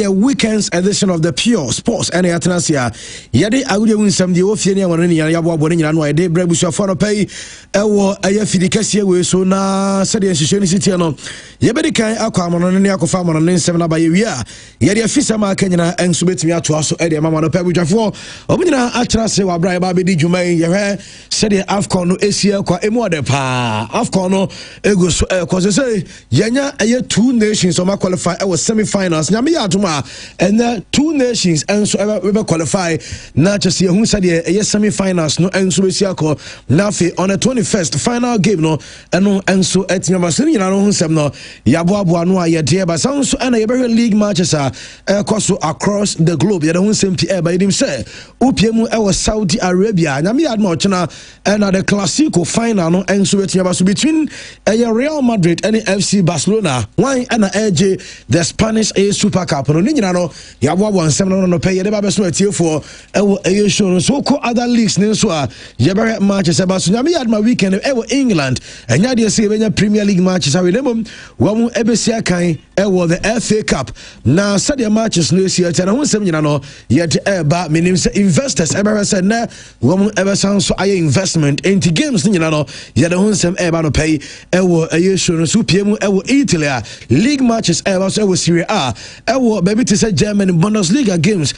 a weekend's edition of the Pure Sports and Atanasia. Yadi Audio win some the Ophinia one in Yabo Bonin and day Brebusia for a pay a Fidicasia so na said the Citiano. Yabedica Aquaman and Yako Farmer and 7 by year. Yadi Fisama Kenya and Subetia to us Eddie Mamma Pebuja for Omina Atrase wa Bra Babi Jume Yare said the Afcon Asia qua Emodepa Afcono Egos cause say Yanya a 2 nations on my qualify our semi-finals. Nyamiya Juma and 2 nations and so ever qualify. Not just here who said a semi-finals no and so Nafi on the 21st final game no and so at Yamasini no semno Yabwa Buanwa Yadia but sounds and a very league matches are across the globe. You don't simply by him say Upiemu our Saudi Arabia. Nyamiya Mochana and the Clasico final no and so between Real Madrid and FC Barcelona. Why and AJ the Spanish A Super Cup no nyina no yabo 17 no pay yeba beso atie for e show so ko other leagues ne so a yeba matches eba so nyame yad ma weekend England enya de se benya Premier League matches awe nemom wo ebesia kan the FA Cup na sadia matches no esi ate na ho nsem nyina no yet eba menim se investors eba se na wo eba san so aye investment into games nyina no yet ho nsem eba no pay e show no so piemu Italy league matches eba so Serie A baby to say German Bundesliga games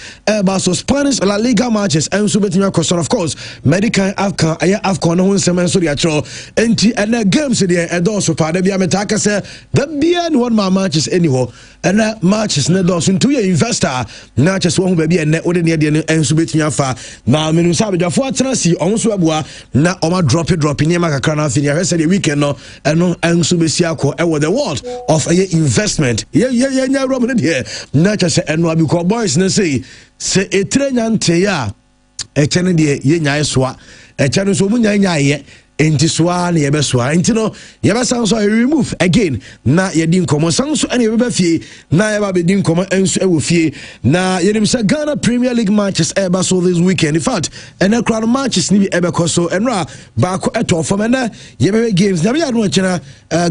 so Spanish La Liga matches and so between question of course medical Afcon no nsem so dia tro enti and games there and also part of ya metaka say the bien one man matches anyhow and matches na do so into your investor na just one baby and ode ne de and so between afa na menu sabe dwafo atenasi on so abua na oma drop ne makakra na afi ya say the weekend no and so be siako the world of investment yeah Roman here not just eno abiko boys na say etrenya nte ya echene de ye nyae soa echene so mu nyae enti soa na yebe soa enti no yebe san so remove again na yedi nkomo san so na yebe fie na yeba be di nkomo enso ewo fie na yedim say Ghana Premier League matches eba so this weekend in fact and the crowd matches ni ebe koso enra ba ko eto from and yebe games na be adu chena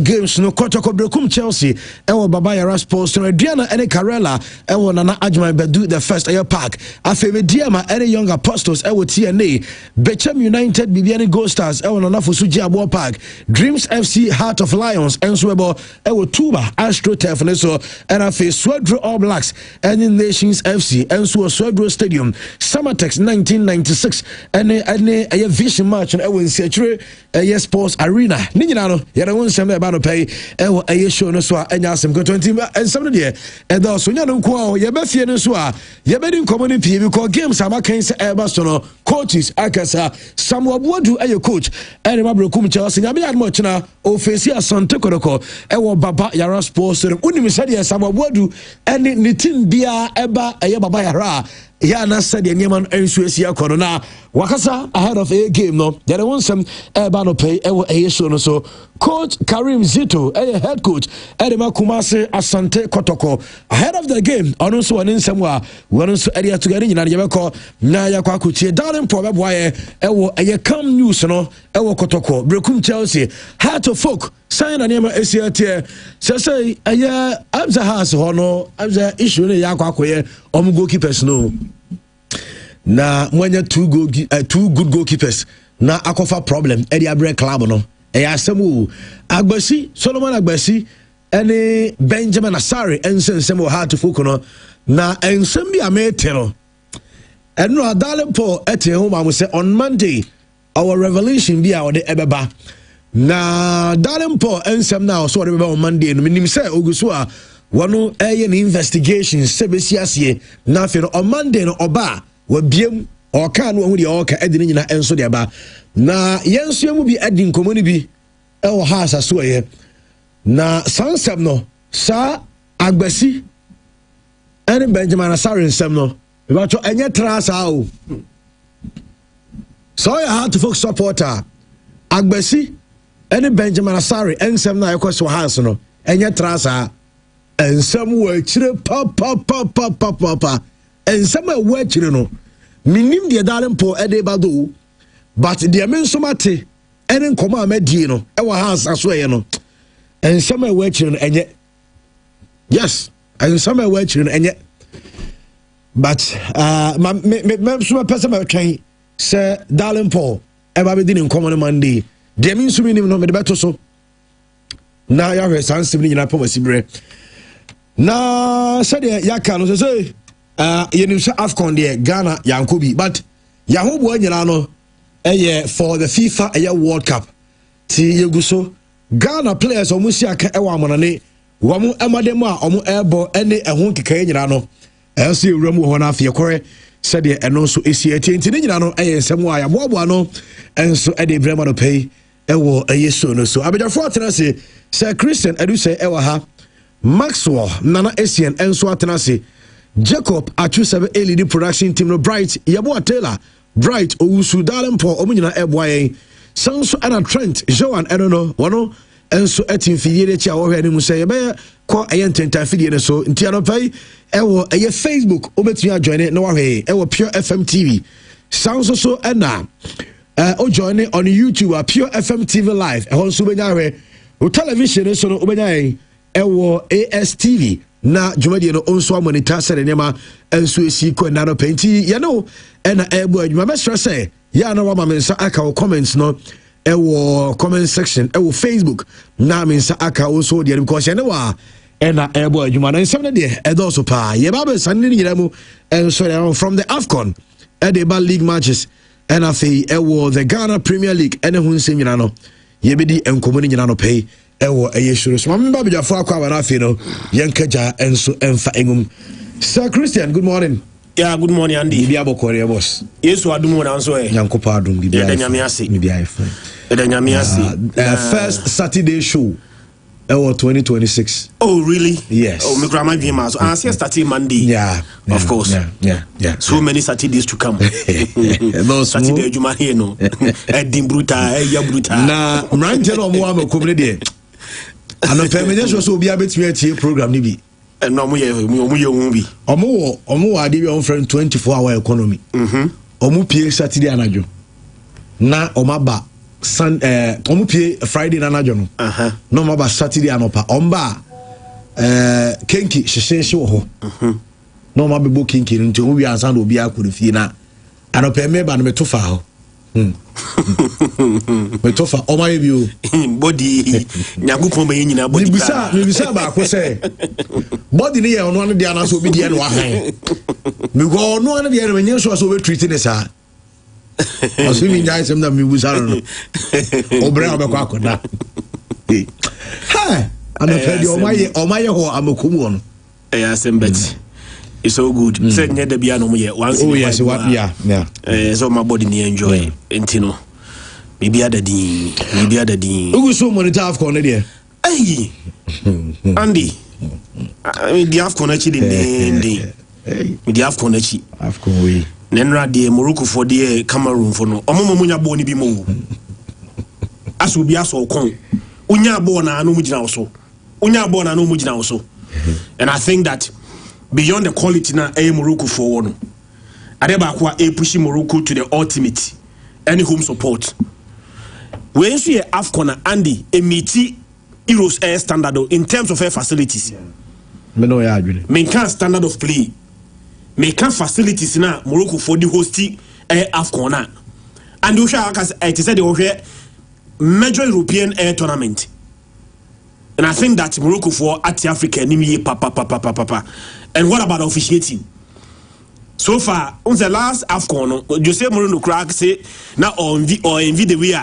games no kotoko brekum Chelsea ewo Baba Yara Sports no Adriana ene Carella ewo Nana Ajman Bedu the first air park afebe Diama ene Young Apostles ewo TNA Bechem United Bibiani Gold Stars ewo for Suji Abo Park, Dreams FC Heart of Lions, and Swebo, Ewo Tuba, Astro Tefneso, and a face Swedro All Blacks, and in Nations FC, and Swedro Stadium, Summertex 1996, and a vision match and Ewan Setre, a sports arena. Ninano, Yadawon Sam about pay, Ewa a show no swa, and Yasim go 20 and some day, and also Yanon Quo, Yabefian and Swa, Yabedin community, because games are Macanes Airbastono, coaches, Akasa, Samuel Wadu, a coach. And Mabro Kum Chelsea, Nabi Admochina, Ofesia Santa Kodoko, Ewa Baba Yara Sports, Unimisadia Sama Wadu, and Nitin Bia Eba, Ayaba Yara. Yana said the Yemen and Suecia Corona. Wakasa ahead of a game, no. There want some Ebano pay, a show so. Coach Karim Zito, a head coach, Edema Kumase Asante Kotoko. Ahead of the game, also an in somewhere, one also area to get in Yamako, Naya Kwakuchi, Darling Pobaboye, Ewo, a come news, no, Ewo Kotoko, Brekum Chelsea, Heart of Folk, sign a name ACT, say, Abza has hono, Abza issue in Yakwakoye, goalkeepers no. Na when you two good goalkeepers, na akofa problem, Eddie Abre Club no. Asemu Agbasi Solomon Agbasi any Benjamin Asari ensen semo hard to fukono na ensem bi amete no eno adale po ete home I will say on Monday our revelation bi our de ebeba na darling po ensem now so de on Monday no minim say oguso a wono an investigation sebesiasie na fe no on Monday no oba wa biem o ka no hu de o ka edi nyina enso de ba na yenso mu bi adi nkomo ni bi e wo ha asaso ye na sansem no sa Agbasi ene Benjamin Asare nsem no e ba cho enye trasa o so you have to folk supporter Agbasi ene Benjamin Asare ensem na yekoso hands no enye trasa ensem wo akire pa ensem a wo akire no minim de darling po ede bado but the men so mate ene nkoma amedie no e wa hands aso ye no ensem a wo akire no enye yes ensem a wo akire no enye but me person my train say Darling Paul eba be din common Monday de me nso minim no me de beto so na ya hwe sansem ni nyina pom asibre na said yaka no say yenim say AFCON de Ghana yankobi but ya ho bo nyina no for the FIFA World Cup ti yeguso Ghana players omusi aka ewa amonane wamu emadem a omu ebo ene ehun keka nyina no elsi ewram wo na afie kore said eno so esi enti ne nyina no ensem wa ya boabo no enso ede brema no pay ewo yeso no so abejafo atena se Sir Christian edu say ewa ha Maxwell Nana Essien enso atena se Jacob Achusebe lead production team no Bright Yabo Taylor Bright Owusu Darling Paul omunyina eboaye sanso ana Trent Joan eno wono enso etin fidie chi a wo hwe ni mu say be ko ayententan fidie ne so ntia no pai ewo Facebook obetumi a join na wa hwe ewo Pure FM TV sanso so ana o join on YouTube Pure FM TV live ehon so benya hwe o television so no obenya ewo ASTV na jumadi no onso monitor sere nema enso esi ko na no penti ye no ena ebo adwuma be stress say ya na wa ma mensa aka comments no ewo comment section ewo Facebook na mensa aka also there because ye wa ena ebo adwuma na nsem na de edo so pa ye ba be san ni nyira mu enso from the AFCON Edeba League matches and afi ewo the Ghana Premier League ene hu nsem nyina no ye bedi enkomo ni nyina no pay ewo eyeshuro so mamba bejafo akwa ba na afi no yenkaja enso emfa engum. Sir Christian, good morning. Yeah, good morning, Andy. Bibia bokore boss. Yesu adumu na nso Nyankopa adum bibia. Bibia first Saturday show. 2026. Oh, really? Yes. Oh, my grandma dream also. I see starting Monday. Yeah, of course. Yeah. So many Saturdays to come. Those Saturday Juma here no. Edim bruta, ya bruta. Na mranje no mo am komre de. Ano permanent so obi abetumi atie program ni bi. No mo ye bi. Omo ade bi on friend 24-hour economy. Omo pie Saturday anajo. Na omaba omo pie Friday na anajo no. No omaba Saturday anopa. Omba kenki hyehyehye wo ho. No omaba bo kenki nti omo wi ansa na obi akoro fie na anopa meba no metofa ho. Metofa omaye bio body nyagupon be nyina body ka bisa ba ko say body ni ye ono ane dia na so obi dia no ahan mi go ono ane dia no nyen so obi treat ne sa aso mi nyai sem na mi busa no obra obekwa akoda ha ana pedi omaye ho amakomu ono asembet. It's so good. Said near the piano once. Oh yes, yeah. So my body ni enjoy. Entino. Maybe other din. Who so monitor AFCON there? Hey, Andy. I mean the AFCON actually the AFCON actually. AFCON we. Nenra the Morocco for the Cameroon for no. Omo munya boni bi mo. Aso bi aso kon. Unya bo na no mugina so. Unya bo na no mugina so. And I think that beyond the quality na Morocco for one. Adeba kwa pushing Morocco to the ultimate. Any home support. When you see AFCON Andy emiti Euros air standard in terms of air facilities. Me no ya adwene. Me can standard of play. Me can facilities na Morocco for the hosting air AFCON na. And you shall it said the major European air tournament. And I think that Morocco for at Africa nimi papa. And what about officiating? So far, on the last AFCON, Jose Mourinho crack say now or envy the way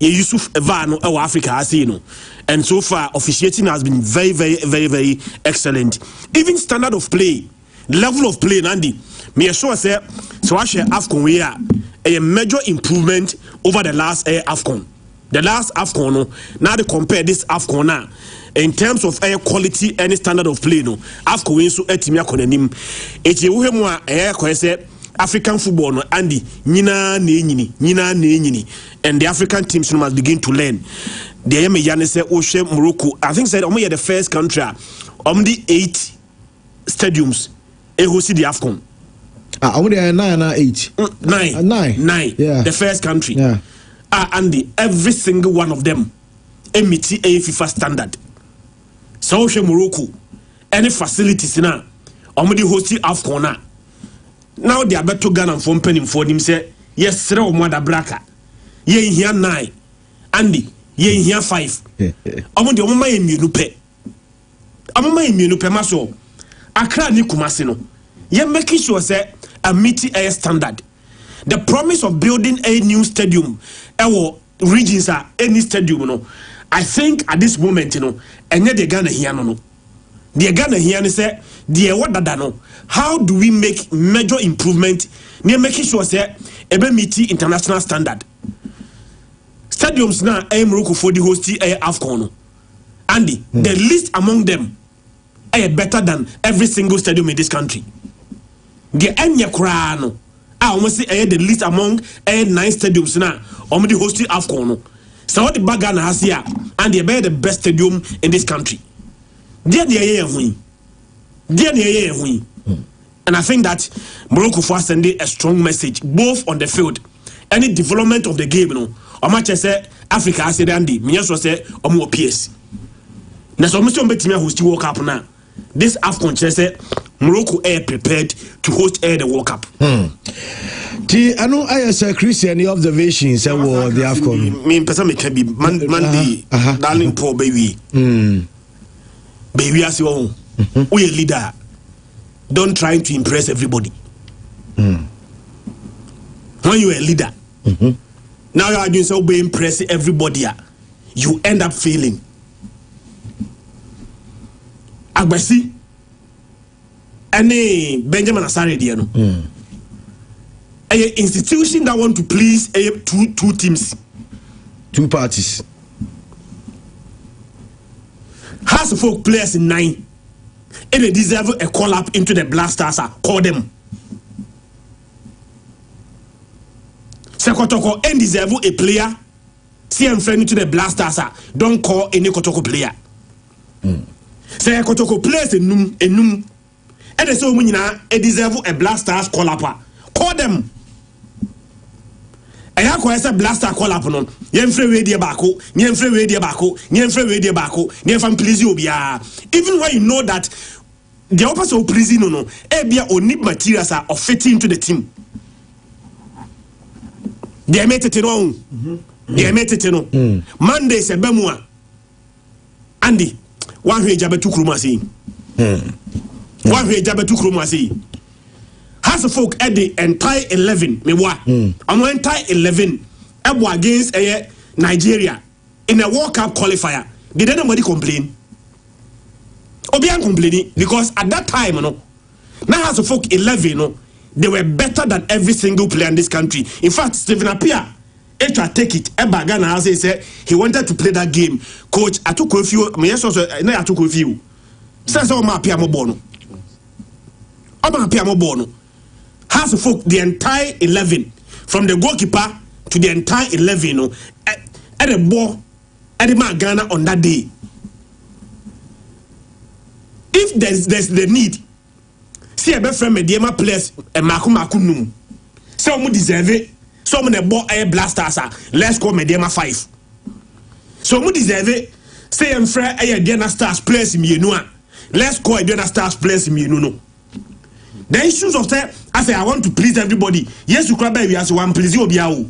Yusuf Evano or Africa has seen. And so far, officiating has been very excellent. Even standard of play, level of play, Andy. Me sure say so I share AFCON we are a major improvement over the last AFCON. The last AFCON, now they compare this AFCON now. In terms of air quality, any standard of play, no. AFCON win so etimia konenim. Eche uhemwa kwa say African football no Andy nyina nyini, and the African teams must begin to learn. The yeme yane say Oshe Morocco. I think said omo the first country the 8 stadiums host the AFCON. Omo the 9 or 8. 9. Yeah. The first country. Yeah. Andy, every single one of them emiti a FIFA standard. So Morocco, any facilities now, the hosting AFCON. now they are better Ghana from penny for him say yes sir mother braka ye here 9 Andy ye here 5 omo de omo maye mienu pe maso Accra ni Kumasi no ye making sure say a meeting a standard. The promise of building a new stadium our regions are any stadium no I think at this moment enye de Ghana here no the Ghana here ni say the what dada no how do we make major improvement near making sure say ebe meet international standard stadiums now Morocco for the host AFCON no Andy the least among them are better than every single stadium in this country the enye kra no almost say the least among 9 stadiums now the hosting AFCON no so what the Ghana has here and they be the best stadium in this country and I think that Morocco for sending a strong message both on the field any development of the game say Africa has said Andy me so say omo PS na so must betimi host World Cup now this AFCON say Morocco are prepared to host the World Cup. I know I as a Christian observations and the AFCON. Me person me can be Monday darling poor baby. Baby as you own. We a leader. Don't try to impress everybody. When you are a leader, now you are doing so be impressing everybody. You end up failing. Agbasi any Benjamin Asare there no. A institution that want to please two teams, two parties. Has folk players in 9, and they deserve a call up into the Black Stars. Call them. Sekotoko and deserve a player. See I'm friendly to the Black Stars. Don't call any Kotoko player. Say Kotoko players in num. And they so many they deserve a Black Stars call up. Call them. I have a blaster call up on Yenfre Radio Bako, Yenfre Radio Bako, Yenfre Radio Bako, Yenfam Plizio. Even when you know that the opposite of prison, no, Ebia or need materials are fitting into the team. They made it wrong. They made it wrong. Monday, Sebemua. Andy, one way Jabetu Krumasi. One way Jabetu Krumasi. Has a folk at the entire 11 me wa the entire 11 against Nigeria in a World Cup qualifier. Did anybody complain? Obian complaining because at that time now has a folk 11 they were better than every single player in this country. In fact, Stephen Appiah take it Ghana has said he wanted to play that game. Coach, I took a few I took a few. Says all my Appiah mo bono. Appiah mo bono. Has to folk the entire 11 from the goalkeeper to the entire 11 at the ball at the Ghana on that day. If there's the need, see a better friend Mediema players and Maku Num. Some deserve it. Some the ball a blasters. Let's call Mediema 5. Some deserve it. Say I'm friend a Diana Stars players in Yenua. Let's call a Diana Stars players in Yenuno. The issues of say, I say I want to please everybody. Yes, you cry baby as one please you biao.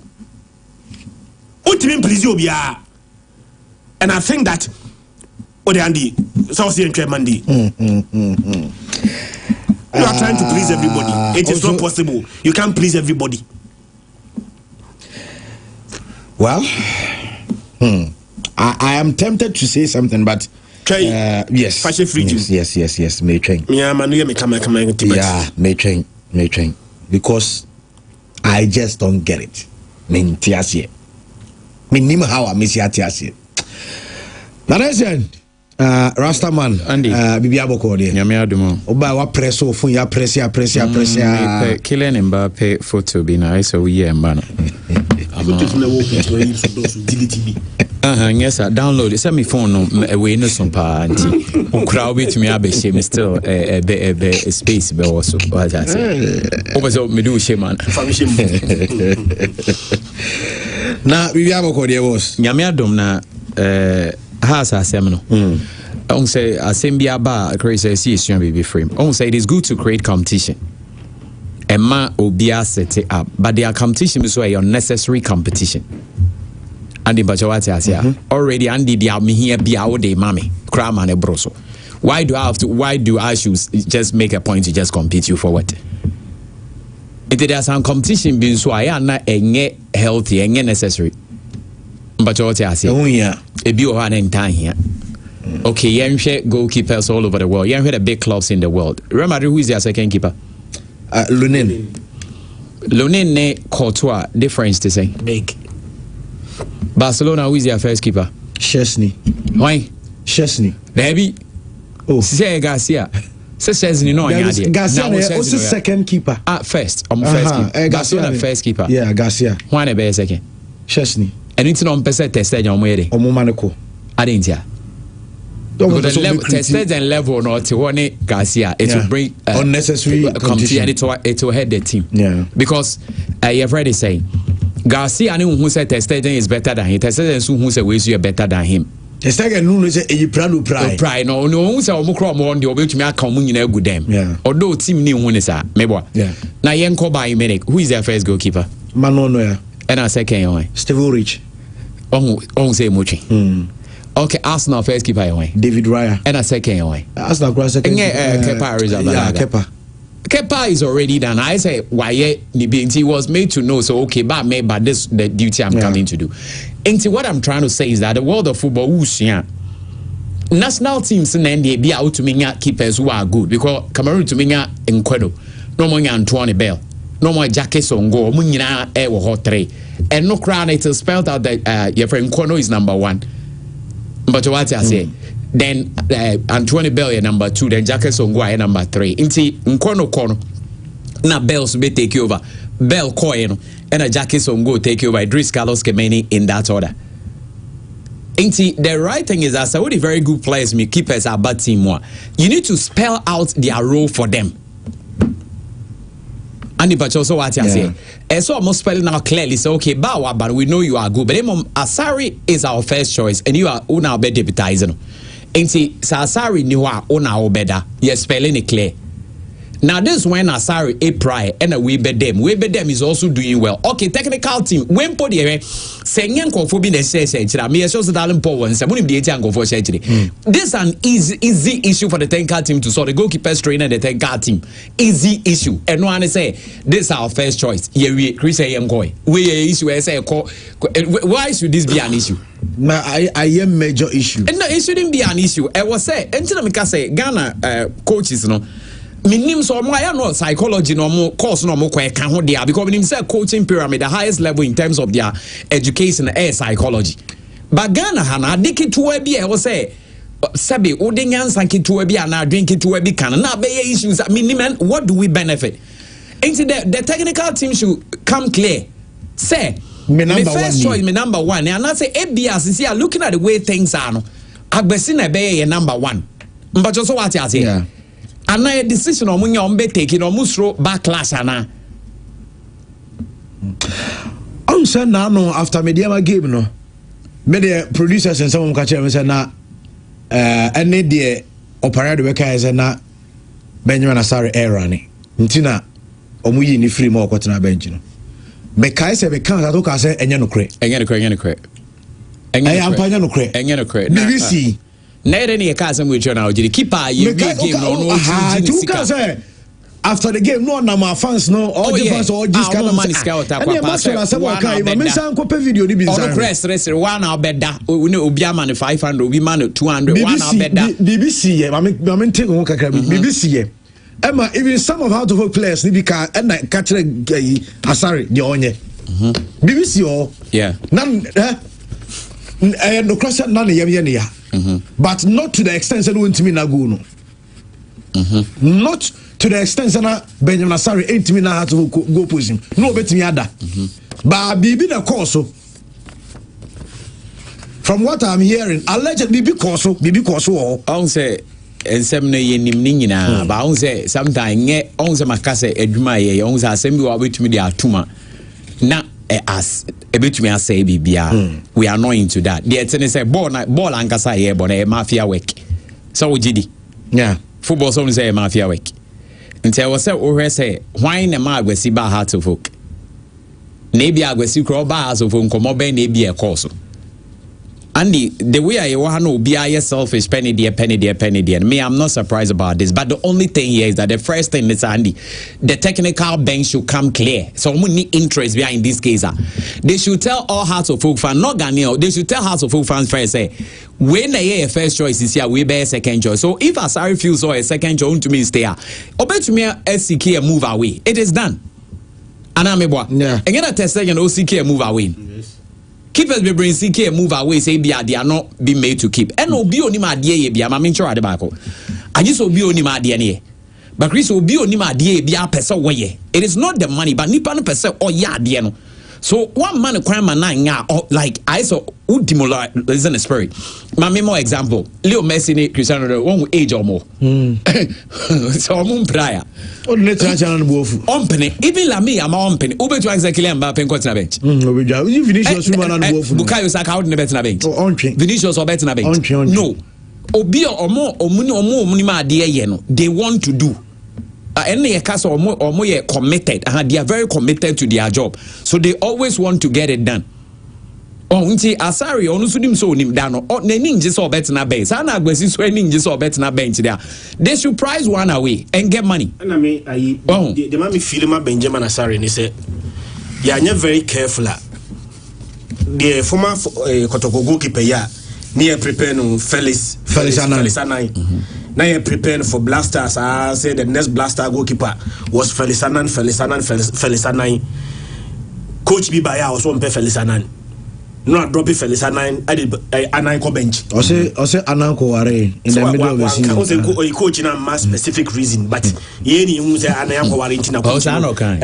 What do you mean please you biao? And I think that Andy, South and Monday. You are trying to please everybody. It is not possible. You can't please everybody. Well, I am tempted to say something, but yes, yes, may train. Yeah, man, you may come. Yeah, may train, because I just don't get it. Min tiasie, min nima how I miss tiasie. Naresen, Rastaman, Andy, Bibi Aboko, Yami Adumo. Oba wa presso fun ya press. Kylian Mbappe photo be nice so we man. Yes, I download it. Send me phone no away no some party. Crowd with me abe shame still a space be also. What I say. Obazo me do shame man. Na Bibi Aboko there was. Yami Adum na has asem no. On say asem bia ba crazy see issue be frame. On say it is good to create competition. Emma Obia set it up, but their competition is a unnecessary competition. And in Bachawati already Andy the me here be our day mammy, cram and a broso. Why do I should just make a point to just compete you for what? If there's some competition being so I am not healthy and necessary. Bachawati oh yeah, a be one time here. Okay, you share goalkeepers all over the world. You the big clubs in the world. Remember who is their second keeper? Lunin ne Courtois difference to say. Big. Barcelona, who is their first keeper? Chesney. Why? Chesney. Maybe. Oh, say Garcia. Say Chesney no. Garcia also second keeper. First. First keeper. Barcelona first keeper. Yeah, Garcia. Why ne be second? Chesney. And it's not person tested on where they. Omomaneko. I didn't hear. The level, tested and level not to one Garcia. It will bring unnecessary competition and it will hurt the team. Yeah. Because you've already saying. Garcia and who said Testegen is better than him. Testegen who said we are better than him. Testegen no say e pride. No who say omukro mo ndi obetumi aka mu nyina gu dem. Although team ni hu ne sa mebo. Na yenko by minute. Who is their first goalkeeper? Manono ya. And our second one. Steve Rich. On say Mochi. Okay, Arsenal first keeper one. David Raya. And a second one. Arsenal second. Kepa Arrizabalaga. Kepa. Kepa is already done. I say why he was made to know. So okay, but this the duty I'm coming to do. And what I'm trying to say is that the world of football, national teams in the be out to me keepers who are good because Cameroon to me Nkwedo, no more Antoine Bell, no more Jacques Songo, Munina Ewo Hot 3, and no crown. It is spelled out that your friend Nkwedo is number 1. But what I say. Then Antoine Bell number 2, then Jacques Songwa number 3. Inti Nkono Kono na Bells be take over. Bell Koeno and a Jacques Songo take over. Idris Carlos Kemeni in that order. Inti the right thing is that Saudi very good players, me keepers are bad team more. You need to spell out their role for them. And but also what I say. And so I'm spelling out clearly. So okay, Bawa, but we know you are good. But Asari is our first choice, and you are una be deputizing. Inti Asari ni wa una obeda. Yes, spelling it clear. Now this when Asari a pry and a we be them. We be them is also doing well. Okay, technical team. When put the saying for being a say me shows that Alan Paul and someone the go for this is an easy issue for the technical team to sort the goalkeepers trainer the technical team. Easy issue. And no one say this is our first choice. Yeah, we Chris we issue I say why should this be an issue? I am major issue. And no, it shouldn't be an issue. I was say until me say Ghana coaches no. Minim so mo I know psychology no mo course no mo kwa ka ho dia because minim say coaching pyramid the highest level in terms of their education is psychology. But Ghana hana adiketua bi e wo say sabi odenyansa ketua bi ana adwenketua bi kan na be issues minim what do we benefit? Into the technical team should come clear. Say me first choice me number 1 and I say ABS see looking at the way things are no agbesi na be your number 1. But so what you say? Yeah. And a decision on when you're taking or musro backlash ana. I'm saying now no after media game no. Media producers and some catch me say na any the opera the worker is na Benjamin Asare era ni. Ntina omuyi ni free mo kwatena bench no. Me kai se be kan that to say enye no kre. Enye no kre. BBC Nere ni eka we try now the keeper you game no after the game no na my fans no all the fans all this kind of money scout akwa pass me san ko pe video ni bi san on press one obeda obi ama no 500 obi man 200 one obeda BBC ye me take on kakra BBC ye Emma even some of how to work players ni bi ka na catch Asare the onye BBC oh yeah nan no cross na ye ya. But not to the extent that won't mean no. Not to the extent that Benjamin Asare ain't me now to go pushing. No bet me other. But Bibi the course. From what I'm hearing, allegedly because I say and some but I say sometimes on the Macase Eduma, on the assembly with me the Atuma. Now as a bit me say bibia we are not into that the ten say ball ankasa here but a mafia work so GD yeah football some say mafia work Nti I was say o say why na ma agwesi ba Hearts of Oak. Na bi agwesi kro ba Hearts of Oak nkomo ben na bi e course. And the way I want to be selfish penny dear. Me, I'm not surprised about this. But the only thing here is that the first thing is Andy, the technical bench should come clear. So we need interest behind this case. They should tell all Hearts of Oak fans, not Ghanaian. They should tell Hearts of Oak fans first say, when they first choice is here, we bear second choice. So if Asari feels so a second choice to me stay, obey to me SCK move away. It is done. And I'm a yeah. Again, I test again OCK move away. Yes. Keepers be bring CK move away say they are not being made to keep. And obi oni ma die bia ma mencho ade ba ko. Aji so obi oni ma die ne. But Chris obi oni ma die bia pese wo ye. It is not the money but nipa no pese o ya ade no. So one man crime man na like I saw udimola is in the spirit. My more example, Leo Messi ni Cristiano Ronaldo one age or more. So I'm prayer. O net channel no bofu. Ompene even la me am ompene. Ube to exactly Mbappe nko na bench. Obeja. You Vinicius no na bofu. Bukayo Saka out na bet na bench. Ontwe. Vinicius or bet na bench. No. Obi omuni ma de ye no. They want to do. And they are committed. They are very committed to their job. So they always want to get it done. Oh, nti Asari onu sudim so nim dano. Oh, ne ninja so bet na bench. Sana agwesi so ninja so bet na bench there. They should prize one away and get money. And I mean, the man me feel my Benjamin Asari ni say, you are very careful. The former Kotoko goalkeeper ya near prepare no Felix Anai. Now you're preparing for Blasters. I say the next Blaster goalkeeper was Felix Anai. Coach Bibaya was one Felix Anai. No, I drop Felix Anai. I did Anai ko bench. I say Anai ko ware in the middle of the season. I coach in a more specific reason, but ye who say Anai ko ware in Tina. Oh, say okay.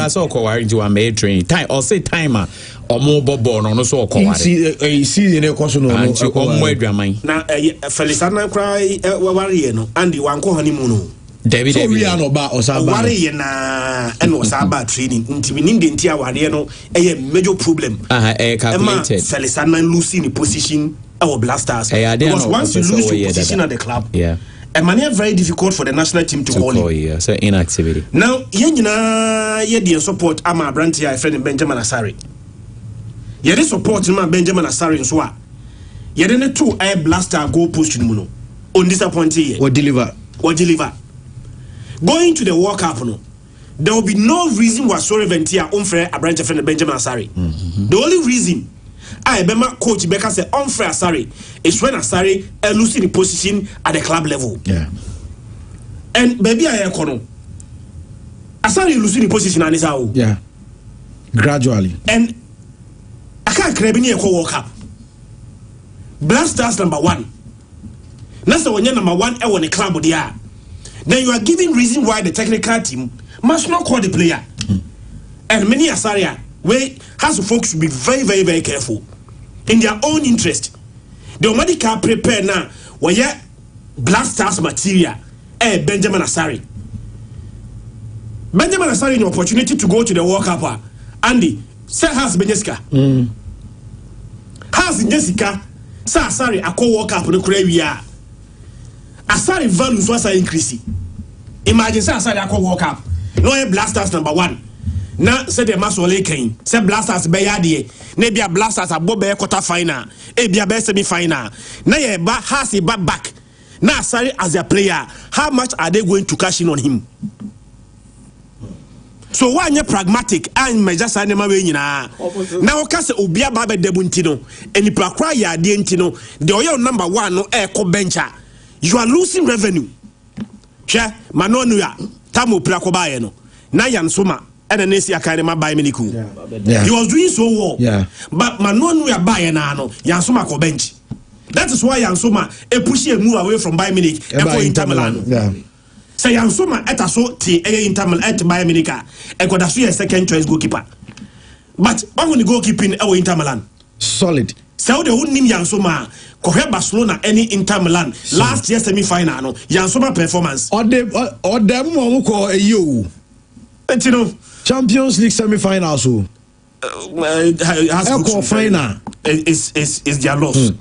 So ko ware into a maid train. Time or say timer. Or more bobo no so ko ware. See in question no. And you come with man. Na Felix Anai cry ware no. Andy wan ko honeymoon. David so we are no ba osaba. Ware na and osaba training. Nti we need ntia ware no a major problem. Calculated. Felix Anai losing the position our Blasters. Because once you lose your position at the club, yeah. A manner very difficult for the national team to call it. Yeah, so inactivity. Now, ye support Ama Brantia friend Benjamin Asari. Ye support him Benjamin Asari and so on. Ye then two air blaster go push muno. Undisappointed. Or deliver. Going to the World Cup, no, there will be no reason whatsoever unfair a branch of friend Benjamin Asari. The only reason I remember Coach Becker said unfair Asari is when Asari losing the position at the club level. Yeah. And maybe I kono Asari losing the position and is how. Yeah. Gradually. And I can't crave any World Cup. Blasters number 1. That's when you're number 1 in the club there. Then you are giving reason why the technical team must not call the player. And many Asaria where has folks should be very, very, very careful in their own interest. The already can prepare now where Blasters material. Benjamin Asari. Benjamin Asari the opportunity to go to the World Cup. Andy, say has Benjeska. Has Jessica. Say Asari a co-World Cup no Korea. Asari values was increasing. Imagine say Asari a co-World Cup. No Blasters number 1. Now say the Masole Kane. Say Blasters be yadie. Maybe a Blasters a bobe quarter final. Be a semi final. Now ye has a back. Now Asari as a player, how much are they going to cash in on him? So why you pragmatic and measure sanema we nyina. Now ka se obia ba be debuntino. Eni prakwa ya de ntino. The oyo number 1 no ko bencha. You are losing revenue. Che manonu ya tamu prakwa ba ye no. Na yan soma and nesi akane ma buy Miliku. He was doing so well. Yeah. But manonu ya buy na no yan soma ko bench. That is why Yansoma push a move away from Bayern Munich and for Inter Milan. Yeah. Say Yansoma etaso ti Inter Milan at Bayern Munich and got a second choice goalkeeper. But when you goalkeeping Inter Milan solid. So the whole name Yansoma Kohe Barcelona any Inter Milan last year semi final no Yansoma performance. Or them ko you. You know Champions League semi final so. Has final is their loss.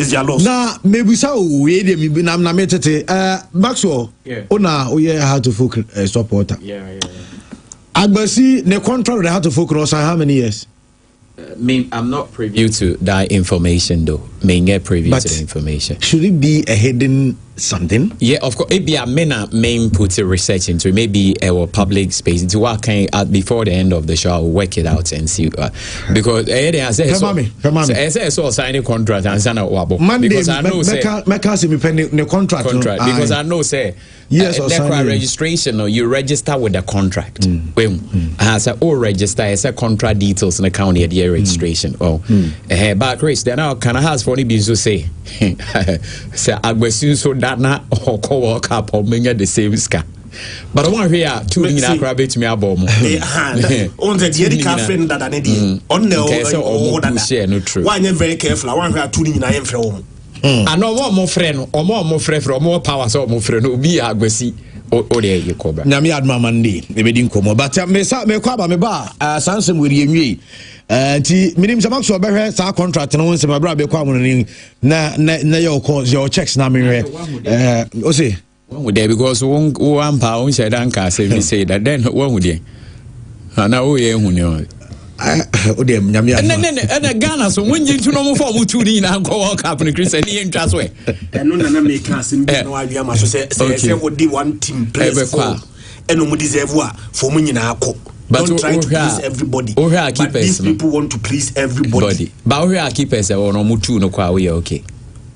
It's their loss. Na maybe so we dey me na metete Maxwell. Ona oye how to folk supporter. Yeah. Agbasi the contract with how to folk how many years? I'm not privy to that information though. May get privy to the information. Should it be a hidden something? Yeah, of course. Maybe I may put a research into it. Maybe our public space into what can before the end of the show I'll work it out and see because I say so signing contract and sign out Monday because I know say the contract because I know say yes or registration or you register with the contract. I say register as a contract details in the county at the registration. But Chris then I can has for be so say say Agbesu so that na or co-work up or many the same ska. But I want to hear two in a crab to me about on the Jerica friend that I need on the share no true. Why I'm very careful. I want to have two in I am from. I know more friend or more friend from more powers or more friend will be Agbesi. O de ye cobra. Nyami adma mandi e be din komo but me kwaba me ba sansem we yenwie nti minim sama so behwe sa contract no nsem abra be kwa mo na your checks na me o say one would there because one pound said anka say me say that then one would there na o ye hu ne o de nyami and Ghana so when you to no for mu tu ni na go work up in Christian ni ntwa so e no na make us in no adua ma so say we di one team players for eno mu deserve for mu nyina akọ. Don't try to please everybody. But these people want to please everybody. But we are keepers or no mutu no kwa we okay.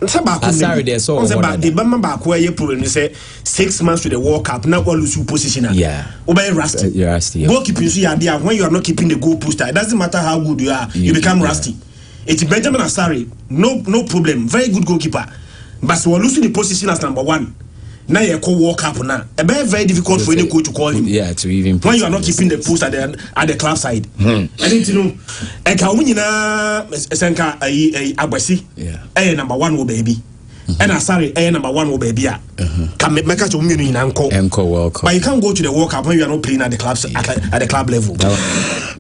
Sorry, there's so the Bama back where you probably say 6 months to the World Cup, now all lose position. Yeah. Obey rusty. Goalkeeping, so you are when you are not keeping the goal poster. It doesn't matter how good you are, you become rusty. It's Benjamin Asari, no problem, very good goalkeeper. But so losing the position as number 1. Now you call World Cup now. A very difficult for any coach to call him. Yeah, to even when you are not keeping the post at the club side. I need to know. A Kawina Senka Agbasi. Yeah. Number 1 wo baby. And Asari number 1 wo baby. Can make a community in Uncle World Cup. But you can't go to the World Cup when you are not playing at the clubs at the club level.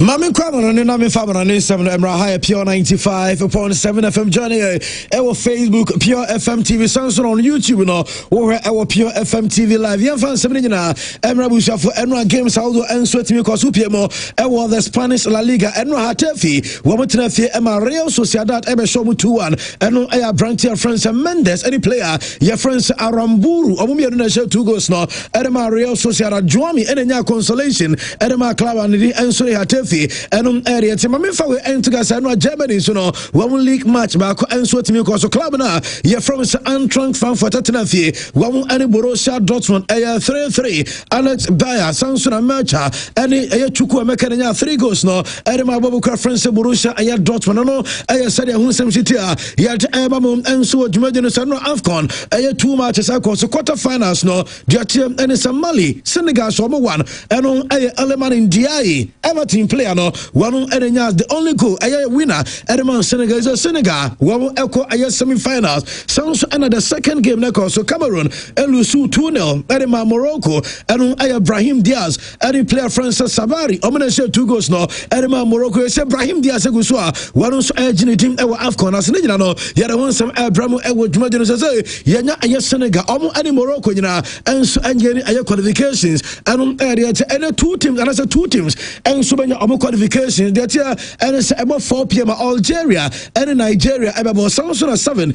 Mami Kwamon and Nami Faman on Instagram, Emra High Pure 95.7 FM Johnny. Our Facebook Pure FM TV, Samsung on YouTube now. Or our Pure FM TV live. Yan fan 7 Emra Busha for Emra Games Aldo and Sweat me cause Upiemo. Our the Spanish La Liga Emra Hatefi. Womatina Emma Real Sociedad Ebe Shomu 2-1. And I branch your friends and Mendes any player. Your friends Aramburu. Omumi Aduna show 2 goals now. Emma Real Sociedad Joami and consolation. Emma Club and the Ansori Hatefi. And area team Mamifa we enter Gasano Germany so no one league match back and so team cause club na you from Eintracht Frankfurt Tottenham one any Borussia Dortmund 3-3 Alex Bayer Samson Mercha any Chuku Mekanya 3 goals no Edema Babuka France Borussia aya Dortmund no aya Sadia Hunsem City ya Ebamum and so Jumedino Sano Afcon aya 2 matches across the quarterfinals no Diatim and Somali Senegal so 1 and on aya Aleman in Diai Everton player no one Edenya the only goal a winner Edman Senegal is a Senegal one echo a semi-finals sounds another second game neko so Cameroon elusu 2-0 Edema Morocco and Brahim Diaz any player Francis Sabari omenation 2 goals no Edema Morocco is Brahim Diaz egusua one so agent team ewa Afcon as Nigeria no yada one some Abraham ewo Jumadino say yenya a Senegal omo any Morocco nyina enso angeni a qualifications and area to 2 teams and as 2 teams and so many qualifications that here and it's about 4 p.m. Algeria and Nigeria about Samsung at 7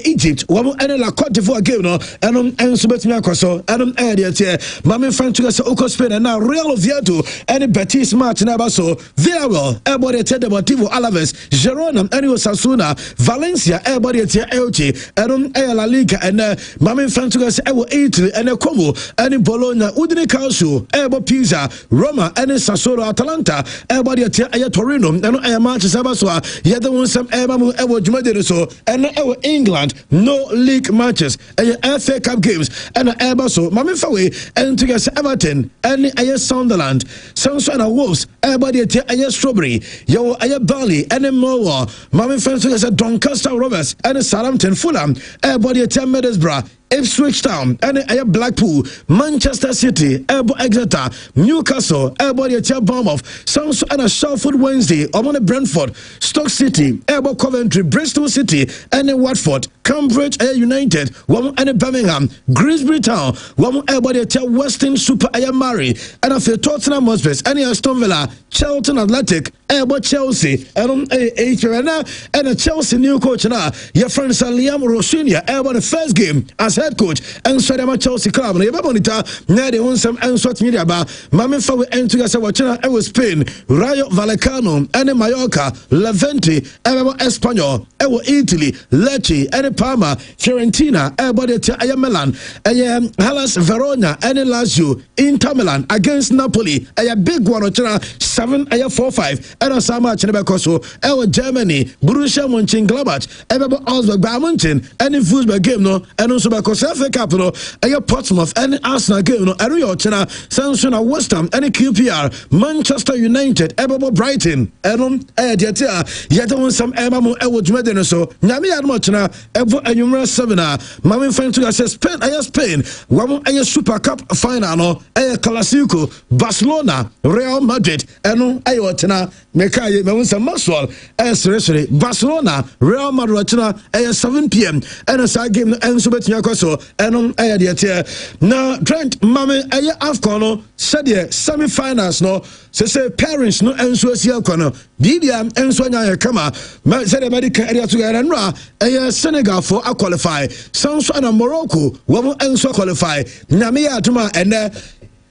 Egypt one and la Cote d'Ivoire game no and so between akoso and area here Mami Frank to us Oko Spain and now Real Oviedo and Betis match na so Villarreal everybody at Deportivo Alaves Girona and Osasuna Valencia everybody at Elche and La Liga and Mami Frank to us Italy and Como and Bologna Udine Calcio everybody Pisa Roma and Sassuolo Atalanta everybody at Torino and I Manchester so yeah the one some ever Jumadino so and England no league matches and FA Cup games and so Mami Fawe and to get Everton and Sunderland Samson and Wolves everybody at Strawberry yo Bali and more Mami Fawe to get Doncaster Rovers and Southampton Fulham everybody at Middlesbrough Ipswich Town and Blackpool, Manchester City, Elbo Exeter, Newcastle, Elbo Bournemouth, Sounds and Sheffield Wednesday, Omone Brentford, Stoke City, Elbo Coventry, Bristol City, and Watford, Cambridge United, Woman and Birmingham, Grimsby Town, Woman Elbo Western Super Murray, and after Tottenham Hotspur, and Aston Villa, Charlton Athletic, Elbo Chelsea, and a Chelsea new coach now, your friend Liam Rosinia, Elbo the first game as head coach, and so the Chelsea club, and you monitor, now they want some and sort media about Mammy Fawe and to Watchana, and Spain, Rayo Vallecano, and Mallorca, Levante, Elbo Espanyol, Elbo Italy, Lecce, and Parma, Fiorentina, Elbo de Milan, and Hellas Verona, and Lazio, Inter Milan against Napoli, a big one, 7-4-5, and a Sama Chenebacoso, Elbo Germany, Borussia Mönchengladbach, Elbo Augsburg, Bayern and in Wolfsburg game, no, and also by FA Cup, no, and Portsmouth, and Arsenal game, no, and Rio China, Samsung, West Ham, and QPR, Manchester United, Elbo Brighton, and yet on some Elmo Elwood Medina, so Nami Admochina, Elbo and Numero 7, Mammy Fantu, I said Spain, one a Super Cup final, no, a Clasico, Barcelona, Real Madrid, and Ayotana, Mekay, Mawunsa Maxwell, and seriously, Barcelona, Real Madrid, at 7 p.m. and a side game, and so and on now, Trent, Mammy, AFCON, said ye semi-finals, no, say parents, no, and so as Yelcono, Didia, and Sonia Kama, said a medical area together, and Senegal for a qualify, Sounds and Morocco, woman and so qualify, Namia Tuma, and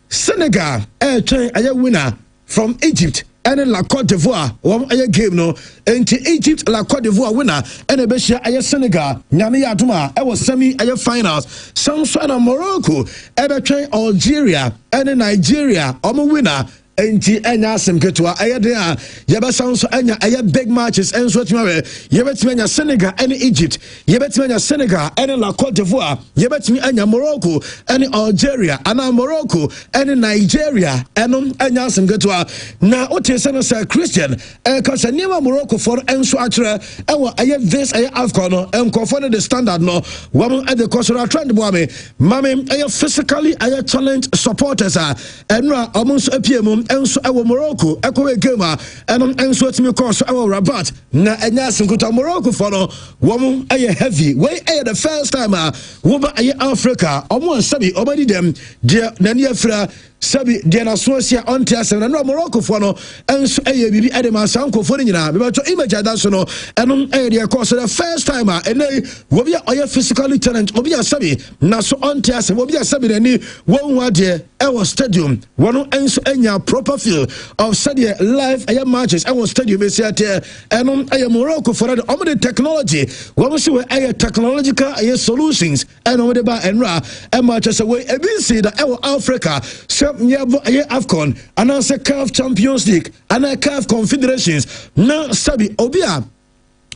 Senegal, a winner from Egypt. And La Côte d'Ivoire, one a game no, and Egypt, La Côte d'Ivoire winner, and a Beshia, a Senegal, Namia Duma, I was semi a finals, some sort of Morocco, Ebertrain, Algeria, and Nigeria, I'm a winner. Enti enya asem ketwa ayedea yeba sounds enya aye big matches enso atuma yebetime enya Senegal and Egypt yebetime enya Senegal and La Côte d'Ivoire yebetime enya Morocco and Algeria and Morocco and Nigeria enom enya asem ketwa na otese no say Christian cause niema Morocco for enso akere ewo aye this aye AFCON no enko no the standard no wam at the cultural trend bo mame aye physically aye challenge supporters enra omunso apiemu enso ewo Morocco ekowe game enso atimi course ewo Rabat na enya sinkuta Morocco for no wom aye heavy we aye the first time wo ba aye Africa omo sabi obadi dem de nani afra sabi de na sosia onti asem na Morocco for no enso aye bibi edema sanko for nyina be to image that so no enom aye the course the first time eney wo bia aye physically challenge obi asabi na so onti asem obi asabi nani won wa de ewo stadium wono enso enya proper feel of study live aye matches and stadium is here and aye Morocco for the technology we see where aye technological aye solutions and over the ba enra and matches away e bin see that our Africa some nyabo aye AFCON and also CAF Champions League and CAF Confederations na sabi obia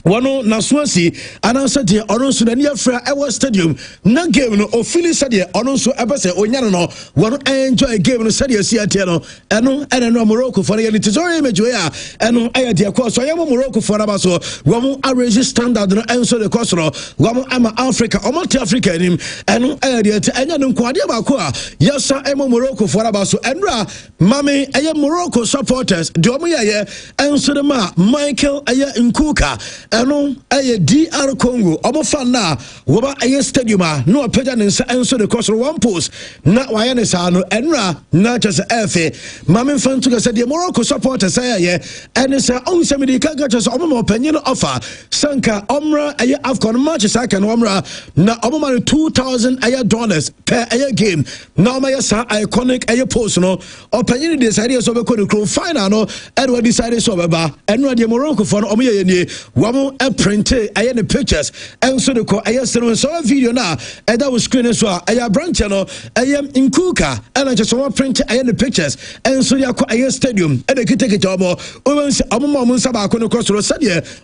wano na Swansea anansa de ononso na near fra ewa stadium na game no ofili sade ononso ebese onyane no wano enjoy game no sade asi ate no eno no Morocco for the editorial image we are eno aye de course so yamo Morocco for aba so wamo average standard no enso de course no wamo ama Africa omot Africa nim eno aye de enya no kwade ba ko a yesa emo Morocco for aba so enra mame aye Morocco supporters de omo ye enso de ma Michael aye Nkuka eno aye DR Congo omo fan na wo ba aye stadium no apagya ne nsa enso de course one post na waye ne sa no enra na just efe mame fan to say the Morocco supporters say ye ene say on se me di ka just omo panyin offer sanka omra aye AFCON matches aka no omra na omo man $2,000 per aye game na omo ye sa iconic aye post no opanyin decide so be ko the final no edward decide so be ba enra the Morocco for omo ye ni wamo print aye the pictures and so the ko aye so video na that was screen so aye branch no aye Nkuka and just so print aye the pictures and so ya ko aye stadium and the kiteke jobo o se omo saba ko no cross ro said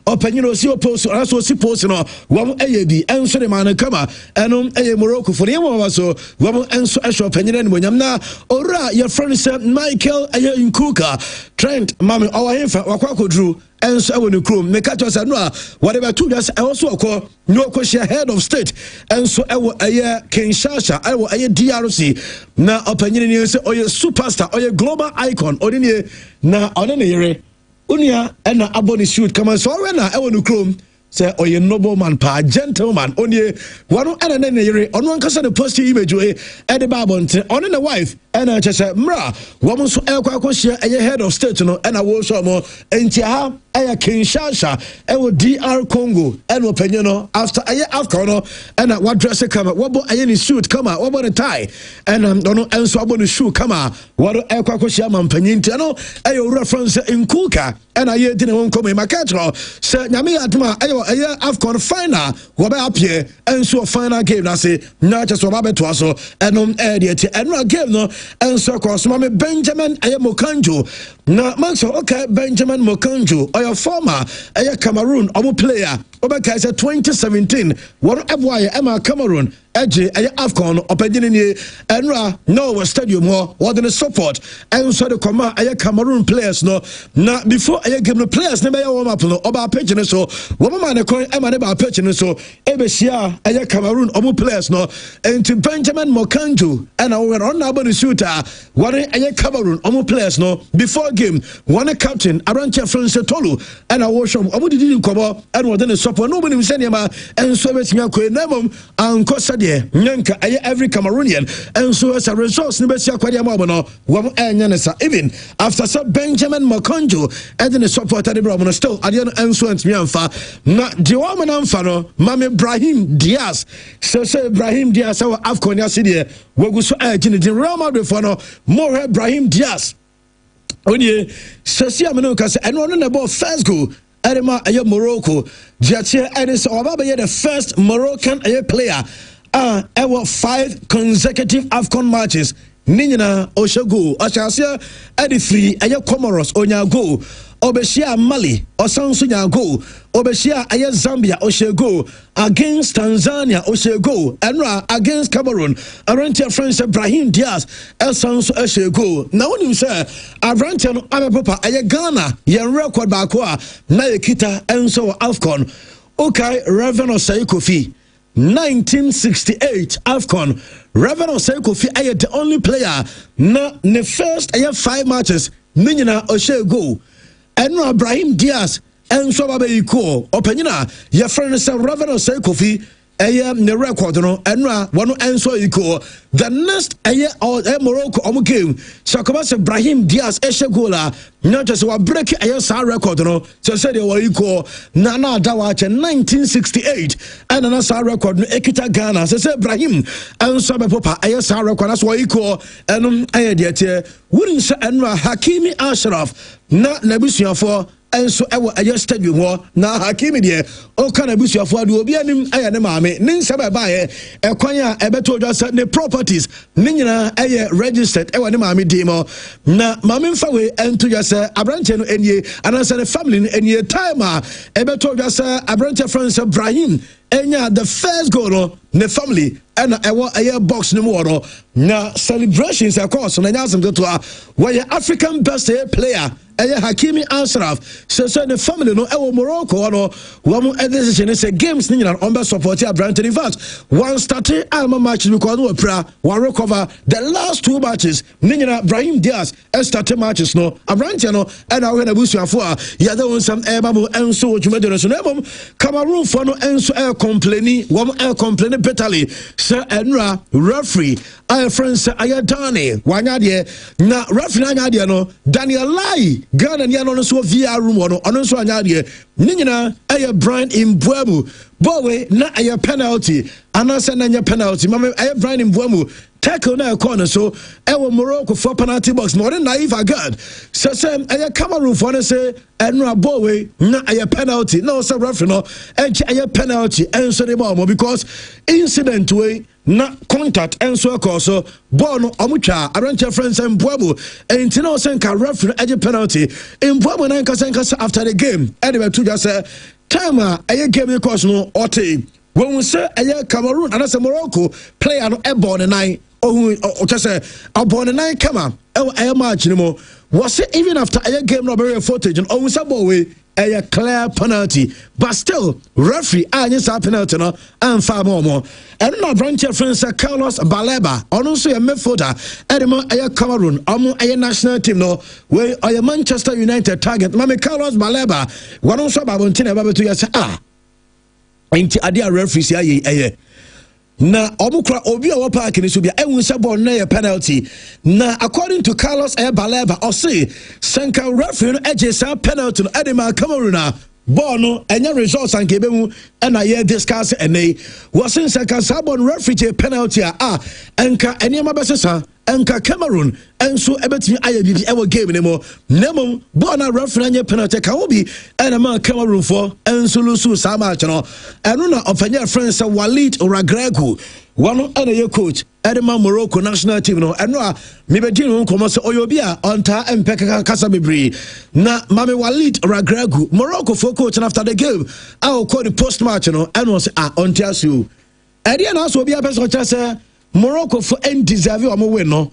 opanyin si post so si post no wamo aye bi and so the man kama and aye Morocco for the wamo so wamo and so asho opanyin ni monyam na ora your friend said Michael aye Nkuka Trent mami our himfa wakwa kodru enso ewo ne krom me catch us no whatever two just also akọ no question head of state enso ewo aye Kinshasa ewo aye DRC na opanyini ni say oye superstar oye global icon odini na onene yere unia na aboni shoot kama so we na ewo ne krom say oye noble man pa gentleman onye wano ene ne yere ono ankasa the post image we e de babonte ono ne wife ena chese mra wo mo so ekwa akohia eye head of state no ena wo so mo enti ha aya Kinshasa ewo DR Congo ena opanyo no after eye afcon no ena wa dress kama wo bo eye ni suit kama wo bo ne tie ena ono enso abo ne shoe kama wo ekwa akohia mampanyi nti no eye reference Nkuka ena ye di ne won komo makatro se nyame aduma eye afcon final wo be appear enso final game na say na just wo ba beto aso eno de ti eno game no enso cross mama Benjamin Mokanjo na man so okay Benjamin Mokanjo or former Cameroon obo player obeka say 2017 one eboy Emma Cameroon eje afcon opadini ni enra no stadium ho what the support enso the command Cameroon players no na before game no players na be warm up no oba pitch no so wo man ne kon Emma ne ba pitch no so ebesia Cameroon obo players no into Benjamin Mokanjo and we on na about the shooter one Cameroon obo players no before game one captain Aranche France Tolu and I wash obo didn't come and what the support nobody say ma enso betia ko enamom ankosa nyanka every Cameroonian and so as a resource ni besia kwade amabo no wo enya ne sa even after so Benjamin Mokanjo and the supporter de bro no still ade no enso antmi amfa na de wo man amfa no Mame Brahim Diaz so Brahim Diaz our afcon ya sidie wogu so agine de Real Madrid for no more Brahim Diaz onye sesi ameno ka se eno no na ball first goal Edema Morocco Jatia Edis Obaba the first Moroccan player ever 5 consecutive AFCON matches Ninyina Oshago Ashasia Edi 3 Comoros Onya go Obeshia Mali Osansu nya go Obeshia Zambia Oshego against Tanzania Oshego Enra against Cameroon Arantia France Brahim Diaz Osansu Oshego now when you say Arantia no Abepopa Ghana yen record bakwa na yekita enso AFCON okay Reverend Osei Kofi 1968 AFCON Reverend Osei Kofi the only player na the first 5 matches Ninyina Oshego Enra Brahim Diaz enso baba iko opanyina your friend say Reverend Osei Kofi ne record no enra wono enso iko the next Morocco game Shakoba say Brahim Diaz gola not just wa break sa record no so say they were iko na dawa 1968 and na sa record no ekita Ghana say Brahim enso be popa sa record as wa iko enum de tie wurin say enra Hakimi Ashraf na nabusuafo enso ewo stadium ho na Hakimi de o kana busuafo de obi anim ne maame ne nsaba ba ye ekwan a ebeto just ne properties ne nyina registered ewo ne maame de mo na maame mfa we ento just abranche no enie anansa ne family no enie time a ebeto just abranche France Brahim enya the first goal no ne family and ewo box no more na celebrations of course na nyasem to a where African best player Hakimi Ashraf so the family no ewo Morocco no one decision say games ni na on be support Abrante in fact one started alma match because we pra one recover the last 2 matches ni na Brahim Diaz started matches no Abrante no and we na busuafo a ya the one some mamo enso jumede so na Cameroon for no enso complaining one complaining bitterly sir enra referee friends Ayadani wanyade na referee anyade no Daniel Lai Ghana ni no so VR room no ono so anyade ni nyina Brian Mbeumo bowe na penalty anasa na penalty mama Brian Mbeumo tackle na corner so Morocco for penalty box more than naive agad so Cameroon for say enra bowe na penalty no so referee no penalty enso the ball because incident way na contact enso so ball no omutwa Aranche friends Mbeumo enti na so nka referee penalty Mbeumo na nka after the game anyway to just time game course no ote when we say Cameroon and as Morocco player no ebon the nine o just say abon the nine match no more was it even after game no very footage and we say boy a clear penalty, but still referee yes a penalty no and far more. And no branch friends Carlos Baleba also a midfielder edema a Cameroon a national team no where a Manchester United target Mame Carlos Baleba one also babontina babe to yes inti adia referees ya na omukra obi a park ni so bia ehun se ball na ye penalty na according to Carlos Baleba o say sanka referee no eje sa penalty no edema Cameroon ball no enya results and kebe mu na ye discuss ene was in sanka sabon referee penalty enka enema besesa enka Cameroon enso ebetimi aye bibi ewo game ne mo nemo ball na referee anya penalty ka obi ena ma Cameroon for enso lusu sa match no eno na ofanya friends Walid Regragui one ena ye coach edema Morocco national team no eno a mebedi no komo se oyobi a onta empeka kasa bebre na mame Walid Regragui Morocco for coach after the game I call the post match no eno se onta asu ede na so obi a person cha se Morocco for end deserve o win no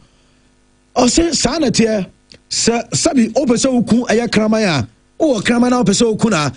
o say sanete se sabi opese oku eye kraman a o kraman na opese oku na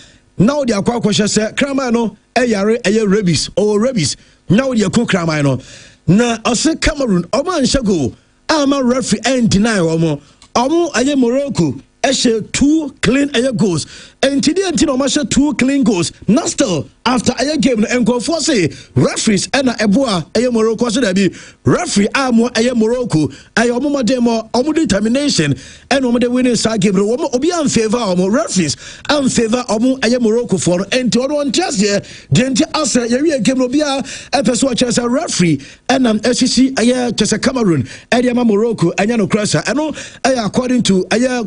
o de akwa kwhye se kraman no eyare eye rabies o rabies na o de akwa kraman no na o say Cameroon o man shago ama referee and deny o eye Morocco eshe 2 clean eye goals and today no ma 2 clean goals na still after eye game no enko for say referees and eboa eye Morocco so that be referee amo eye Morocco eye omo determination and omo de winning side game no obi am favor omo referees am favor omo eye Morocco for and on just here denti asa ye game no bia epeso chese referee and SCC eye chese Cameroon eye ma Morocco anya no crosser eno eye according to eye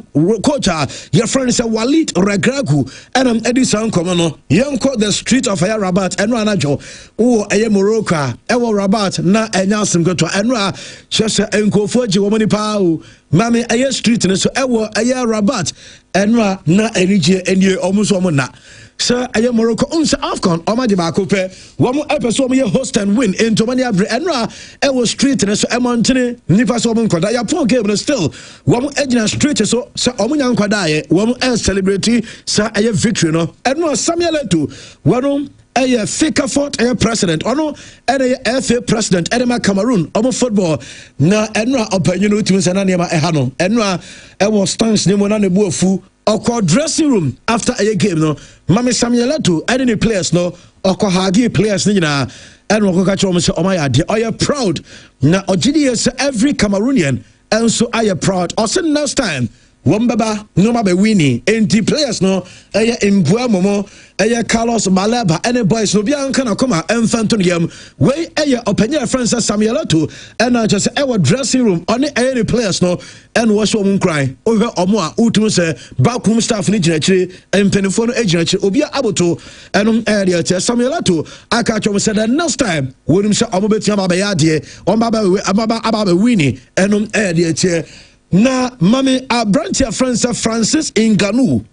coach your friend is Walid Regragui and Edison Komano Yanko the street of Aya Rabat and Ranajo Aya Morocco Ewa Rabat na Enyasim go to Enra Chesa Enko Foji Womani Pau Mami Aya street and so Ewa Aya Rabat Enra na Enije Enye almost womana Sir Aya Morocco unsa Afcon Oma de Bakope Wamu episode me host and win into Mani Abre Enra Ewa street and so Emontini Nipa so mon koda ya pon game still Wamu Ejina street so Omunya kwadaye wamu celebrate sa aye victory no eno Samuel Eto'o wanu aye Fika Fort aye president ono aye FA president edema Cameroon omo football na eno opanyu no timi sana niam eha no eno ewo stance ne mo na ne buafu okọ dressing room after aye game no mame Samuel Eto'o ade ne players no okọ hagi players ni nyina eno okọ ka chom se oma ya de oye proud na ogidi is every Cameroonian and so aye proud also next time Wambaba no mabe winning enti players no eye mbua momo eye Carlos Baleba any boys no bia nka na koma emfanto yam we eye openya friends Samuel Eto'o and just our dressing room on any players no and wash omo cry o hwe omo a utum se backroom staff ni ginachire empenifo no ginachire obi aboto enum area che Samuel Eto'o aka chom se the next time wonum se omo betia ba ya de on baba winning enum area che na mame abrantia Francis Ngannou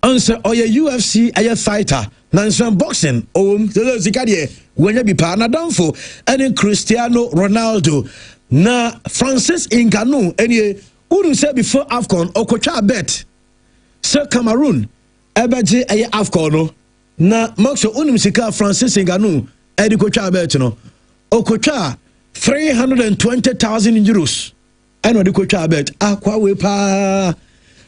answer oye UFC aye fighter na boxing the zikadie wenya bi pa na danfo any Cristiano Ronaldo na Francis Ngannou any who say before Afcon okotwa bet Sir Cameroon ebeje aye Afcon no na maxo unim sika Francis Ngannou edi kotwa bet no okotwa 320,000 euros and what the coach bet aqua wepa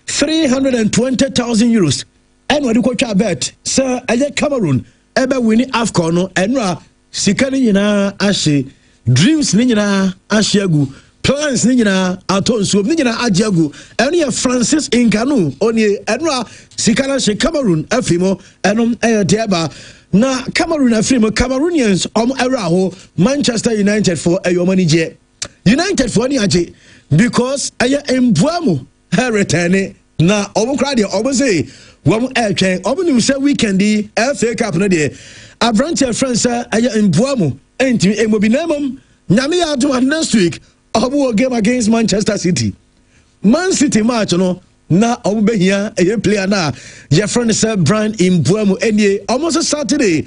320,000 euros and what the coach bet sir aye Cameroon ebe winning Afcon no enra sika ni nyina ahye dreams ni nyina ahye agu plans ni nyina atonso ni nyina agye agu eno ye Francis Ngannou oni enra sika na hye Cameroon afimo enom deba na Cameroon afimo Cameroonians era ho Manchester United for ayomani je United for ni agye because aya embuamu return na omukra de obose wom etwen obunim say weekend di FA Cup no de Avrantia France aya embuamu enti emobinamum nyame ya do next week obu game against Manchester City Man City match no na obehia aya player na your friend say Brian Embuamu enie almost Saturday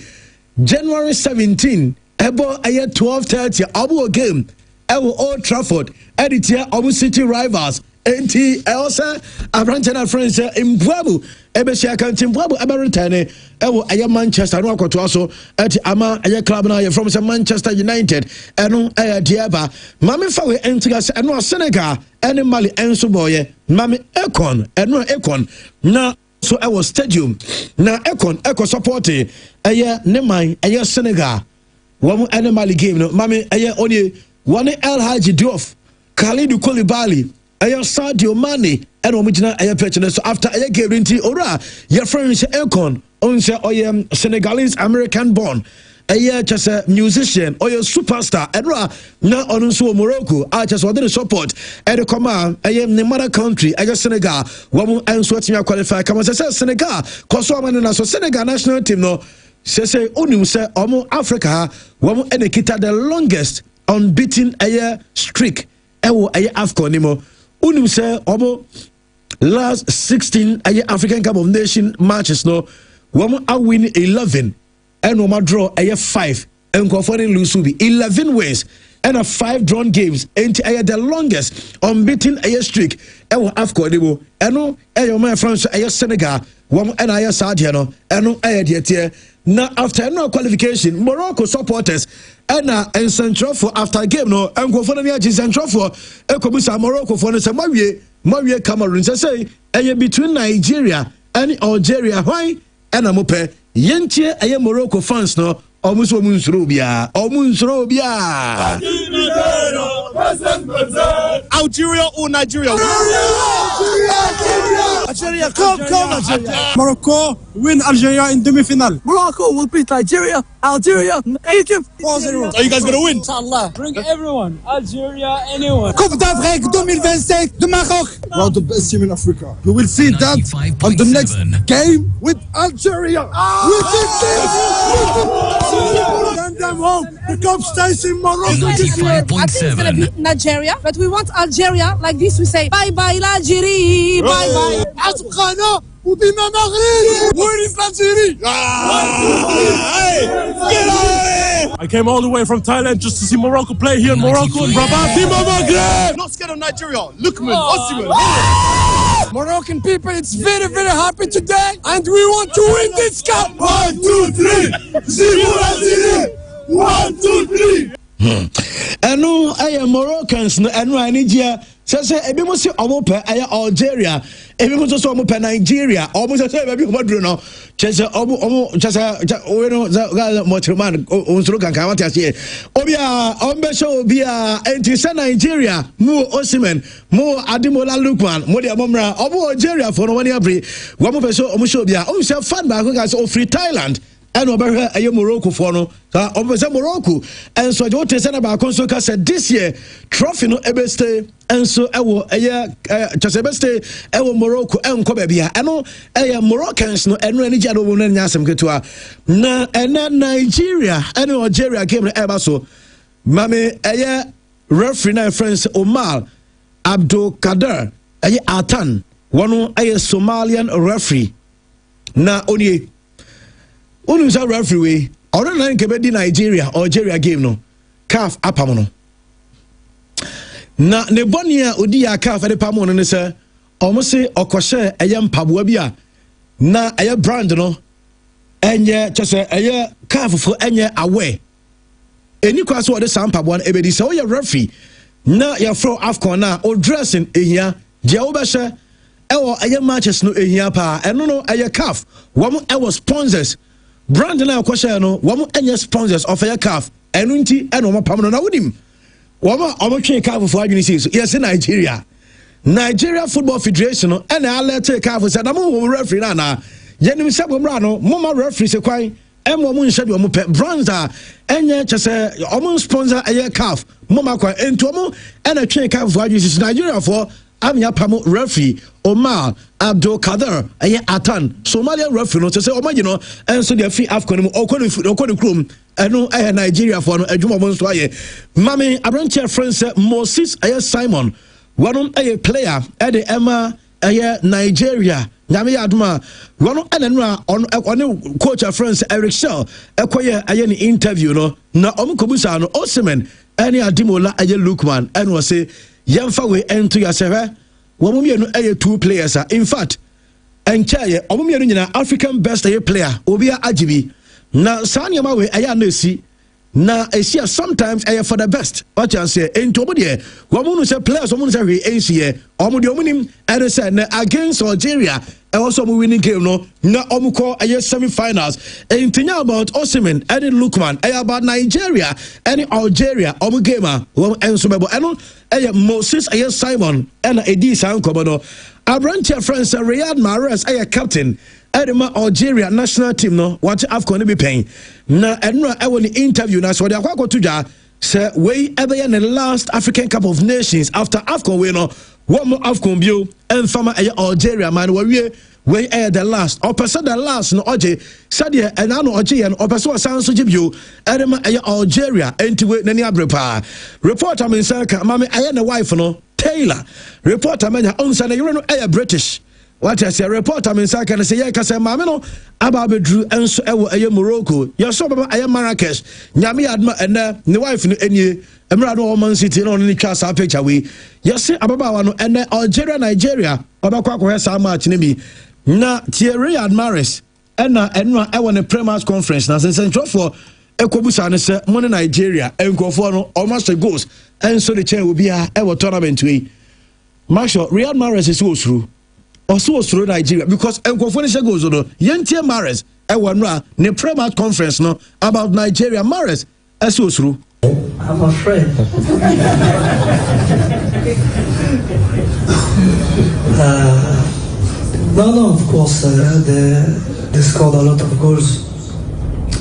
January 17 ebo aya 12:30 obu game Old Trafford editia obu City rivals enti also abrantana friends Mbuabu ebesia kan Mbuabu aberentane ewo aye Manchester no akoto so at ama aye club na aye from Manchester United eno aye diaba mame fa we entigas eno Senegal ene Mali enso boye mame Ekon na so I was stadium na Ekon support aye ne man aye Senegal wamu ene Mali game no mame aye onye one El Hadji Diouf Kalidou Koulibaly aye Sadio Mane and omijina aye pechene so after aye guarantee ora your friends Ekon onse oye Senegalese American born aye just a musician oye superstar edra na onso Morocco I just want to support and come aye ne mother country aye Senegal wamu enso team qualify come say Senegal cause one na so Senegal national team no say onim say omo Africa wamu enekita the longest unbeaten aye streak ewo aye AFCON nimo unim say omo last 16 aye African Cup of Nations matches no womo a win 11 and womo draw aye 5 and go for lose be 11 wins and a 5 drawn games and aye the longest unbeaten aye streak ewo AFCON nimo eno aye my France aye Senegal womo and aye Saudi no eno aye de na after no qualification Morocco supporters and central for after game no and go for the central for ekobusa Morocco for no say mawie Cameroon say between Nigeria and Algeria why and amope yentie aye Morocco fans no omuso munsuro bia Algeria or Nigeria? Algeria, come Algeria. Morocco win Algeria in demi-finale. Morocco will beat Nigeria, Algeria, Egypt. 4-0. Are you guys gonna win? Inshallah. Bring everyone. Algeria, anyone. Coupe d'Afrique 2025 de Maroc. We are the best team in Africa. You will see that on the next game with Algeria. Send them home. The cup stays in Morocco this year. I think it's gonna be Nigeria, but we want Algeria like this. We say bye bye l'Algérie, bye bye. Asqana ودينا مغرب. Where is Algeria? I came all the way from Thailand just to see Morocco play here in Morocco and Rabat. Not scared of Nigeria. Lookman, Osimhen. Moroccan people, it's very, very happy today, and we want to win this cup. 1, 2, 3. Algeria. 1, 2, 3. Eno aye Moroccans no eno anijia say ebi mo se omo pe aye Algeria ebi mo so omo pe Nigeria omo say ebi omo duro no chese omo chese we no ga motorman onsuro kan kan wata se obi a ombe show obi a enti say Nigeria mu Osimhen mu Ademola Lookman mo de omomra omo Algeria for no one abre wo mo pe so omo show obi a o say fan ba ko ga so free Thailand and over here Morocco for no so Morocco and so what say about consul said this year trophy no ebe stay and so ewo just ebe stay ewo Morocco and ko bia eno Moroccans no eno ani jado wo na nyasem ketua na Nigeria and Algeria game no eba so mame referee na friends Omar Abdul Kader Atan one Somalian referee na oni Unusa referee or na nke di Nigeria Algeria game no CAF apam no na ne bonia odi ya CAF de pam no ne se omo se okohye mpaboa bi a na brand no enye chese CAF fo enye aware eni kwa so de sampaboa no ebedi se o referee na ya fro AFCON na o dressing ehia je wo be hye ewo matches no ehia pa eno no CAF wo sponsors brand na kwasha no wo enye sponsors of a CAF enu nti eno mo pam no na wodim wo mo twe CAF for adwini sei so yes Nigeria Football Federation no ena alert CAF say na mo referee na yenim se bomra no mo ma referee se kwan emo mo nhye bi mo pe brands a enye chese omo sponsor aye CAF mo ma kwan ento mo ena twe CAF for adwini sei Nigeria for Amia Pamo referee Omar Abdul Kader Atan Somalian referee no say Omar and so the free AFCON mo okoni krom eno Nigeria for no adwuma mo so aye mame abranche friends Moses Simon one player at the Emma Nigeria nyame aduma one on coach friends Eric Shaw ekoye aye ni interview no na omukobusa no Osimhen any Ademola Lookman and was say Yemfa we enter yourself wɔn mmienu ɛyɛ 2 players in fact ɛnkyɛn wɔn mmienu nyinaa African best ɛyɛ player obia agyibi na saa nneɛma wei ɛyɛ anasi na ɛsia sometimes ɛyɛ for the best what you say into wɔn deɛ wɔn mu no sɛ players wɔn mu no sɛ hwee ɛnsiɛ wɔn deɛ wɔn nim ɛne sɛ na against Algeria ɛwɔ sɛ wɔn winning game no na wɔn kɔ ɛyɛ semi-finals ɛntinya about Osimhen ɛne Lookman ɛyɛ about Nigeria ɛne Algeria wɔn game a wɔn ɛnso bɛbɔ ɛno ɛyɛ Moses ɛyɛ Simon ɛna ɛdi saa nkɔmɔ no aberanteɛ friends Riyad Mahrez ɛyɛ captain ɛdema Algeria national team no wɔte AFCON no bi pɛn na ɛno a ɛwɔ ne interview na sɛ wɔde akɔto dwa sɛ wei ɛbɛyɛ ne last African Cup of Nations after AFCON wei no wɔn mo AFCON bio ɛmfama ɛyɛ Algeria man wɔwie wei ɛyɛ the last ɔpɛ sɛ the last no ɔgye sɛdeɛ ɛna no ɔgye yɛ no ɔpɛ sɛ ɔsan so gye bio ɛdema ɛyɛ Algeria ɛnti wei n'ani abere paa reporter mi nsa ka maame ɛyɛ ne wife no Taylor reporter menya ɔnsa ne yere no ɛyɛ British. What I say, reporter in Saka say, yeah, because Mamino about Drew and so a Morocco. You saw I am Marrakesh. Yami Adma and the wife in any Emirado Oman City on the class picture. We yes, Ababa and Algeria, Nigeria, Abakwa has so much in me. Na Thierry Admares and I want a pre-match conference. Now, since for Ekobusan say, Money Nigeria and go for almost a ghost. And so the chair will be a tournament to Marshall Riyad Mahrez is so through. Also through Nigeria because Nkofoni goes on Yentie Mahrez ewanra ne pre-match conference no about Nigeria Mahrez also through. I'm afraid. No, of course they scored a lot of goals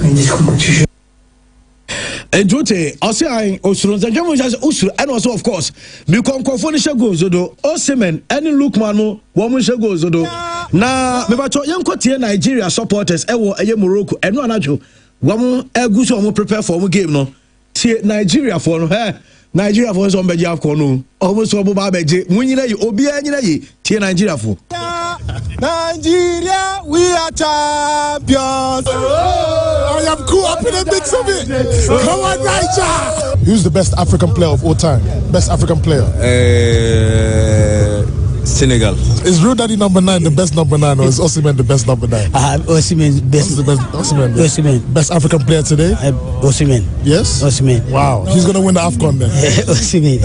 in this competition. Ejote ose osuro nzanjamo just osuro and also of course because Nkofoni goes do Osimhen any Lookman no wo mo goes do na me ba to yenkotie Nigeria supporters ewo eye Morocco eno anajo wo mo eguso mo prepare for mo game no tie Nigeria for no Nigeria for so mbeji afko no omo so bo ba beje munyina yi obi anyina yi tie Nigeria for Nigeria, we are champions. I am cool up in the mix of it. Come on, Nigeria. Who's the best African player of all time? Best African player? Senegal. Is Real Daddy number 9 the best number 9 or is Osimhen the best number 9? Osimhen best. Osimhen. Best African player today? Osimhen. Yes? Osimhen. Wow. He's going to win the AFCON then. Osimhen.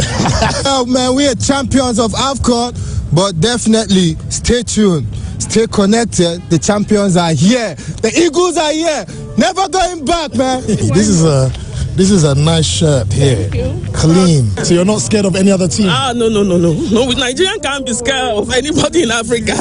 Oh man, we are champions of AFCON, but definitely stay tuned. Stay connected. The champions are here. The Eagles are here. Never going back, man. This is a nice shirt here. Clean. So you're not scared of any other team? No. With Nigerian can't be scared of anybody in Africa.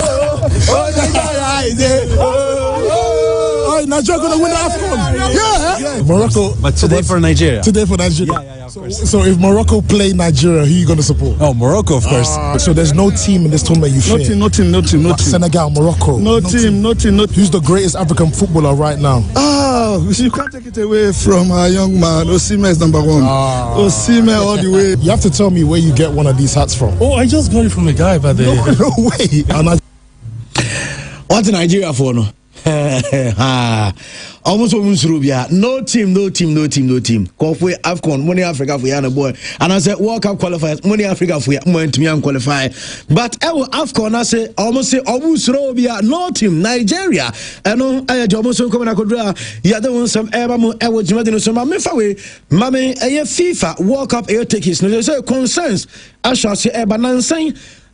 Nigeria gonna win the AFCON. Yeah. Morocco. But today for Nigeria. Today for Nigeria. Yeah, of course. So if Morocco play Nigeria, who are you gonna support? Oh, Morocco, of course. So there's no team in this tournament you fear? No team. Senegal, Morocco. No team. Who's the greatest African footballer right now? You can't take it away from our young man. Osimhen is number 1. Osimhen all the way. You have to tell me where you get one of these hats from. Oh, I just got it from a guy, but no way. What's Nigeria for no? Almost no team. Call for AFCON, money Africa for Yana boy. And I said World Cup qualifiers, money Africa for Yana qualify. But I will AFCON, I say almost no team, Nigeria. And I almost come and I could yeah, there was some Ebamo, I was Madino, so my Mammy, a FIFA World Cup air tickets. No, say concerns. I shall say Ebanan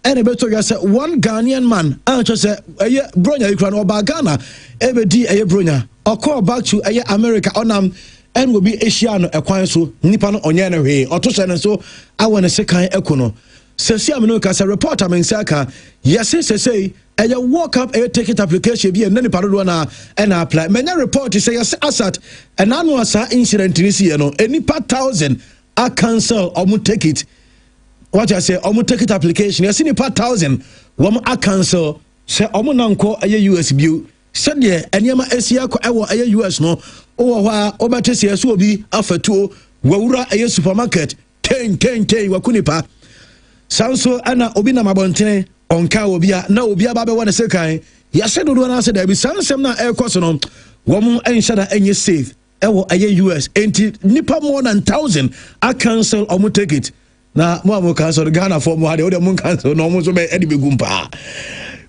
and better you say one Ghanaian man and just say bronya you can oba Ghana ebedi bronya or call back to America onam and will be Asian ekwan so nipa no onye na hwe oto so I want to say kan ekono sesi amino ka say reporter men saka yes say World Cup air ticket application bi and nipa do na and apply menya report say yes asat and anu asa incident ni see no nipa 1000 a cancel or mu take it. What I say, I'm take it application. You see the part 1,000. One I cancel. Say I'm nanko a US view. Send ye any ma Asia ko ewo a US no. Oh wa obate se so bi afatuo wawura a supermarket 10 wakunipa. Sanso ana obi na mabonten onka obi a na obi aba be wona se kan. Ya se dodo na se da bi sansem na ekoso no. Wom enhada enye safe. Ewo a US enti nipa more than 1,000 I cancel take it. na mo cancel Ghana for mo hade o de mo cancel no mo so be e de begum pa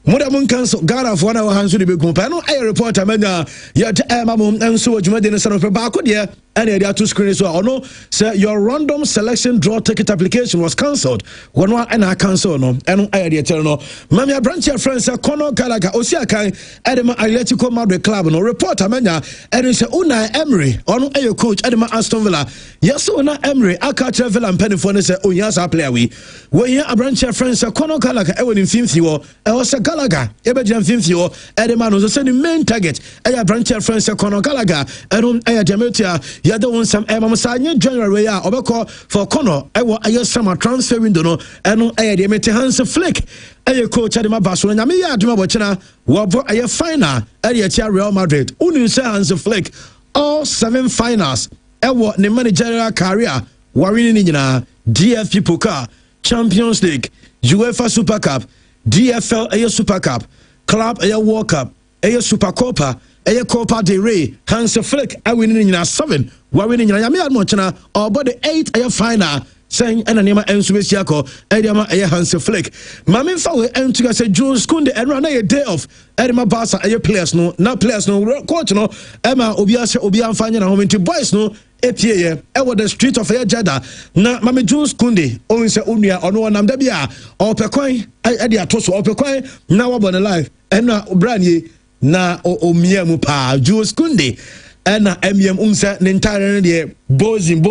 Modern Council, Ghana for our hands to be compano. I report a mania yet Mamum and so you made in the son of a barcode here, and there are two screens or no. Sir, your random selection draw ticket application was cancelled. One and I cancel no, and I idea tell no. Mamia branch your friends, Conor Gallagher, Osiakai, Edema Atletico Madrid Club, no report a mania, and it's Unai Emery, on a coach, Edema Aston Villa. Yes, Unai Emery, I catch a Villa and Penny for this, oh, yes, I play we. When you a branch your friends, Conor Gallagher, Ewan in 50 or also Gallagher, Ebedian Finfio, Edeman was the main target. I branch your friends, Conor Gallagher, and I Demetia, you don't want some Masanya January, Obeko for Conor. I want a summer transfer window, and I Demetia Hans Flick. I coach Adema Barcelona, me Adema Bochina, Wabo, I final, Edia Real Madrid, Unisa Hans Flick, all 7 finals. I want the managerial career, Warren Nina, DFP Pokal, Champions League, UEFA Super Cup. DFL Air Super Cup, Club Air World Cup, Air Super Copa, Air Copa del Rey, Hans Flick, I winning in 7, we're winning in Yamia Mochana, or about the 8 air final, saying Ananima and Suisiako, Edema Air Hans Flick. Mammy Fowl and to say Jules Kunde and run a day off, Edema Barca, Air players no, not players no, coach no, Emma Obiasa Obian finding a home into boys no. APA, over the street of Jada. Na Mami Jules Kunde, owing se Unia, or no one Namdabia, or Pecoin, I did a toss or Pecoin, now about the life, and now Brandy, na o Miamupa, Jules Kunde, and na Unsa, the entire day, Bozing,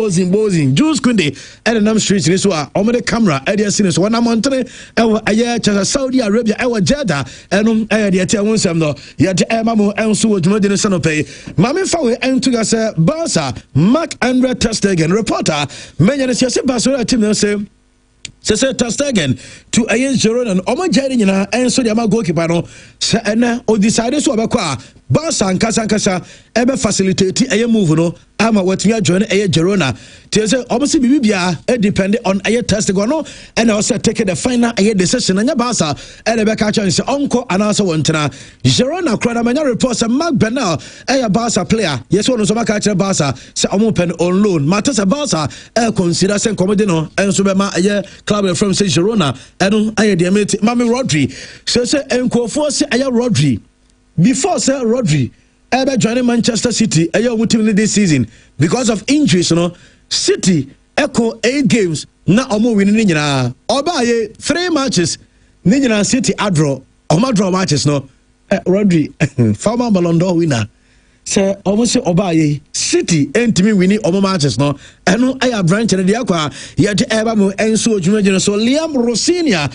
Jules Kunde, and Nam Street, this one, on the camera, Edia Sinners, one Montana, a year to Saudi Arabia, our Jada, and I tell one some no, yet Emamo and Sue to Modern Sanope. Mammy Fowl and to us, Barca, Mark Andre Testegen, reporter, many of the Barcelona team say. Sese Testegen to against Girona and Oma Jerina and so the Ama goalkeeper no and o decided so abakwa Barca and Kasa ebe facilitate a move no ama what we are joining a Girona to say obviously bibia it depend on a Testegen no and also take the final a decision and Barca and the catch and say uncle and also wantana Girona crowd many reports and Mark Bernal a Barca player yes one so catch Barca say open on loan matters Barca consider say comedy and so be ma club from say Girona and I dey mate Mami Rodri say enkofo say aya Rodri before say Rodri ebe join Manchester City aya team this season because of injuries City echo 8 games na omo win ni nyina oba ye 3 matches ni nyina City draw matches Rodri former Ballon d'Or winner say almost obaye City entimi winning omo matches no eno aya branch na dia kwa yet eba mo enso odwuma so Liam Rosinia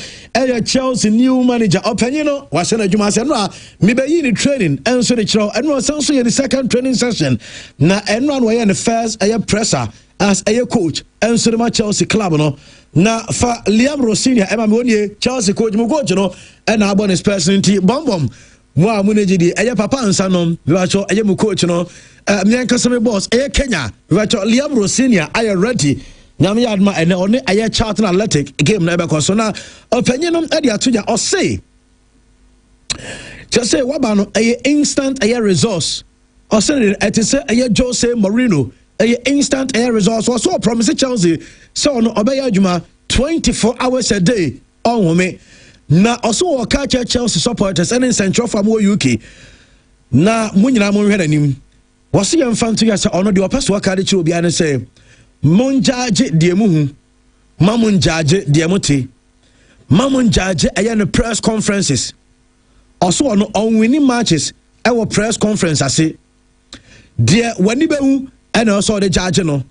Chelsea new manager opanyino wase na adwuma se no a me be yi ni training enso de chiro eno sanso ye the second training session na eno an we the first aye presser as aye coach enso de Chelsea club no na fa Liam Rosinia eba me onie Chelsea coach mo coach no and abon his personality bom Mwa munejidi eye papa ansanom biwacho eye mu coach no mianka me boss eye Kenya biwacho Liam Rosinia aye ready nyame yadma ene one aye Charlton Athletic game na ebekọ so na opanyinom ade atonya o say just say waba no aye instant aye resource o say it say aye Jose Mourinho aye instant aye resource so promise Chelsea so no obey adwuma 24 hours a day on home. Na also catch Chelsea supporters and in Central from UK. Na munyina mo hweda nim. Wose yem fanto ya se ono de opeso ka de chi obi an say monjaje de mu hu. Mamunjaje de mote. Mamunjaje aye no press conferences. Also ono on winning matches e wo press conference ase. De wani be hu and also the judge no.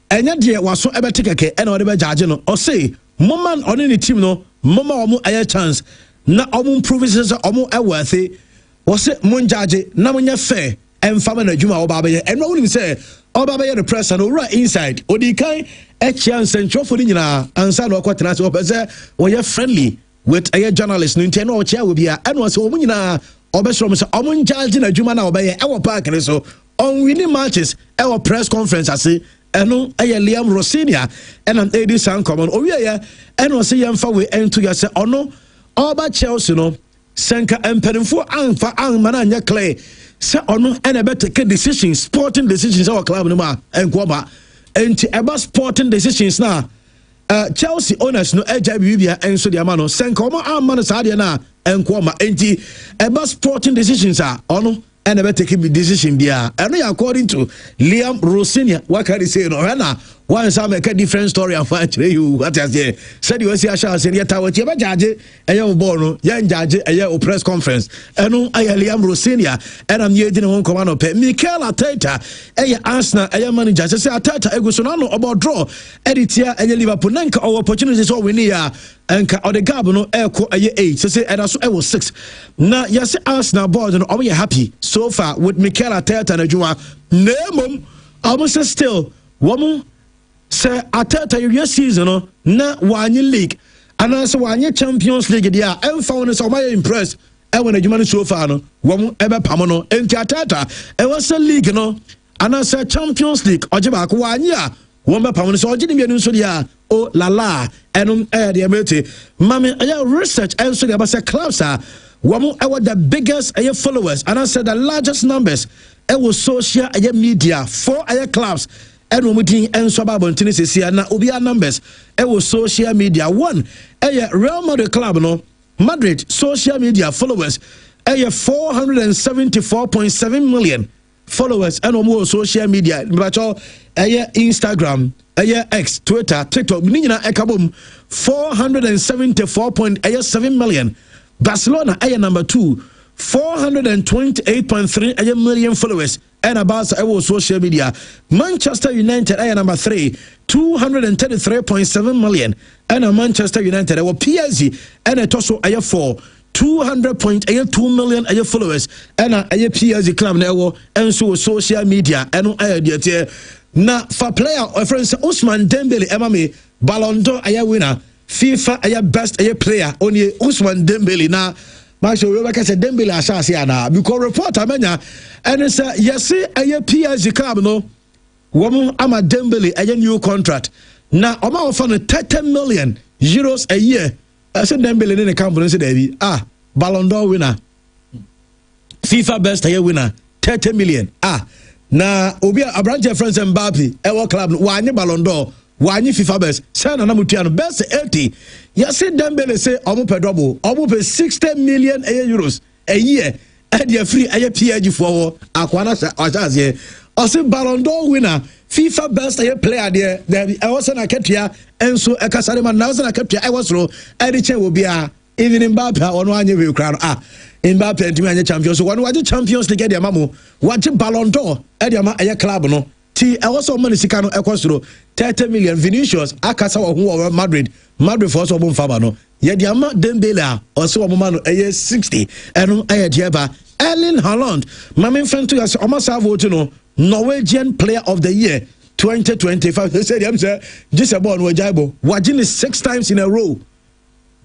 Enya de waso ebete keke and o de be judge no. O say moment on any team no mama omo aye chance na omo improvises omo worthy was it munjaje na munya fair and fama na djuma oba baye and no say oba baye the press and right inside odi kan e chance central for nyina ansa na okwatena se opese we friendly with aye journalist no ntia na o chia we bia and was omo nyina obesro mo say omo njaje na djuma na obaye e wo park ne so on winning matches e wo press conference ase eno aye Liam Rosinia and an AD San common owiye eno se yemfa we ento ya se ono oba Chelsea no senka emperimfo anfa anma na anya clear se ono ene be take decisions sporting decisions our club no ma enko ba enti eba sporting decisions na Chelsea owners no eja bibia enso de ama no senka omo amma no saade na enko ma enti eba sporting decisions ono and never take a decision bia and according to Liam Rosinia what can he say no na once I make a different story and find you what I say said you see I shall say yet I was ever judge a young bono young judge a press conference and I Liam Rosinia and I'm here one command of Mikel Arteta a Arsenal a manager say Arteta ego so no about draw editor and Liverpool nanka our opportunities all we need and or the gab no echo a 8 so say and also I was 6 now yes Arsenal board no are happy so far with Mikel Arteta and Juma name almost still woman say Arteta your season no na wanye league and also wanye Champions League dia em found so my impressed e when Juma so far no woman ebe pam no enti Arteta e was a league no and also Champions League ojiba ko wanye a won be pam no so ojini mienu so dia o la la enum e de mate mame research and so dia say clubs are woman the biggest followers and I said the largest numbers social media for clubs and we meeting and so about Tennessee na obia numbers social media one Real Madrid club no Madrid social media followers 474.7 million followers and more social media but Instagram X Twitter TikTok ni nyina ekabom 474.7 million. Barcelona number 2 428.3 million followers and about social media. Manchester United number 3 233.7 million and Manchester United PSG and a total 4 200.82 million followers and a PSG club now and so social media and na for player friends Ousmane Dembele Emame Ballon d'Or winner FIFA best player only Ousmane Dembele na match we ka say Dembele asase ana because report amenya and say yes PSG club no wo ama Dembele new contract na o ma offer no 30 million euros a year say Dembele ne company say David Ballon d'Or winner FIFA best winner 30 million na obi Abrante friends Mbappe club wa anye Ballon d'Or Wani FIFA best sana na mutia no best 80 yase Dembele say omo pe double omo pe 60 million euros a year and they free PSG for akwana ajaze ose Ballon d'Or winner FIFA best player there I was na ketua enso ekasare man na was na ketua I was ro ediche will be even Mbappe ono anye we kra Mbappe ntimi anye champions so one waje Champions League dey mamo waje Ballon d'Or e dey ma club no ti also money sika no ekosoro 30 million Vinicius akasa wo Madrid for so bon fama no ye dia ma Dembele also wo ma no 60 eno aye dieba Erling Haaland mame fento ya o ma vote no Norwegian player of the year 2025 they said say just about no jaibo wajini 6 times in a row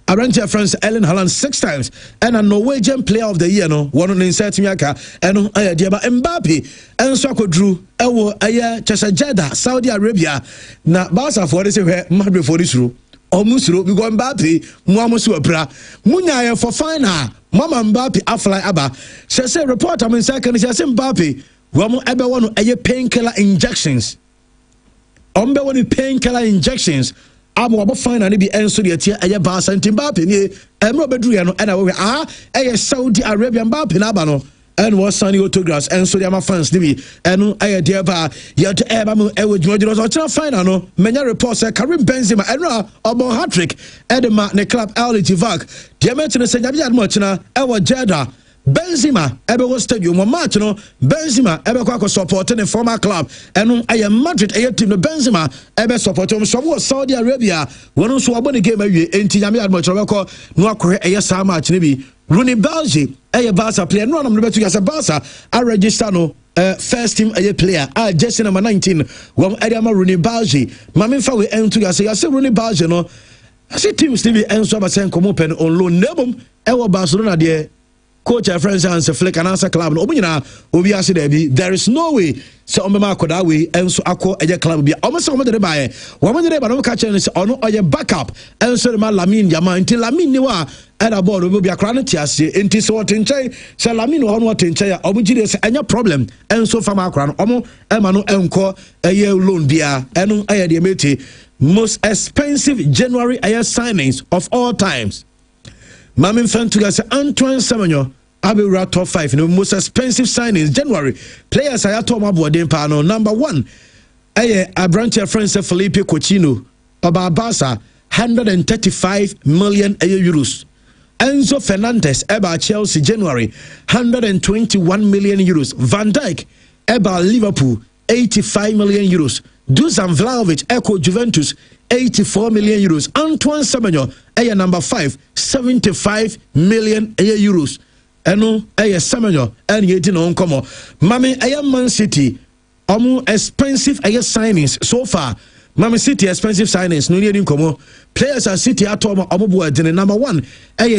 Abrante France Erling Haaland 6 times and a Norwegian player of the year no one on insert miaka and aye dieba Mbappe enso akodru ewo aye Jeddah Saudi Arabia na Barca for this Madrid for this ro omusro because Mbappe muamusu apra munya for final mama Mbappe afly aba say report am second say Mbappe wo ebe wono aye painkiller injections ombe woni painkiller injections abo abo final ni bi enso de tie aye Barca Mbappe ni emro bedru ya no na we aye Saudi Arabia Mbappe na aba no and was signing autographs and so my fans nibi and I dear ba yet eba ewo jumajiro final no menya report say Karim Benzema and obo hat-trick edema ne club Al Ittihad dear mention say nyabi much na ewo Jeddah Benzema ebe wo stadium match no Benzema ebe kwa support the former club and I Madrid team no Benzema ebe support so Saudi Arabia wonu so obo ne game awie enti nyabi much no no akore sa match ne bi Rooney Belge Barca player no am betu ya Barca I register no first team player jersey number 19 won Ediama Rooney Belge mame fa we entu ya say Rooney Belge no I say team Stevie enso ba sen komo pen on loan nebom Barcelona there coach friends Hans Flick and answer club no obunyina obi ase there be there is no way so omema akoda we enso akọ club bia omo de ba wo de ba no ka chere se ono oye backup enso ma Lamine Yamal until Lamine ni wa era board obi bia kra no tiase enti so wotenchen se Lamine ho no wotenchen ya omo gire se enya problem enso fama akra no omo ema no enko loan bia eno aye de meti most expensive January air signings of all times. Mamin Fantuga say Antoine Semenyo Abura top 5 in the most expensive signings January. Players I told my boy Pano. Number 1, a branch of friends Felipe Coutinho about Barca, 135 million euros. Enzo Fernandez about Chelsea January, 121 million euros. Van Dijk about Liverpool, 85 million euros. Dusan Vlahovic echo Juventus, 84 million euros. Antoine Semenyo number 5, 75 million euros. Eno Semenyo and yet no come. Mami Man City expensive signings so far. Mami City expensive signings no need come. Players at City at number 1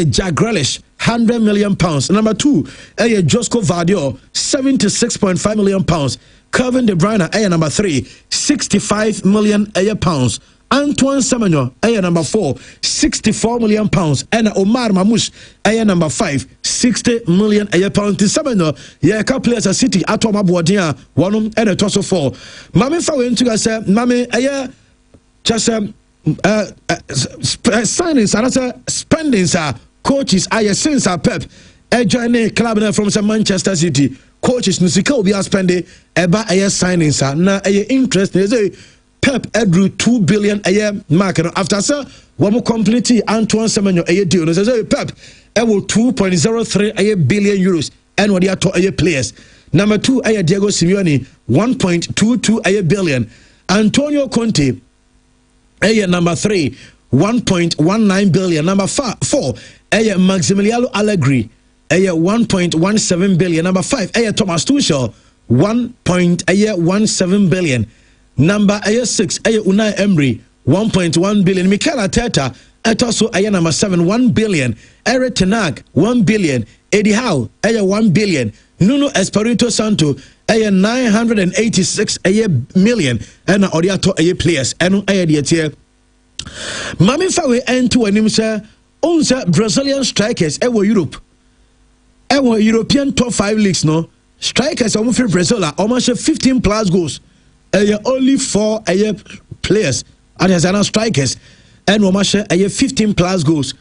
Jack Grealish, 100 million pounds. Number 2 Josko Vardiol, 76.5 million pounds. Kevin De Bruyne number 3, 65 million pounds. Antoine Semenyo number 4, 64 million pounds. And Omar Mamouche number 5, 60 million pounds. Semenyo players at City at Boadia, one and a toss of 4. Mami Fawen to say Mami just signings and spendings are coaches since Pep joining club from Manchester City. Coaches Nusika will be spending about signings na interest. Pep drew 2 billion a year mark after sir one more complete Antoine Semenyo deal. Pep will 2.03 billion euros and what they are to players. Number 2 Diego Simeone, 1.22 billion. Antonio Conte number 3, 1.19 billion. Number 4 Maximiliano Allegri, 1.17 billion. Number 5 Thomas Tuchel, 1.17 billion. Number 6 Unai Emery, 1.1 billion. Mikel Arteta also number 7, 1 billion. Eric Ten Hag, 1 billion. Eddie Howe 1 billion. Nuno Espirito Santo 986 million and Odiato players and the Mami Fawe into an imsa unsa Brazilian strikers Europe. European top 5 leagues no strikers almost Brazil almost 15 plus goals. Only 4 players and as strikers and almost 15 plus goals.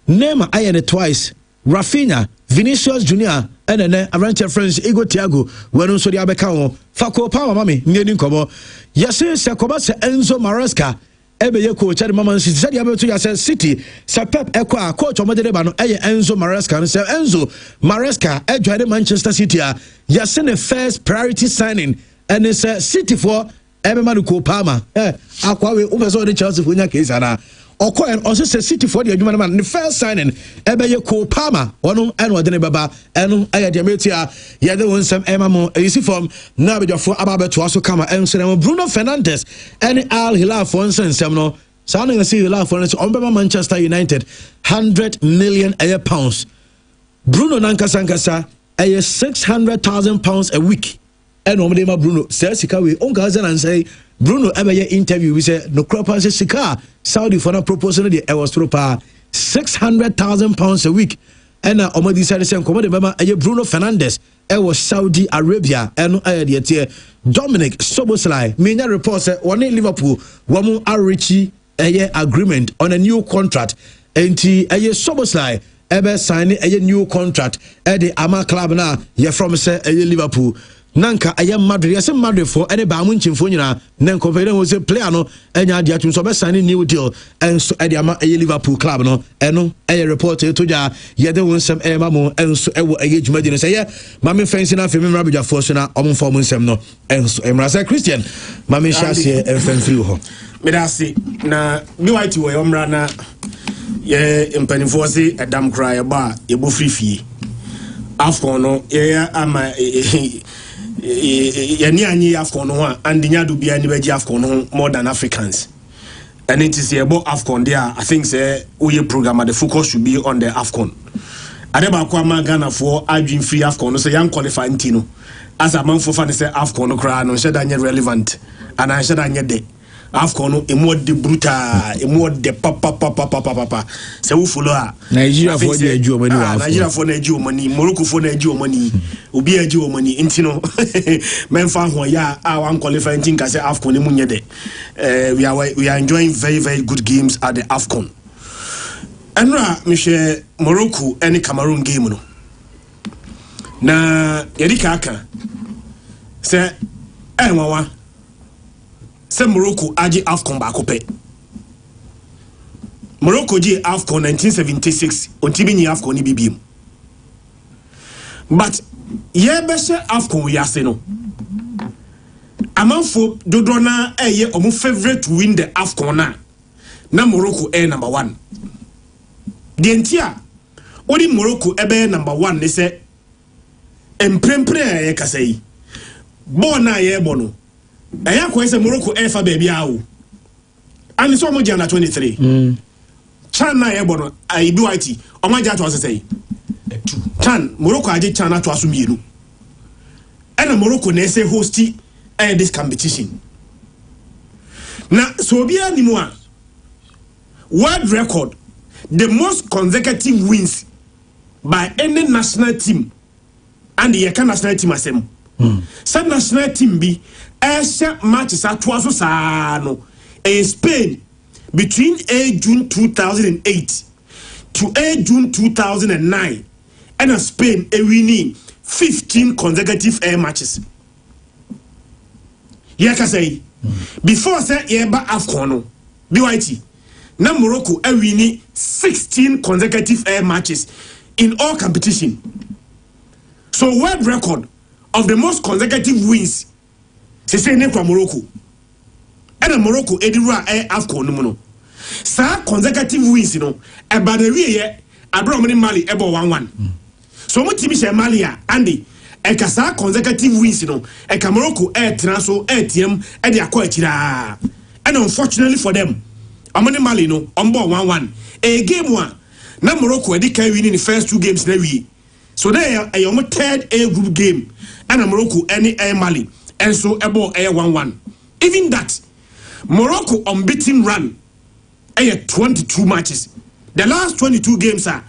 Name twice. Rafinha, Vinicius Junior, and then Arantia friends Igor Thiago, when also the Abekao, Fako Power Mami, Nedin Kobo. Yes, Sakobas Enzo Maresca, Ebe coach at Maman said to City, Sapep Equa, coach of Madebano, Enzo Maresca, and Sir Enzo Maresca, joined Manchester City. Yes, the first priority signing, and it's City for Ebemanuko Palmer. Aquawe oversaw the Chelsea Funya Kisana. Okoyen also say City for the man the first signing Ebeye Cole Palmer ono eno de baba eno ayadiametia ye de won sam emamo esi form na bedwafo ababe to aso kama enso Bruno Fernandes and Al Hilal for nsem no sa na see Hilal for nsem on Manchester United 100 million pounds. Bruno nankasa 600,000 pounds a week. And normally Bruno says sika we on Gaza and say Bruno Ebeye interview we say no crop as sika Saudi for a proposal the was proper 600,000 pounds a week. And Omadi decided to come Bruno Fernandes was Saudi Arabia and Dominic Soboslai media reports one in Liverpool one Arichi agreement on a new contract and Soboslai ebe sign a new contract at the Ama club now ye from say Liverpool. Nanka I am Madrid. Yes, Madrid for any Bamunchim for you now. Nanko was a player no, and you had to sign new deal. And so at the Liverpool club no, and no, a reporter to ya, yet there was some Emamo, and so a age medicine say, yeah, Mammy fancy enough, remember your fortuna, for some no, and so Emrasa Christian, Mammy Shassi, and Fenflu. Medasi, na, me white way, Omrana, yeah, in Pennyforce, a damn cry about a buffy fee. Afcono, yeah, I'm yani Afcon no and nyadu bia ni beji Afcon no more than Africans, and it is about Afcon there. I think say we program the focus should be on the Afcon. Adeba kwa Ghana for Adwin free Afcon no say young qualify ntino as a man for fan say Afcon no cry no sheda relevant and I sheda nye de AFCON no emo de brutal emo de papa se wo follow a Nigeria for the eju omani wa Nigeria for na eju omani Morocco for na eju omani obi eju omani intino menfa ho ya a wan qualify ntin ka se AFCON mu nye de we are enjoying very very good games at the AFCON. Enra Michel Morocco and Cameroon game no na yedika aka se enwawa se Morocco aji AFCON ba ko pe Morocco ji AFCON 1976 ontibi ni AFCON ni bibiem but ye be se AFCON yase no amanfo dodo na eye omo favorite to win the AFCON na Morocco number 1 the entia odi Morocco ebe number 1 ne se emprempre kasa yi ball na ye bono eya ko se Morocco fa baby awo and so mo jana 23 Chan na ye bono ai bi white o ma ja to say Chan Morocco aje Chan na to aso mienu and Morocco na say hosti this competition na so bia ni mo a world record the most consecutive wins by any national team and the national team asem some national team be matches at twaso sa no in Spain between June 2008 to June 2009 and Spain winning 15 consecutive matches. Yeka say before say yeba AFCON no BYT na Morocco winning 16 consecutive matches in all competition. So world record of the most consecutive wins say ne kwa Morocco. And Morocco edira AFCON no no. Sa consecutive wins no e ba na wiye Abraham Mali ebo 1-1. So mo timi she Mali a Andy e ka sa consecutive wins no e ka Morocco transfer tiem e de akọ akira. And unfortunately for them Amani Mali no ombo 1-1 a game one na Morocco edi kan win in the first 2 games na wi so there a your third A group game and Morocco any Mali and so ebo 1-1 even that Morocco unbeaten run 22 matches the last 22 games are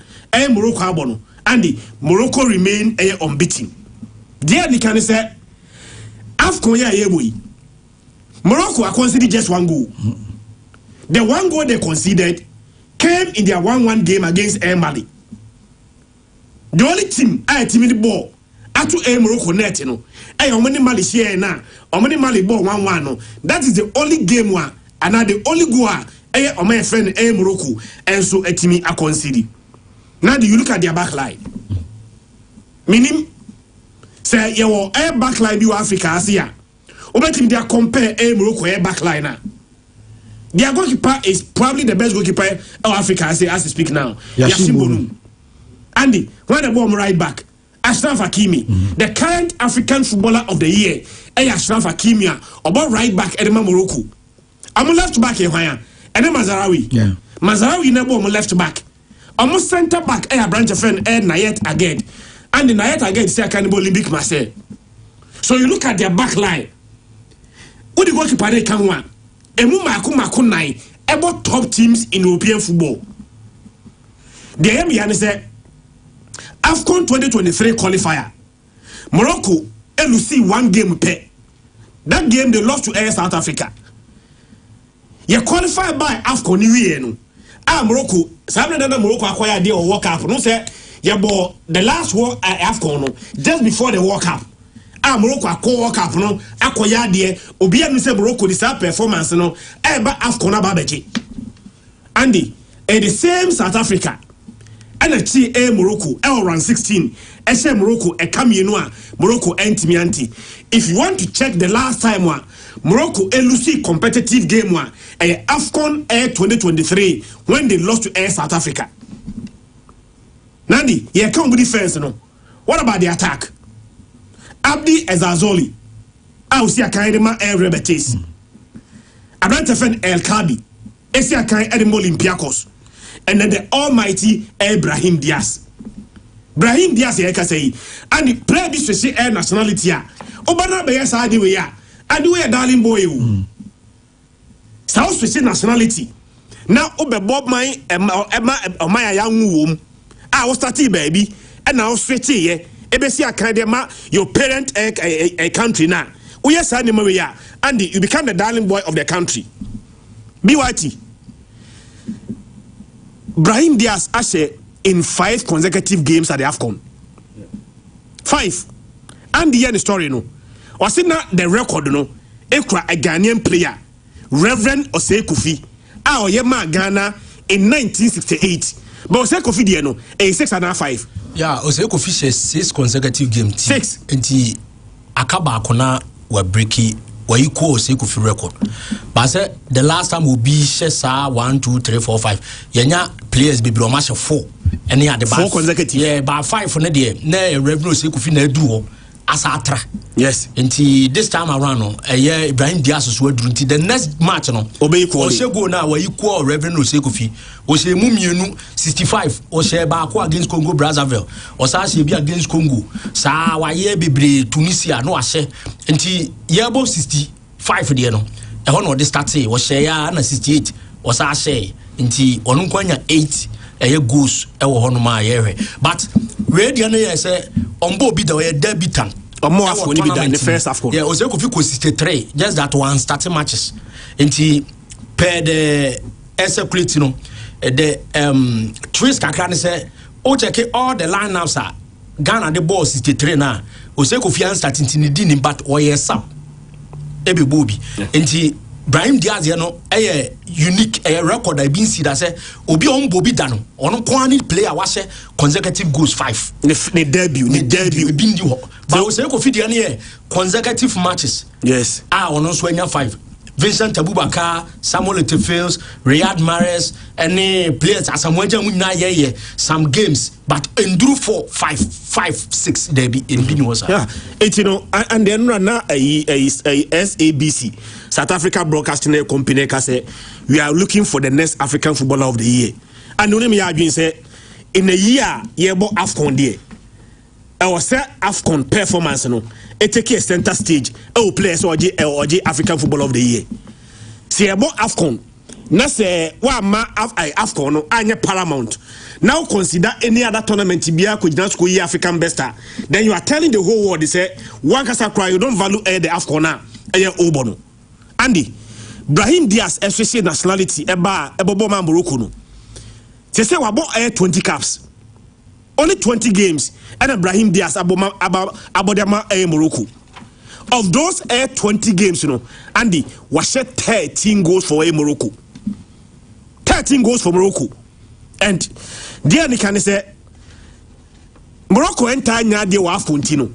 Morocco abono and the Morocco remain unbeaten there ni can say AFCON ya yeboyi Morocco conceded just 1 goal. The 1 goal they conceded came in their 1-1 game against Mali. The only team team the ball to Morocco net no omani Mali share na omani Mali ball 1-1 no that is the only game one and the only goal my friend Morocco and so etimi a concede. Now do you look at their back line meaning say your back line bi Africa Asia obetim they compare Morocco back line na their goalkeeper is probably the best goalkeeper of Africa as we speak now. Yacine Bonou. Andy, when the ball right back, Achraf Hakimi, the current African footballer of the year, Achraf Hakimi, about right back Edema Morocco. I'm left back here, and then Mazarawi. Yeah. Mazarawi never left back. I'm center back, branch of friend, Nayet again. And the Nayet again, say Cannibal Olympic Marseille. So you look at their back line. Who the goalkeeper they can want? Emu mako nine about top teams in European football. The MBN say AFCON 2023 qualifier. Morocco LUC 1 game pay. That game they lost to South Africa. You qualified by AFCON New Year no. Morocco. Sabe na Morocco acquire the World Cup. No say ya bo the last World AFCON no just before the World Cup. Morocco World Cup no akoya de obi anu se Morocco this performance no ba AFCON ababeji Andy the same South Africa and a Morocco round 16 Morocco kamienu a Morocco entimi anti. If you want to check the last time one Morocco LUC competitive game one AFCON 2023 when they lost to South Africa. Nandi you can't be defense no. What about the attack? Abdi Ezazoli, Ausia Kaidema Rebetes, Abrantefen El Kabi, Esia Kai Edimo Olympiacos, and then the almighty Brahim Diaz. Brahim Diaz, I say, and the player this to say nationality. Obana Bayas Adiwea, Adiwea darling boy. Sa switch nationality. Now obebob my my young womb. I was starting baby and now switch ye. Ebesi akadema your parent a country now. Oh yes, Andy, you become the darling boy of the country. BYT. Brahim Diaz Ashe in 5 consecutive games at the AFCON. 5. And the end story no. Was it not the record no? Ekra a Ghanaian player, Reverend Osei Kofi. Ah, Oyema Ghana in 1968. But Osei Kofi die no, a 6 and a 5. Yeah, Osei Kofi says 6 consecutive games. 6. Enti akaba akona wa breaki wa equal Osei Kofi record. But I said the last time will be Shesa 1, 2, 3, 4, 5. Yenya players be bro match 4. Any at the 4 consecutive. Yeah, but 5 for the na Reverend Osei Kofi na do asatra. Yes. Until this time around, Ibrahim Diaz was until the next match. No, obey equal. Osego now where equal Reverend Osei Kofi. Ose Mumienu 65. Ose Bako against Congo Brazzaville. Osase be against Congo. Sa waye bebre Tunisia no ase. Until yebo 65 there no. E hono de start say was ya na 68. Osase until onunkwanya 8. Goals but where the other say on board be the debutant or more after the first AFCON. Yeah, Osei Kofi 63, just that one starting matches. Until per the circulate, the twist can say, oh, check all the lineups are Ghana the ball 63 now. Osei Kofi starting to need but or yes, some every booby until Brahim Diaz, you know, a unique record I've been see that say Obi on Bobby Dano on quantity player was consecutive goals 5. The debut been you. But Osei Kofi the consecutive matches. Yes. On also 5. Vincent Abubakar, Samuel Etefels, Riyad Mahrez, any players as some some games, but endure 4, 5, 6 there be in Binosa. Yeah, it's and then now a SABC, South Africa Broadcasting Company, say we are looking for the next African Footballer of the Year. And only me arguing say in a year, yebo AFCON day. I was say AFCON performance no. It take a center stage. Players or African Footballer of the Year. See about AFCON. Na say wa ma AFCON no anya paramount. Now consider any other tournament bia ko jina school African bester. Then you are telling the whole world they say one kasa cry you don't value the AFCON na obono. Andy Brahim Diaz SSC nationality ebobo man Morocco no. They say we bought 20 caps. Only 20 games and Ibrahim Diaz abodama Morocco. Of those 20 games, you know, Andy was shed 13 goals for Morocco. 13 goals for Morocco. And there you can say Morocco entire nya de wa AFCON.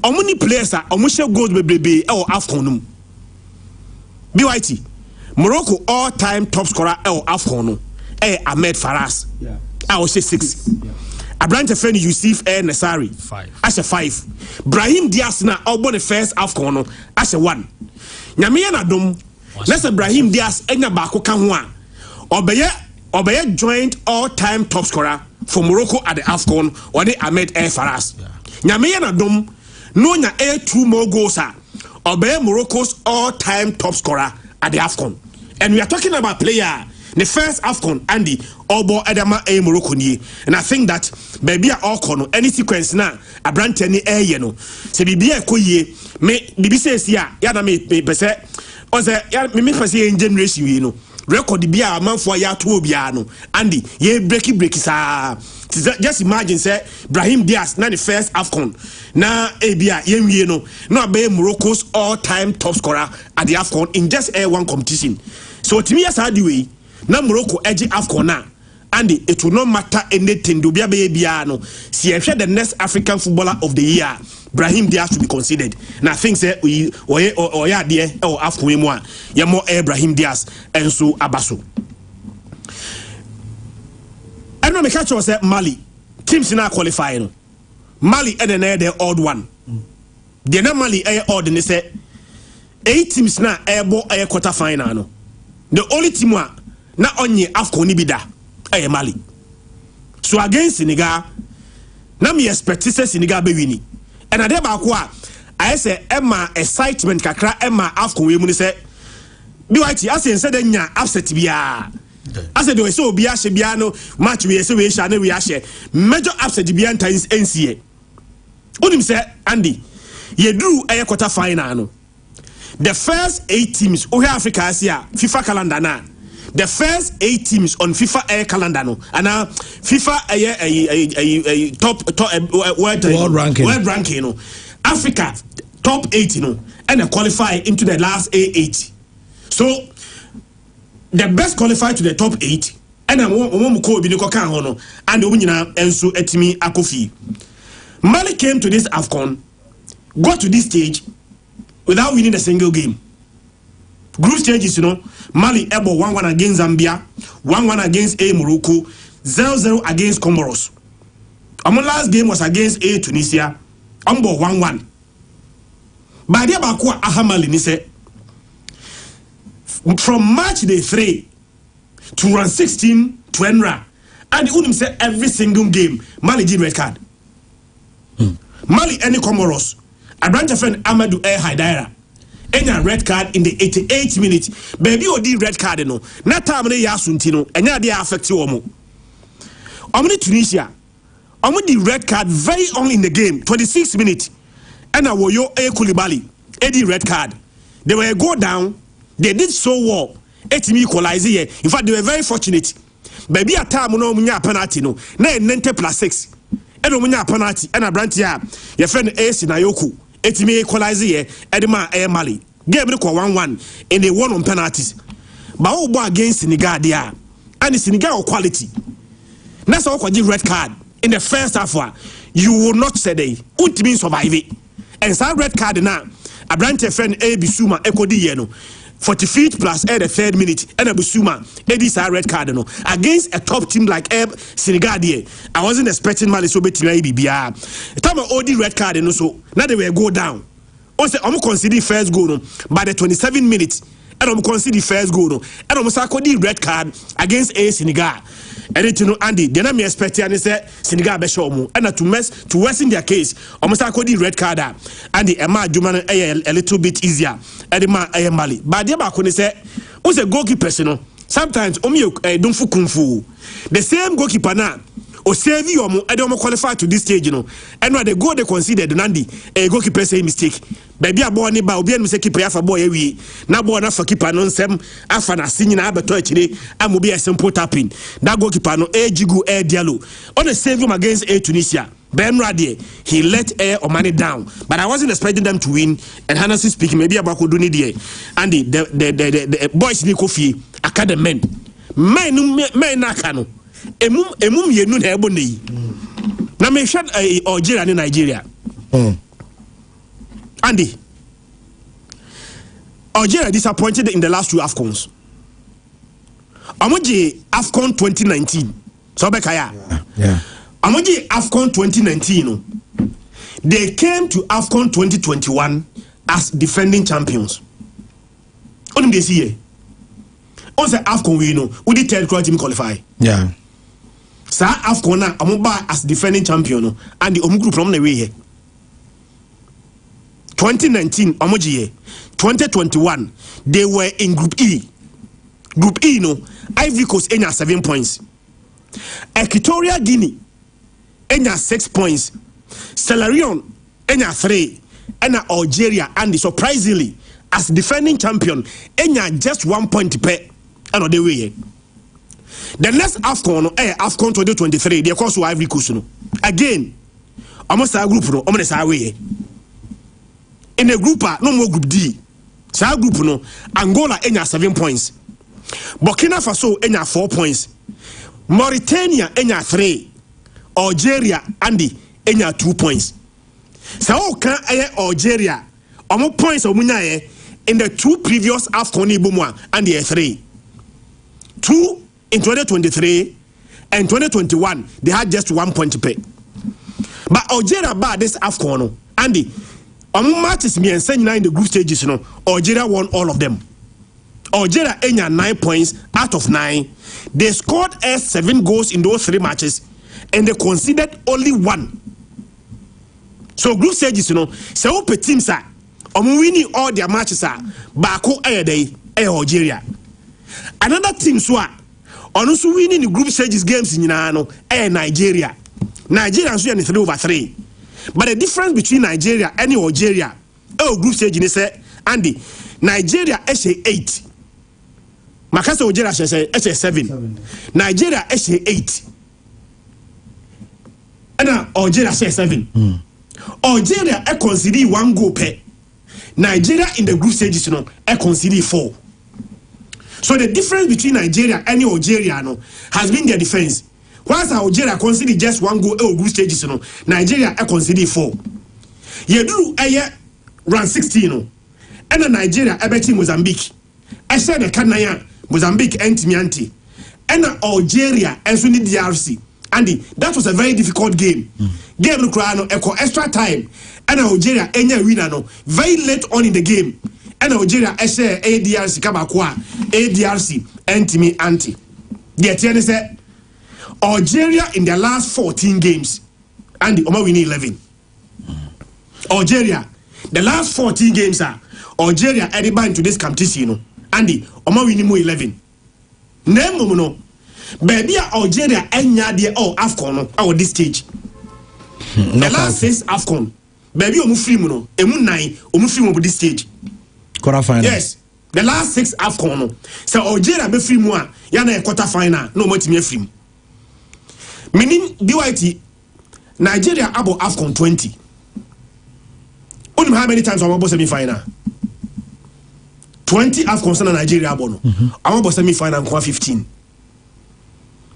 How many players are almost goals be or AFCON? BYT Morocco all-time top scorer or AFCON. Ahmed Faras. Yeah. I was say 6. Yeah. Abrante Feni Yusuf Nesari 5. As a 5. Brahim Diaz na obo the first AFCON as a 1. Nyame na dom. Let's Brahim Diaz enya baako ka ho a. Obeye joined all-time top scorer for Morocco at the AFCON or the Ahmed Faras. Nyame na dom no nya 2 more goals a. Obeye Morocco's all-time top scorer at the AFCON. And we are talking about player the first AFCON Andy Obo Adama Morocco ni. And I think that baby all kono any sequence na abrante ni no. Se bibi ekoye me bibi says ya na me pese o se ya me pese in generation we no. Record bia amanfo ya to obia no. Andy ye break sa. Just imagine say Brahim Diaz na the first AFCON na ebia ye no. No be Morocco's all-time top scorer at the AFCON in just one competition. So to me as the way na Morocco edge AFCON na and it will not matter anything do bia bia no see the next African Footballer of the Year Brahim Diaz to be considered na think say we ya there or AFCON mu a ya mo Brahim Diaz enso abaso and when me catch us say Mali teams na qualify no Mali and the odd one the na Mali odd ni say 8 teams na ebo quarter final no the only team na onye AFCON ni bida Mali. So against Senegal, na me expect say Senegal be winning. And adeba kwa I say Emma excitement kakra Emma AFCON we mu say BYT as in said nya upset biya. As said we so biya she biya no match we say we share we share. Major upset biya times NCA. Unim say Andy, ye drew a quarter final no. The first 8 teams over Africa Asia FIFA calendar na. The first 8 teams on FIFA air calendar no. And now FIFA a top world ranking no. Africa top 8 no and qualify into the last 8. So the best qualify to the top 8 and I'm ko bi ni ko kan ho no and omu nyina enso etimi akofi. Mali came to this AFCON, got to this stage without winning a single game. Group stages, Mali able 1-1 against Zambia, 1-1 against Morocco, 0-0 against Comoros. Our last game was against Tunisia, 1-1. By the Bakwa Ahamali ni say from match day 3 to round 16 to Enra, and the Unim say every single game Mali did red card. Mali any Comoros. A branch of friend Amadou Haidara. Enya red card in the 88th minute. Baby odi red card no. Na time ne ya suntino. Enya dey affect you omo. Omni Tunisia. Omo the red card very early in the game. 26 minutes. Ena woyo Koulibaly. Edi red card. They were go down. They did so well. Etimi equalize here. In fact, they were very fortunate. Baby at time no munya penalty no. Na 90+6. Eno munya penalty. Ena branch ya. Your friend AC Nayoku. Etimi equalize here. Edema Mali. Game no 1-1 and they won on penalties. But who go against Senegal there? And the Senegal quality. That's how you red card in the first half. You will not say they won't mean survive it. And some red card now. A branch of friend A Bissouma Ekodi Yeno. 40 feet plus the 3rd minute and a Bissouma Eddie's red card no against a top team like Senegal there. I wasn't expecting Mali so better BBR. Time of OD red card and so now they will go down. Also I'm consider first goal no by the 27 minutes and I'm consider first goal no and I'm the red card against Senegal. And it Andy they not me expecting and say Senegal be show mu and to worsen their case almost the red card and the Emma Juman a little bit easier and the Mali but the back when say who's a goalkeeper sometimes don't fu kung fu the same goalkeeper now or save you and don't qualify to this stage and when they go they consider Nandi a goalkeeper say mistake baby a boy ni ba obi an say keeper afa boy wi na boy na for keeper no nsem afa na sinyi na abeto akire amobi a simple tapping that goalkeeper no Djigui Diallo on the save him against Tunisia Ben Radier he let Omani down but I wasn't expecting them to win and honestly speaking maybe about could do need there and the boys ni Kofi academy men nakano emum yenu na ebo nei na me hwed Algeria ni Nigeria Andy Algeria disappointed in the last 2 AFCONs. Amoji AFCON 2019 so bekaya yeah Amoji AFCON 2019 no they came to AFCON 2021 as defending champions. Onim dey see here on say AFCON we know we the 3rd team qualify yeah sa AFCON na amoba as defending champion no and the group from the way here 2019 omoji here 2021 they were in group E no Ivory Coast enya 7 points Equatorial Guinea enya 6 points Sierra Leone enya 3 and Algeria and surprisingly as defending champion enya just 1 point per and the way here. The next AFCON AFCON 2023 they course Ivory Coast no again almost a group no almost a way in a group no more group D sa group no Angola enya 7 points Burkina Faso enya 4 points Mauritania enya 3 Algeria Andy enya 2 points sa o kan Algeria omo points omunya in the 2 previous AFCON ibomwa and the 3 2 in 2023 and 2021 they had just 1 point per but Algeria bad this AFCON no Andy matches me and send in the group stages no Algeria won all of them. Algeria enya 9 points out of 9. They scored 7 goals in those 3 matches and they conceded only 1. So group stages say open teams are winning all their matches are bako day Algeria. Another team so also winning the group stages games in Nigeria. Nigeria so 3/3. But the difference between Nigeria and Algeria, group stage is Andy, Nigeria is 8. Makasa Algeria is 7. Nigeria is 8. And Algeria is 7. Algeria conceded 1 goal per. Nigeria in the group stages conceded 4. So the difference between Nigeria and Algeria has been their defense. Whilst Algeria conceded just 1 goal group stages, Nigeria conceded 4. You do round 16, and Nigeria beating Mozambique. I said the Kanaya, Mozambique and Timianti, and Algeria and Sunni DRC. Andy, that was a very difficult game. Game Lucrano echo extra time, and Algeria enya winner very late on in the game. And Algeria share ADRC Kabakwa, ADRC and Timianti. The attorney said Algeria in their last 14 games, and the Oma winning 11. Algeria, the last 14 games are Algeria added into this competition, and the Oma winning 11. Name no, baby Algeria enya the AFCON at this stage. The last 6 AFCON, baby Omufrimuno, Emunai, Omufrimu at this stage. Yes, the last 6 AFCON. So Algeria be free more, yana a quarter final, no more to free. Meaning DYT Nigeria about AFCON 20. Only how many times I'm about semi-final? 20 AFCON in Nigeria bono. I'm about semi-final 15.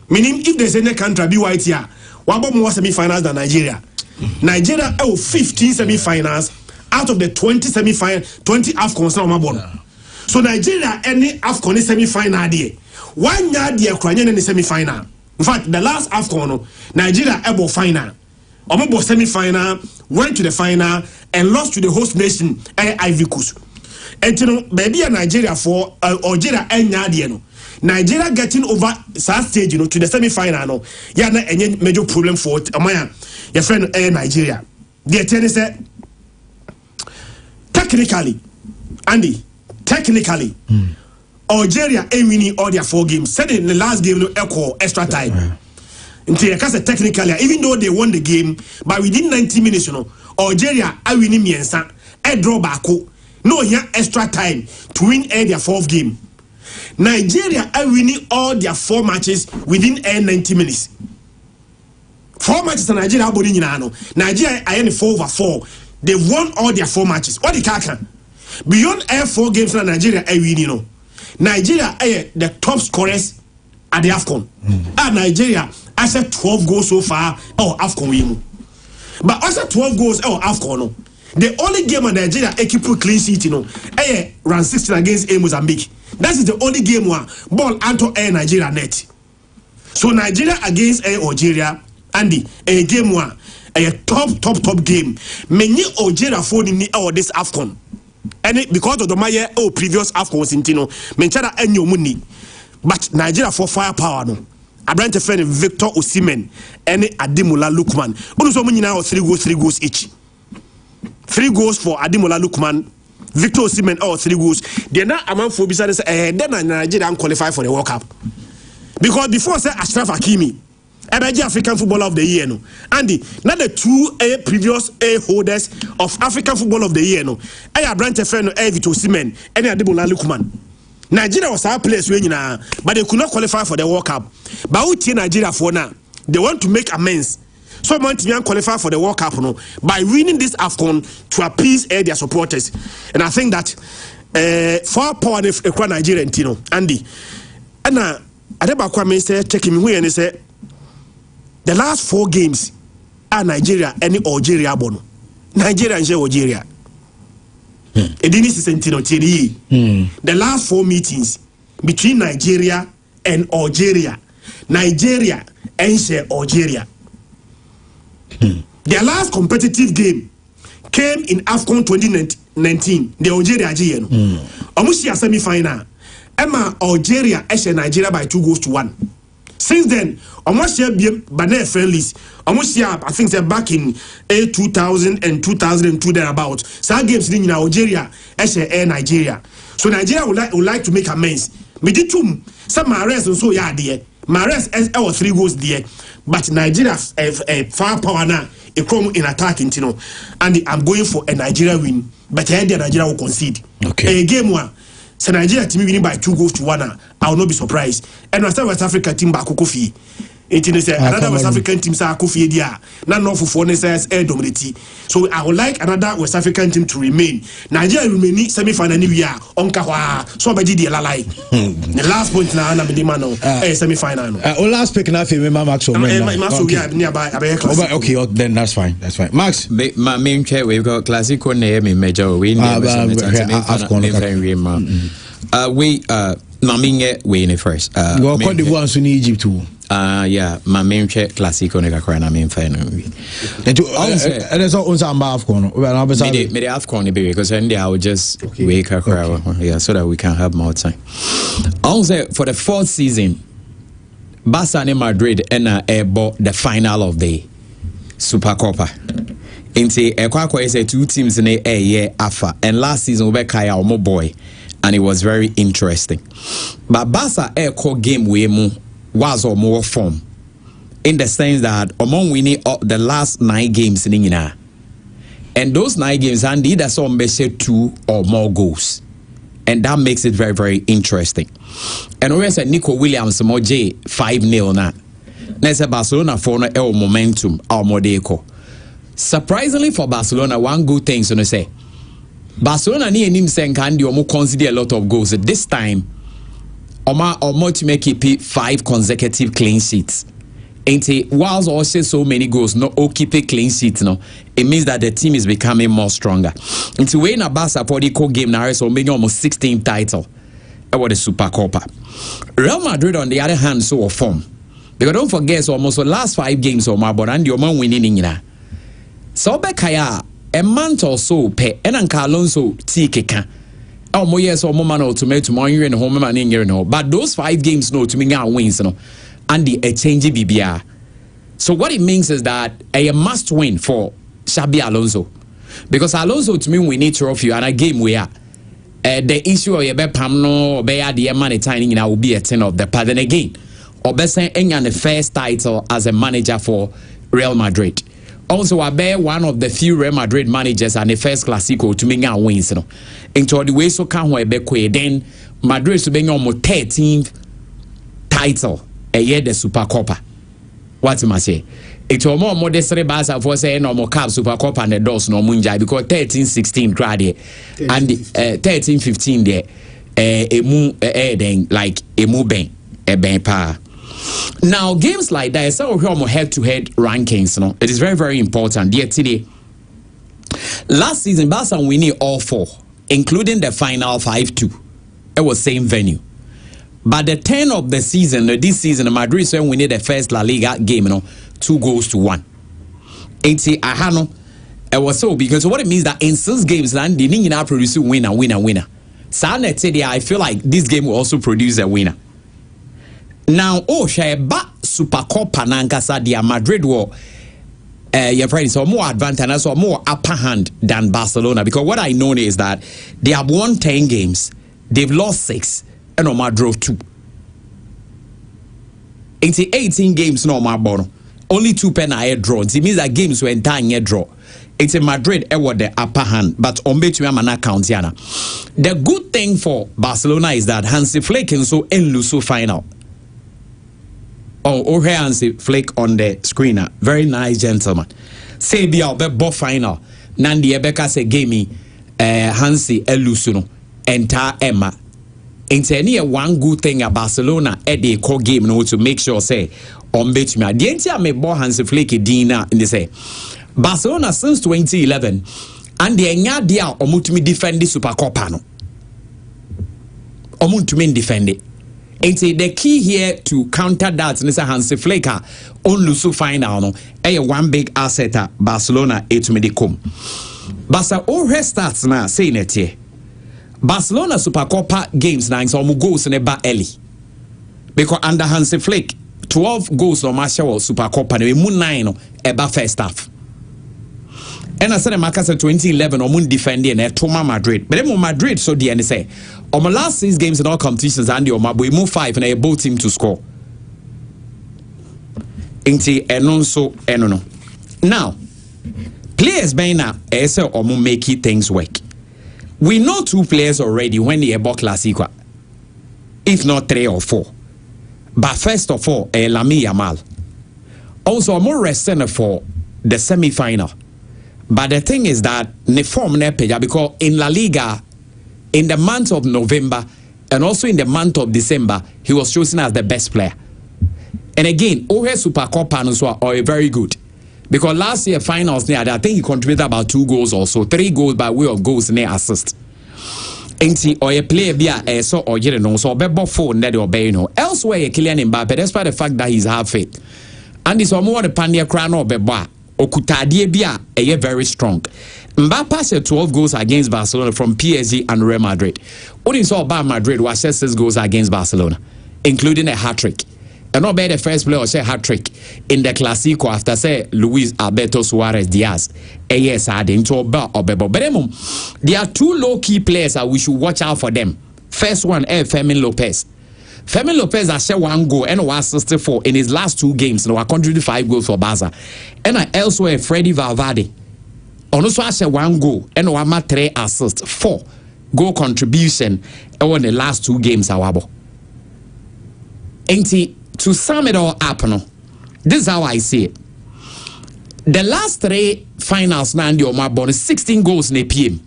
Meaning if there's any country BYT here, one about more semi-finals than Nigeria. Nigeria 15 semi-finals out of the 20 semi-final 20 AFCONs now bono. So Nigeria any AFCON semi-final there. 1 year there Ukrainian in the semi-final. In fact, the last AFCON, Nigeria able final. Omobo semi-final, went to the final and lost to the host nation, Ivory Coast. And you know, baby Nigeria for Algeria and Yadiano. Nigeria getting over that stage, to the semi-final. Yeah, not any major problem for Amaya, your friend Nigeria. The attorney said, technically, Andy, Algeria winning all their 4 games. Said in the last game, no echo extra time. Until technically, even though they won the game, but within 90 minutes, Algeria are winning Miensa, a draw back. No here extra time to win their 4th game. Nigeria are winning all their 4 matches within 90 minutes. 4 matches in Nigeria are winning. Nigeria are in 4/4. They won all their 4 matches. What the kaka? Beyond 4 games in Nigeria are winning. Nigeria are the top scorers at the AFCON. Nigeria has 12 goals so far. AFCON win. But also 12 goals. AFCON. The only game of Nigeria keep clean sheet. Round 16 against Mozambique. That is the only game where ball anto Nigeria net. So Nigeria against Algeria, Andy, a game where a top game. Many Algeria phone in this AFCON. And because of the Maya previous AFCON was in Tino, Menchada and your money. But Nigeria for firepower no. I brought a friend Victor Osimhen and Ademola Lookman. Also now 3 goals each. 3 goals for Ademola Lookman, Victor Osimhen 3 goals. They're not among for besides then Nigeria qualify for the World Cup. Because before say Ashraf Hakimi, African Footballer of the Year no. Andy, not the 2 previous holders of African Footballer of the Year no. I brought a friend Victor Osimhen and Ademola Lookman. Nigeria was our place but they could not qualify for the World Cup. But what Nigeria for now? They want to make amends. Someone to qualify for the World Cup by winning this AFCON to appease their supporters. And I think that far power of Nigeria and Tino, Andy. And Adebakwa may say, check him here and say, the last 4 games are Nigeria and Algeria bono. Nigeria and Algeria. The last 4 meetings between Nigeria and Algeria. Nigeria and Algeria. Their last competitive game came in AFCON 2019. The Algeria GN. Almost a semi-final. Emma Algeria and Nigeria by 2 goals to 1. Since then, almost share Banner friendlies. Almost share, I think they're back in 2000 and 2002 thereabout. Some games in Nigeria, Air Nigeria. So Nigeria would like to make amends. Me did too. Some Mares and so yeah there. Mares our 3 goals there. But Nigeria firepower now. A come in attacking, you know, and I'm going for a Nigeria win. But I heard Nigeria will concede. Okay. A game one. So Nigeria team winning by 2 goals to 1. I will not be surprised. And I start West Africa team by Kofi. It is another West African team sa Kofi dia. Not no for necessary air dominity. So I would like another West African team to remain. Nigeria will remain semi-final new year. Onkawa. So I did the lalai. The last point now na be man semi-final. Last pick na fi me Max okay, then that's fine. That's fine. Max, my main chair we've got Classico na me major win. We Maminge win first. Go Cote d'Ivoire in Egypt too. Yeah, my main chair Classico na kakra na main final. And there's also AFCON. Me the AFCON be because then I will just wake kakra yeah, so that we can have more time. Also for the 4th season, Barca and Madrid and bought the final of the Supercopa. Into Equakwa say 2 teams in a year after, and last season we Kaya Omo boy, and it was very interesting. But Barca call game we was or more form, in the sense that among winning the last 9 games in Ingina, and those 9 games and either some say 2 or more goals, and that makes it very, very interesting. And we said Nico Williams Moje 5-0 na. Nese Barcelona for no momentum our modeko. Surprisingly for Barcelona, one good thing so say Barcelona ni enim sen can do consider a lot of goals. This time Oma to make it 5 consecutive clean sheets. Ain't it? Whilst also so many goals, no keep a clean sheet. No, it means that the team is becoming more stronger. Into way na Barca for the game now so many almost 16 title. About the Supercopa. Real Madrid on the other hand so a form. Because don't forget so almost the last 5 games or more but and your man winning in na. So Bekaya a month or so pe and Alonso Tikeka. Oh mo yes or more man ultimate tomorrow in home man in no. But those 5 games no to me now wins no. And the change BBR. So what it means is that a must win for Xabi Alonso. Because Alonso to me we need trophy and a game we are. The issue of your pamno or the money timing will be a 10 of the part. Then again, or best the first title as a manager for Real Madrid. Also, I bear one of the few Real Madrid managers and the first Classico to me now wins. Into the way so can we be then Madrid to be almost 13th title a year the Supercopa. What am I say? It's more modest Barca for saying no more Cup Supercopa and the doors no munjai because 13-16 grade and 13-15 there like a moving a bang power. Now games like that so head-to-head rankings no it is very, very important. Yet today last season Barca winning all 4 including the final 5-2. It was same venue. But the 10 of the season, this season, Madrid said we need the first La Liga game, 2 goals to 1. It was so because what it means that in 6 games, land the Nina produce winner. I feel like this game will also produce a winner. Now, Sheba Supercopa Nankasa dia Madrid war your friends are more advantage or more upper hand than Barcelona because what I know is that they have won 10 games, they've lost 6. And Omar drove 2. 18 games no Omar Bono. Only 2 penalty draws. It means that games were entire draw. It's in Madrid was the upper hand, but Ombetu Amana Countiana. The good thing for Barcelona is that Hansi Flick and so in Luso final. Oh, here Hansi Flick on the screener. Very nice gentleman. Say be out the final. Nandi Ebeka se game Hansi Elusuno. Enter Emma. It's any one good thing about Barcelona at the core game to make sure say on bet me. The entire me boy Hansi Flick Dina in the say Barcelona since 2011 and the enya dia omutumi defend the Supercopa no. Omutumi defend it. It's the key here to counter that Mr. Hansi Flick on Lusu final no. One big asset at Barcelona etumi de come. Barca all starts now saying it here. Barcelona Supercopa games now so goals in ba early because under Hansi Flick 12 goals no ma share Super Copa no emu 9 no eba first half. And I said Makasa 2011 omun defending e Toma Madrid. But then Madrid so the say on my last 6 games in all competitions and the Omabo move 5 and a both team to score. Inti enonso enono. Now, players by now say omun make things work. We know 2 players already when they about Clasico. If not 3 or 4. But first of all, Lamine Yamal. Also, more resting for the semi-final. But the thing is that ne form ne peja because in La Liga, in the month of November and also in the month of December, he was chosen as the best player. And again, Ohe Super Copa are very good. Because last year finals, I think he contributed about 2 goals also, 3 goals by way of goals and assist. And see, or a player be so or you know, so be 4 net or be no. Elsewhere, Kylian Mbappe, despite the fact that he's half fit, and this more the Pandia crown or be bar. Okutadie bia eye very strong. Mbappe said 12 goals against Barcelona from PSG and Real Madrid. Only saw about Madrid was 6 goals against Barcelona, including a hat-trick. And not be the first player to say hat-trick in the Clasico after say Luis Alberto Suarez Diaz. Yes, I didn't talk about Obebo. But there are 2 low-key players that we should watch out for them. First one, Fermin Lopez. Fermin Lopez has shared 1 goal and was 64 in his last 2 games. Now, I contributed 5 goals for Barca. And elsewhere, Freddy Valverde. Also, has shared 1 goal and was 3 assists, 4 goal contribution in the last 2 games. And to sum it all up, this is how I see it. The last 3 finals, Nandi Omar 16 goals in the PM.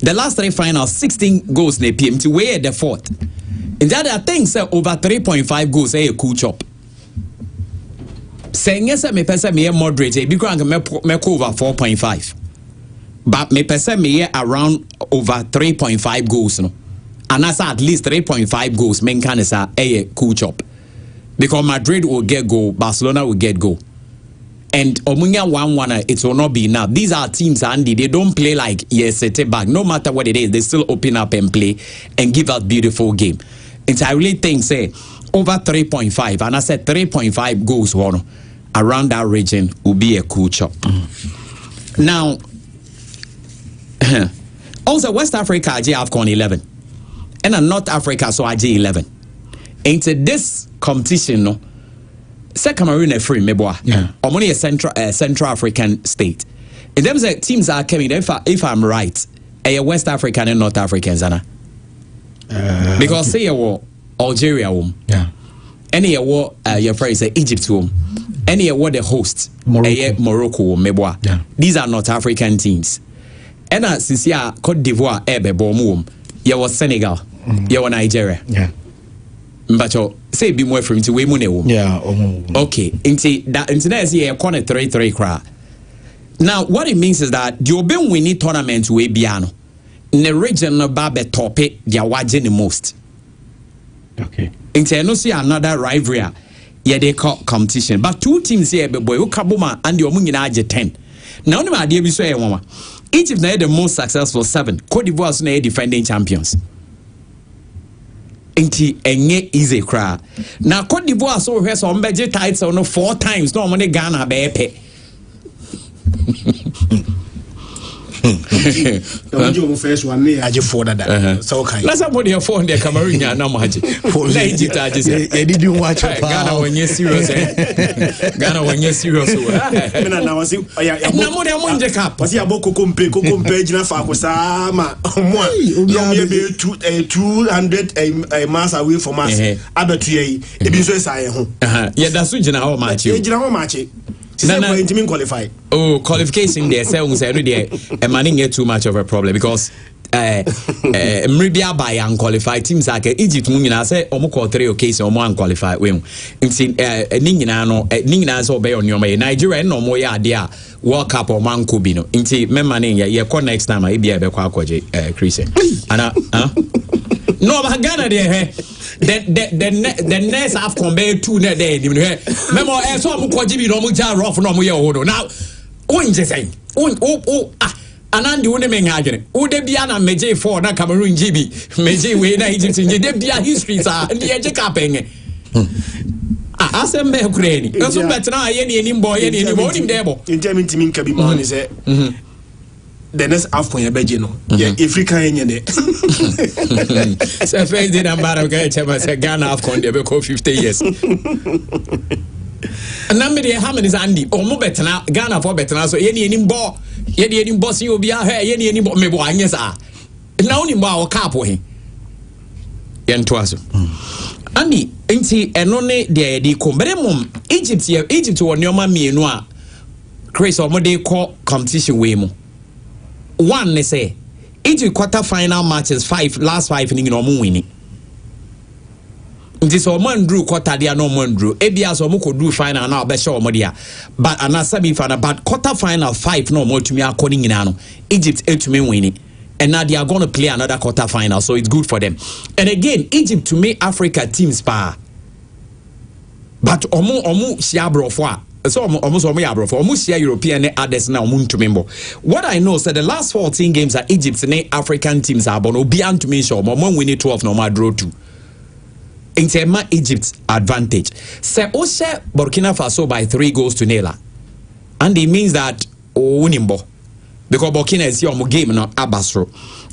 The last 3 finals, 16 goals in the PM. To weigh the 4th. And that I think say over 3.5 goals a cool chop. Saying yes, me person me moderate because me over 4.5. But me person me around over 3.5 goals no. And that's at least 3.5 goals men can say a cool chop. Because Madrid will get goal, Barcelona will get goal. And Omunya 1-1, it will not be enough. These are teams, Andy, they don't play like yes, set it back. No matter what it is, they still open up and play and give us beautiful game. And I really think, say, over 3.5, and I said 3.5 goals around that region will be a cool chop. Now, also West Africa, I AFCON 11. And North Africa, so I 11. Into this competition, no. Say Cameroon is free, meboa. Yeah. Or money a Central African state. In terms of teams are coming, if I'm right, a West African and North Africans, Anna. Because say you Algeria, yeah. Any war your friend say Egypt, any war the host, Morocco, meboa. Yeah. These are North African teams. And since you are Cote d'Ivoire, Bomum, you was Senegal, you were Nigeria. Yeah. But say be more from to we money. Yeah. Okay. Into next year, corner 3-3 cry. Now, what it means is that the Oben winning tournament we biano. In the region of Babe topic, they are watching the most. Okay. Into no see another rivalry. Yeah, they call competition. But 2 teams here, boy, Kabuma and the Omunina 10. Now, no idea we say, Mama. Egypt are the most successful 7. Cote d'Ivoire is the defending champions. Inti enye easy cry. Now Cote d'Ivoire so has on budget tights on 4 times. No money Ghana bepe. First one me I just for that. So okay. Let's somebody your phone there Cameroon ya na maji. Egypt I just did you watch Ghana when you serious Ghana when you serious. Me na was na mo dem mo cap. Was ya boko kompe jina fa ko sama. Mo a be 200 miles away from us. Abetu yi e bi so say ho. Yeah that's so jina how match you. Jina how match. Qualify. Oh, qualification there. Say there. Manning get too much of a problem because Mribia by unqualified teams like Egypt. Mungina say omo 3 occasions omo unqualified. We inti ningina no ningina so be on your way. Nigeria no more ya dia World Cup or man could be no. Inti me manning ya call next time I be able to Christian. Ana no, but Ghana there. The next half compare 2 net there. Memo, so I'm going to be no more rough no more. Now, what is saying? Anandi wone mengaje. Ude bia na meje 4 na Cameroon GB. Meje we na Egypt nje de bia history sa ndi eje kapenge. asem be kurani eso betna ye ni enim boy ye ni enim onim debo ntimi ntimi nka bi ma ni say the next AFCON ya beje no ye Africa yenye ne say first day number okay chama say Ghana AFCON dey be call 50 years na me dey how many Andy omo betna Ghana for betna so ye ni enim bo ye ni enim bo si obi a ye ni enim bo me bo anye sa na onim bo a o cap ho he ye ntoaso Andy enti eno ne de di kombere mum Egypt won nyoma mienu a Chris omode call competition we mu one they say Egypt quarter final matches last 5 ni no mu wini nti so man drew quarter dia no man drew ebia so mo ko drew final na obehye o mo dia but ana semi final but quarter final 5 no mo tumi akoni nyina no Egypt etumi wini and now they are going to play another quarter final so it's good for them and again Egypt to make Africa teams pa but omu siabrofo a so almost share European and others now. What I know said the last 14 games are Egypt and African teams are born. Obian to me show Mom winning 12 no more draw 2. In Egypt's advantage. Say Oshe Burkina Faso by 3 goals to 0. And it means that Unimbo. Because Burkina is your game not Abasro.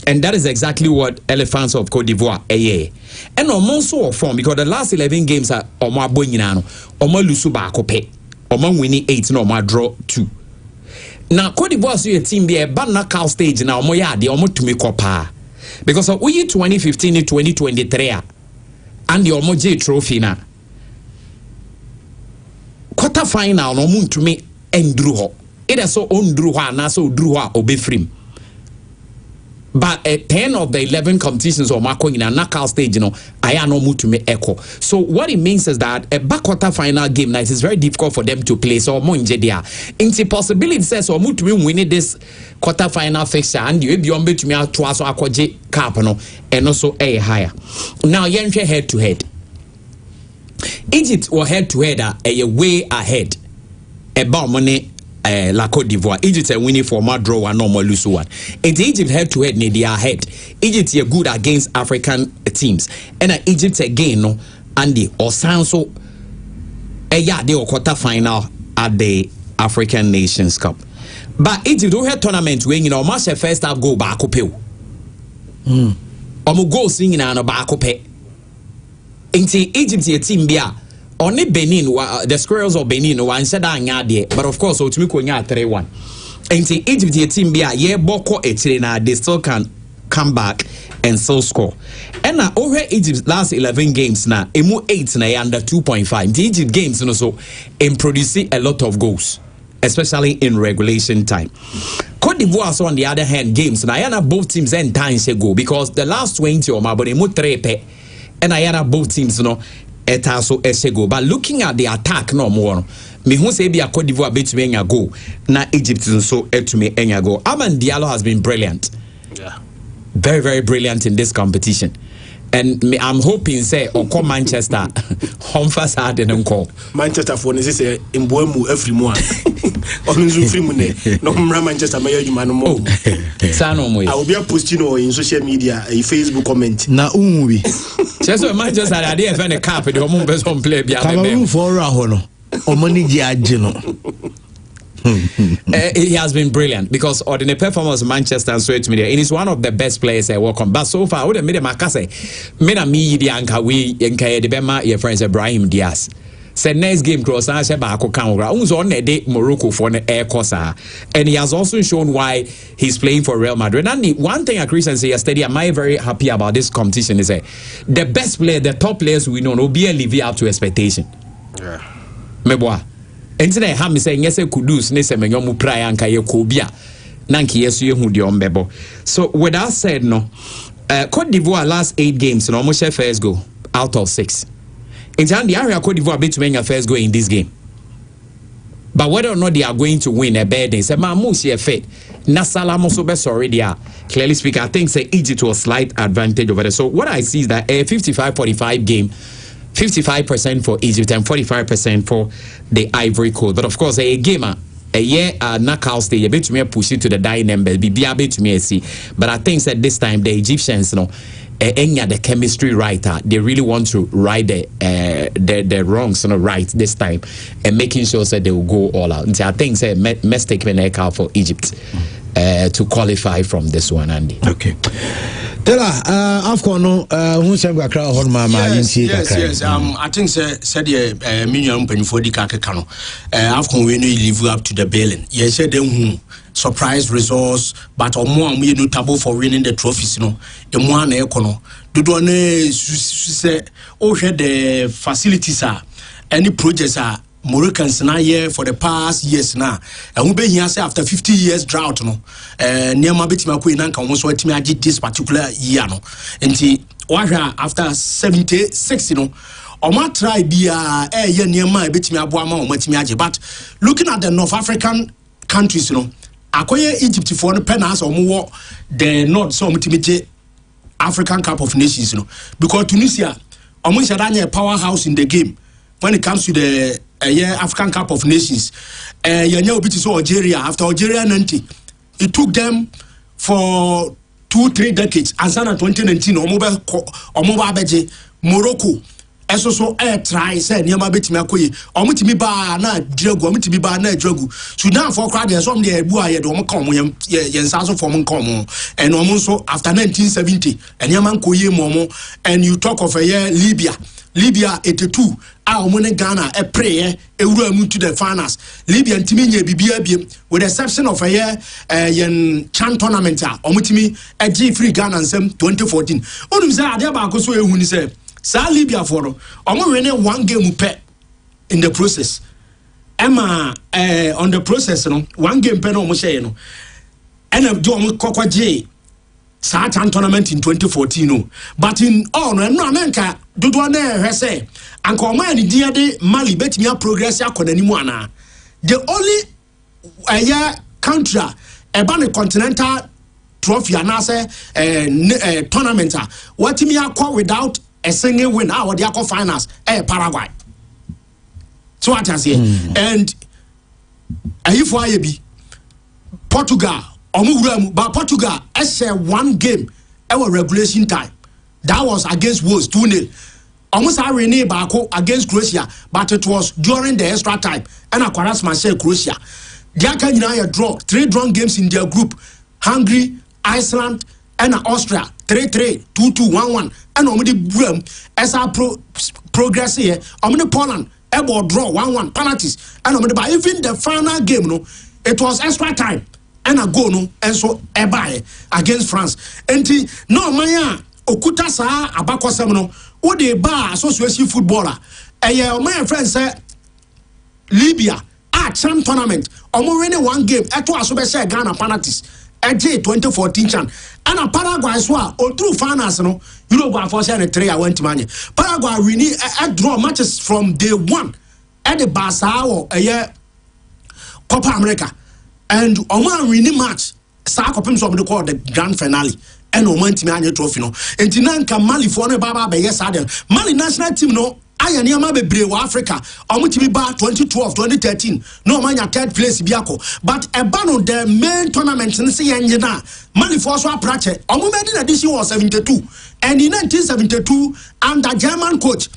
And that is exactly what Elephants of Cote d'Ivoire and also form because the last 11 games are Omar Boyinano, Omar Lusuba Kope. Oman winning 8 no ma draw 2. Now Cote d'Ivoire so your team be a bad knockout stage now omo ya de omo tumi kopa because of we 2015 and 2023 and the omo J trophy na quarter final no omo tumi endru ho it is so ondru ho na so odru ho obefrim but at 10 of the 11 competitions or Marco in a knockout stage, I am no mood to make echo. So what it means is that a back quarter final game night is very difficult for them to play. So more in JDR. It's a possibility says or mood to win this quarter final fixture and you be on to me twice or akwaje cap and also a higher. Now yenche head to head. Egypt were head to head a way ahead. About money. La Cote d'Ivoire. Egypt are winning for more draw one, no more lose one. And Egypt head to head, they are ahead. Egypt are good against African teams. And Egypt again, no, and the Osanso, yeah, they were quarter final at the African Nations Cup. But Egypt don't have tournament when match the first half go back up. Go singing and a back up. And Egypt a team there. Only Benin, the Squirrels of Benin, one said but of course, Otumi 3-1. And Egypt team be a boko etrina, they still can come back and still score. And now over Egypt's last 11 games now, emu 8 na under 2.5. The Egypt games also in producing a lot of goals, especially in regulation time. Cote d'Ivoire so on the other hand games now, both teams end times ago because the last 20 or more, but emu 3 pe, and I both teams etaso esego but looking at the attack no more me hu say be a Cote d'Ivoire bet me enya go na Egypt so etume enya go. Amad Diallo has been brilliant, very very brilliant in this competition and I'm hoping say oko Manchester home fast hard and call Manchester for say imboemu afrimu a onzu frimu ne no mra Manchester mayor juma no mo sano mo I will be posting in social media a Facebook comment na unwi so Manchester are dey fan the cap the home best home play bia be for ho no omani ji age no. He has been brilliant because ordinary performance of Manchester and Switch Media. It is one of the best players I work on. But so far, what made Makase, mena me the anka we enka the Bema your friends Ibrahim Diaz. Said next game cross and say back camera. On a day Morocco for an air cosa, and he has also shown why he's playing for Real Madrid. And one thing I Christian say yesterday, am I very happy about this competition is the best player, the top players we know will be live up to expectation. Yeah, meboa. Enti ha me say nyese kudus ne se menyo mu prai anka ye kobia na nka yeso ye hu de ombebo. So with that said no Cote d'Ivoire last 8 games no almost first goal out of 6. Enti the area Cote d'Ivoire bet to first goal in this game. But whether or not they are going to win a bad day say ma mo see fit na Salah so be sorry there. Clearly speaking I think say Egypt was slight advantage over there. So what I see is that a 55-45 game 55% for Egypt and 45% for the Ivory Coast. But of course, a gamer, a year knockout stage, a bit to me push it to the dying number, be a bit to me see. But I think that this time the Egyptians, the chemistry right. They really want to right the wrongs right this time and making sure that they will go all out. And I think say mistake for Egypt to qualify from this one, Andy. Okay. Tela AFCON no who say we crowd hon mama yes I think said the million penny for the kakano AFCON we no live up to the billing. Yes said them surprise results but omo we notable for winning the trophies no the one na ekono dodo na say o hwe the facilities any projects Moroccans na here for the past years now. And we be here say after 50 years drought no. Near my bit my queen and so this particular year no. And after 76 you know. Or my try be near my bit me abuama or but looking at the North African countries you know. Akoye Egypt for the penas or more the North so African Cup of Nations you know. Because Tunisia almost a powerhouse in the game when it comes to the African Cup of Nations. Algeria after Algeria 90, it took them for 2-3 decades. And then in 2019, Morocco. So try say niama betimi akoyi omutimi ba na dragu omutimi ba na dragu Sudan for crowd there some dey bu aye do mo kan mo yensa so for mo kan mo and omo so after 1970 niama nkoyi mo and you talk of Libya 82 omo Ghana pray ewura mu to the finals Libya ntimi nya bibia biem with the exception of yen Chan tournament omutimi free Ghana nsem 2014 onum say ade ba akoso ehuni say Sa Libya for winning one game in the process. Emma on the process, no one game pen almost say no. And do Coco J Satan tournament in 2014. No. But in all no nanka do one say and come dear de Mali bet me progress ya konanimuana. The only country a continental trophy and tournament what me call without a single win our the finals Paraguay. So what I say and if I be Portugal but Portugal one game our regulation time that was against Wales 2-0 almost I renee Bako against Croatia but it was during the extra time and Aquaras Marseille Croatia they can draw 3 drawn games in their group Hungary, Iceland and Austria 3-3, 2-2, 1-1 and omedi bram as our progress here omedi Poland able draw 1-1 penalties and omedi by even the final game no it was extra time and a goal no and so ebaye against France enti no manya okuta sa abakosem no wo de ba association footballer o my friend say Libya Chan tournament omo winning one game eto aso be say Ghana penalties 2014 chan and a Paraguay swa or through finance no Europe for 3 I went to many Paraguay we need a draw matches from day one at the Basao a year Copa America and Oman winning match Sakopim so call the grand finale and Oman team trophy no and Tinanka Mali for no baba be yes Mali national team no I and Yama be Africa. Omutimi ba 2012, 2013. No man ya third place biako. But a ban on the main tournament in Siena. Mali for so prache. Omumedi edition was 72. And in 1972, under German coach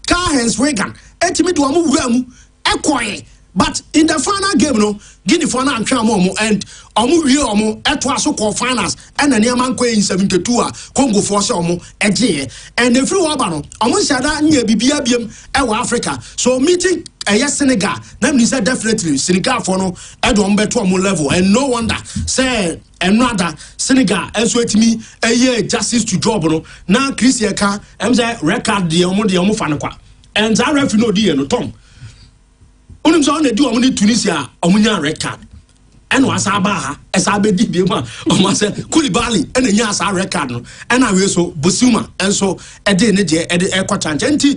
Karl-Heinz Regan, etimi to amu ekwaye. But in the final game, no, Guinea for now and Omu etwa so called finals and the Niaman in 72 Congo for Somo and the free wabano almost said that near BBM Africa. So meeting yes Senegal, namely said definitely Senegal for no Edwin Betuamu level and no wonder say and rather Senegal and so to me a year justice to job no now Chris Yeka record the Omo Fanaqua and I referee no dear no Tom. Unimso on do amuni Tunisia omunya record and was abaha as abedi bima o say Koulibaly and nya asa record no and we so Bosuma and so e dey ne je e dey kwatchanche nti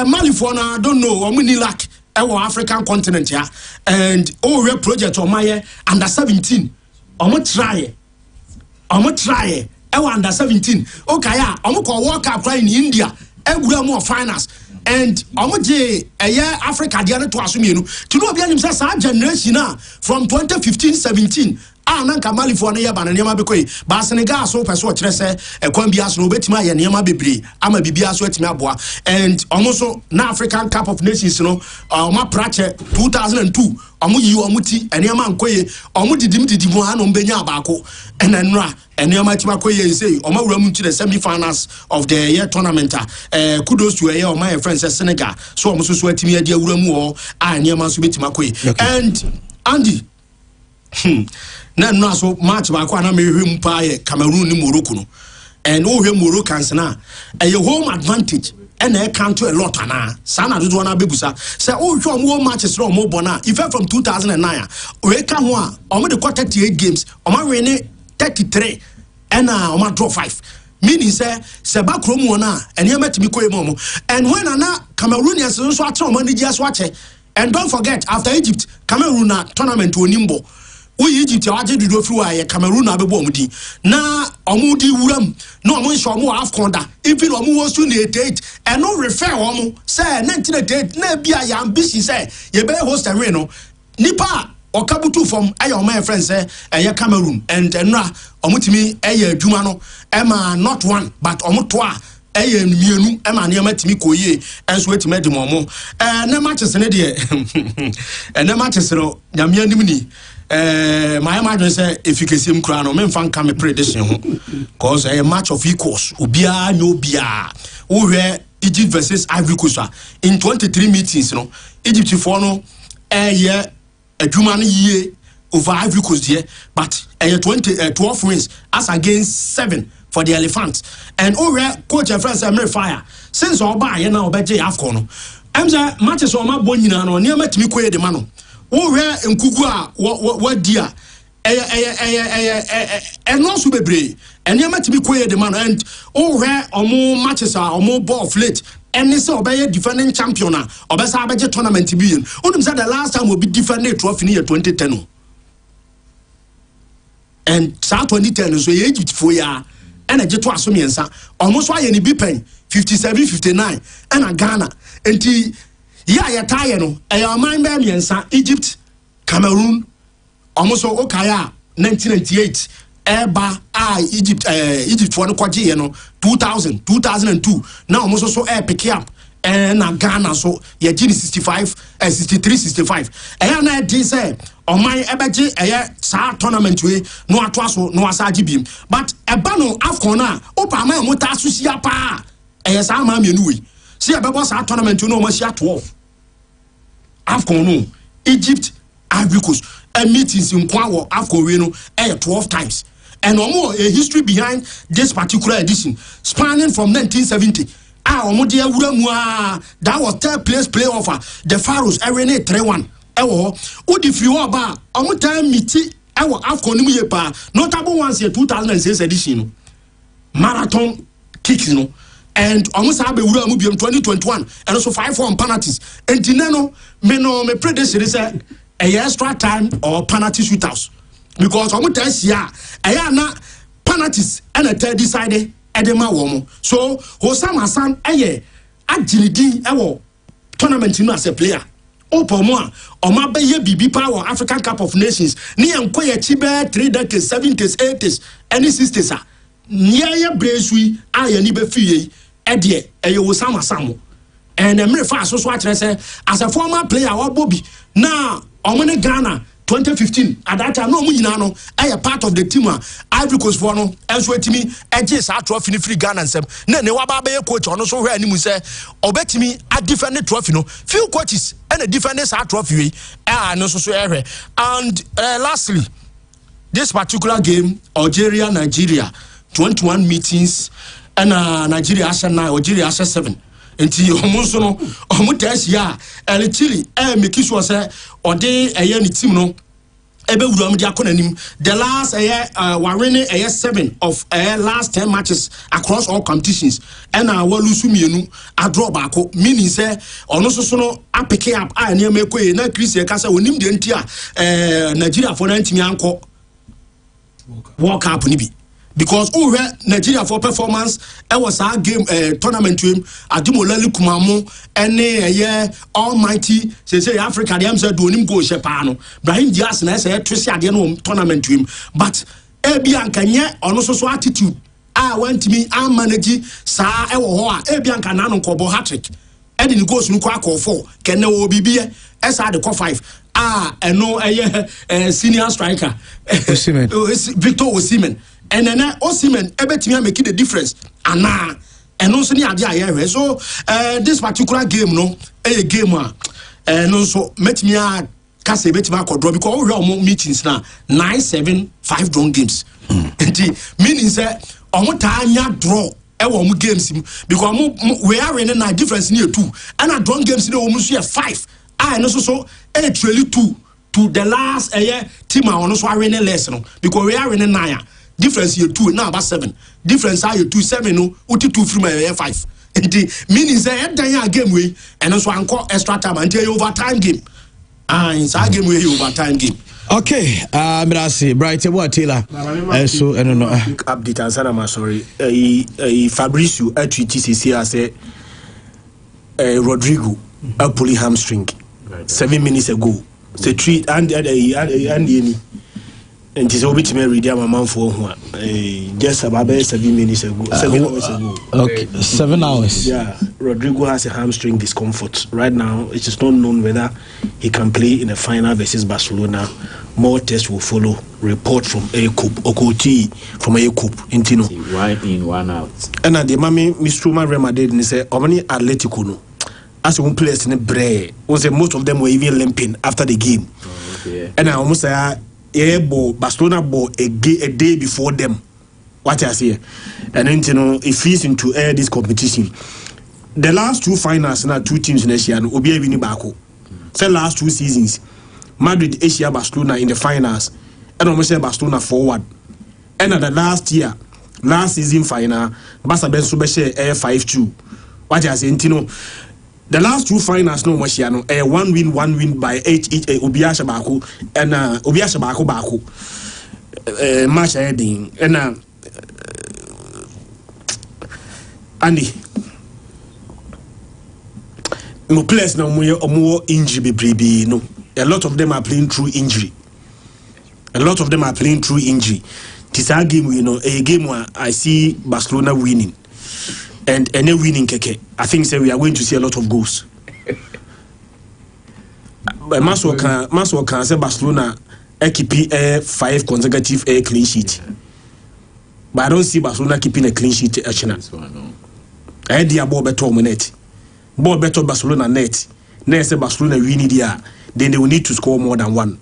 Mali for na don't know omuni lack e African continent ya and we project o maye under 17 omo try e under 17 okay ya omo ko World Cup in India e gura mo finals and omoje Africa dia to assume you to know bia nim say sa generation from 2015-17 nanka Malifoɔ no yɛ ba no nneɛma bɛkɔ ba Senegal so pɛ so ɔkyerɛ sɛ ɛkwan bi aso no obɛtumi ayɛ nneɛma bebree ama bibia so atumi aboa and ɔmo so na African Cup of Nations no ɔmo aprakyɛ 2002 ɔmo yi ɔmo ti nneɛma nkɔye ɔmo didim mu ha no mbɛnya abaako ɛna nnura nneɛma atumi akɔye sɛ ɔmo awura mu to the semi-finals of the year tournament kudos to ɛyɛ ɔmo yɛ friends Senegal so ɔmo so atumi adi awura mu hɔ a nneɛma nso bɛtumi akɔye and Andy na no so match ba ko na mehwe mu pa ye Cameroon ni Morocco no and o hwe Moroccans na a home advantage and e count to a lot na sa na dodo na bebusa say o hwe omo matches no omo bona effect from 2009 we ka ho a omo de 38 games omo win 33 and omo draw 5 meaning say ba krom wona ene matimi koye mo and when na Cameroonians so atre omo ni gia so ache and don't forget after Egypt Cameroon na tournament onimbo we Egypt waje dudo fru aye Cameroon na bebo omudi na omudi wuram na omo nso omo AFCON da even omo wo su na 88 and no refer omo say 1988 na bia ya ambition say ye be host and win no nipa okabutu from aye omo friend say aye Cameroon and na omo timi aye adwuma no ema not one but omo to a eye mienu ema na matimi koye enso etimi de momo na matches ne de na matches no nyamia nim ni my imagine say efficacy mkura no memfa nka me prediction ho cause a match of equals obia no bia wo hwe Egypt versus Ivory Coast in 23 meetings no Egypt for no eye adwuma no yie over Ivory Coast there but 12 wins as against 7 for the Elephants and coach France Emery Fire since oba ye na obeje AFCON no emza matches o ma bo nyina no ne matimi koye de ma no wo hwe nkugu a wadi a no so bebre ene matimi koye de ma no and wo hwe omo matches a omo ball flat ene se obeye defending champion a obesa abeje tournament bi yen onum say the last time obi defend a trophy in 2010 and sa 2010 so ye Egypt for ya and a jet was almost why any be pen 57 59 and a Ghana and ya tie no a mind by Egypt Cameroon almost okaya 1998 Eba Egypt for the kwaji no 2002 now almost so pick up and Ghana so ye 65 63 65 and na dey say on my ebeji sa tournament we no atwaso no asaji bim but eba no AFCON na opa ma mo ta asosia pa sa ma mienu we see ebebo sa tournament no mo sia 12 AFCON no Egypt Ivory Coast meetings in kwa AFCON we no 12 times and more a history behind this particular edition spanning from 1970 omodia wura mu that was third place playoff the Pharaohs RNA 3-1 odi free oba omo time miti AFCON mu ye pa notable ones here 2006 edition no marathon kicks no and omo sa be wura mu biam 2021 and also 5-1 penalties and tineno me prediction say a extra time or penalty shootouts because omo time sia na penalties and a third decided edema womo so Osama San agility tournament no as a player opomo a oma be ye bibi power African Cup of Nations ni enkoye chibe 3 decades 70s 80s any 60s ye bresui ni be fie ede Osama San and emre fa so akyere say as a former player wa Bobby na omone Ghana 2015 at that time no munyina no part of the team Ivory Coast for no enso etimi eje sa trophy ni free Ghana nsem na ne wa ba be coach ono so hwe animu say obetimi a defend trophy no few coaches and a defend sa trophy we no so ehwe and lastly this particular game Nigeria 21 meetings and Nigeria Asha 9 Algeria Asha 7 enti omonso no omutasi a Chile make sure say ode ni team no ebe wura am dia konanim the last warene 7 of last 10 matches across all competitions and walusu mienu a draw baako meaning say ono so no a pick up na mekoye na Chris e kasa onim de ntia Nigeria for na ntimi anko World Cup ni bi because Nigeria for performance was our game tournament to him Adimolali Kumamo and almighty say Africa the said do him go Shepano Brahim Diaz and say Tracy Adiano tournament to him but Ebian Kanye also so attitude went to me and manage sa Ebian Canano Kobo hat-trick and then goes no call 4 can no be SR the call 5 and no senior striker Victor Osimhen and then Osimhen ebetimi make the difference and also the idea so this particular game no a game no so met me cast a bit draw because all meetings now 9-7-5 drawn games meaning that on draw games because we are in a difference near 2 and I drawn games in almost 5 and also so 8 to the last team I also are in a lesson because we are in a 9 difference here 2 now about 7 difference are you 2-7 no 2 from 5 meaning that that game we and also encore extra time until overtime game it's a game we overtime game okay mirasi bright what Taylor so I don't know update answer I'm sorry Fabrizio tweeted say Rodrigo a pulley hamstring 7 minutes ago say treat and and it's over to me read my mom for just about 7 minutes ago 7 hours ago okay 7 hours yeah Rodrigo has a hamstring discomfort right now. It is not known whether he can play in the final versus Barcelona. More tests will follow. Report from A-Cup Okoti from A-Cup Intino 1 in 1 out and at the mami Mr. Real Madrid and say Omani Atletico no as one players in the Bre was most of them were even limping after the game and I almost say Barcelona ball a day before them. What I say, and then if he's into this competition, the last 2 finals now 2 teams in Asia and Obi Wini Bako. So last 2 seasons, Madrid, Asia, Barcelona in the finals, and almost say Barcelona forward. And at the last season final, Barca Ben Subeshe 5-2. What I say, the last 2 finals no Moshiano, a 1 win by each Obiasha Baku and Obiasha Baku match heading and Andy no players no more injury baby no a lot of them are playing through injury this game a game where I see Barcelona winning and any winning keke I think say we are going to see a lot of goals but Maswo can say Barcelona keep 5 consecutive clean sheet but I don't see Barcelona keeping a clean sheet I dia ball better net ball better Barcelona net say Barcelona winning there then they will need to score more than 1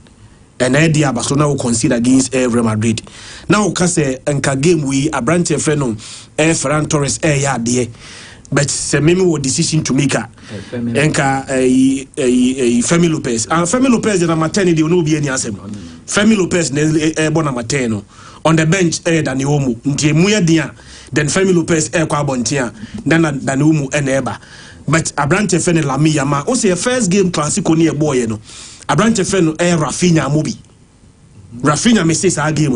and idea Barcelona will concede against Real Madrid. Now can say enka game we Abrante Freno Ferran Torres there but say maybe what decision to make enka Femi Lopez and Femi Lopez na maternity will no be any answer. Femi Lopez bona mateno on the bench Dani Omu ntie muya dia then Femi Lopez kwa bontia then Dani Omu eba but Abrante Freno Lami Yama o say first game classico ni boy no Abrante Freno Rafinha Mobi. Rafinha misses our game,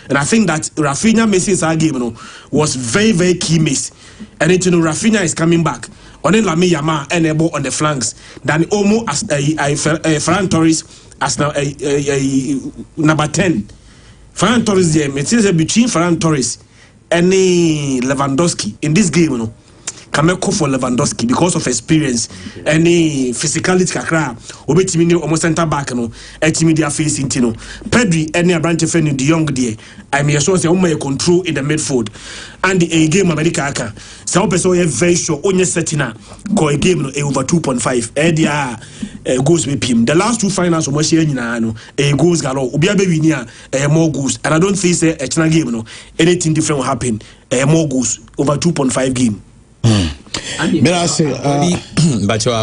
and I think that Rafinha misses our game, was very, very key miss. And Rafinha is coming back. Only Lami Yama enable on the flanks. Then Omo as Ferran Torres as now number 10. Ferran Torres there. It is between Ferran Torres and Lewandowski in this game, Kameko for Lewandowski because of experience any physicality kakra obetimi ni almost center back no etimi dia facing tino Pedri any Abrante Freno de Jong there I mean so say o control in the midfield and a game America aka so person you very sure onye setina ko a game no over 2.5 dia goals with him the last 2 finals o share nyina no goals galo obi abewini a more goals and I don't think say a china game no anything different will happen more goals over 2.5 game. But I say,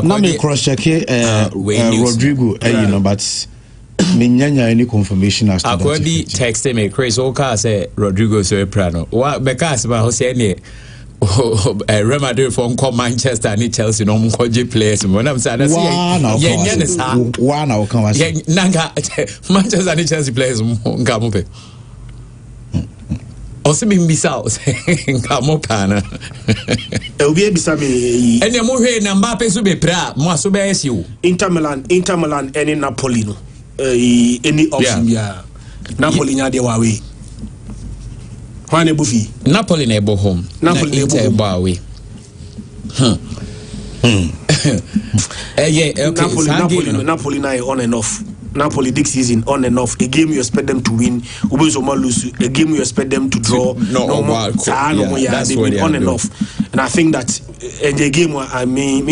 now me cross check Rodrigo, but me nyanya any confirmation as to that. Akodi texted me Chris Oka say Rodrigo so prano. What because ba Jose ni Real Madrid from Manchester and Chelsea no mkoje players. When I'm saying that one now come was nanga Manchester and Chelsea players nka mupe. Also, me bisa come up, Anna. It'll be a bisame. And the more Mbappe so be pra, more so be you. Inter Milan, any Napoli no. Any option, yeah. Napoli nya de wawe. Hwane bufi. Napoli na ebo home. Napoli na ebo away. Napoli na on and off. Napoli this season on and off. A game you expect them to win, lose. A game you expect them to draw. They win on and off. And I think that the game I mean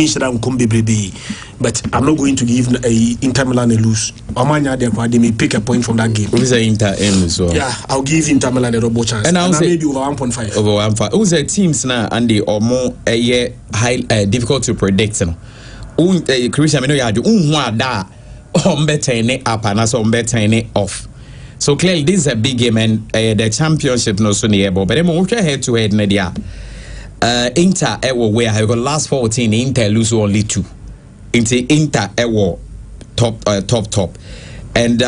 but I'm not going to give Inter Milan a lose. They may pick a point from that game. Who's the Inter so? Yeah, I'll give Inter Milan a double chance. And maybe over 1.5. Over 1.5. Who's the teams now and they are more difficult to predict. Christian, I know you had better up and also better off. So clearly this is a big game and the championship no so near but then we head to head media. Inter where I got last 14 Inter lose only 2. Inter top and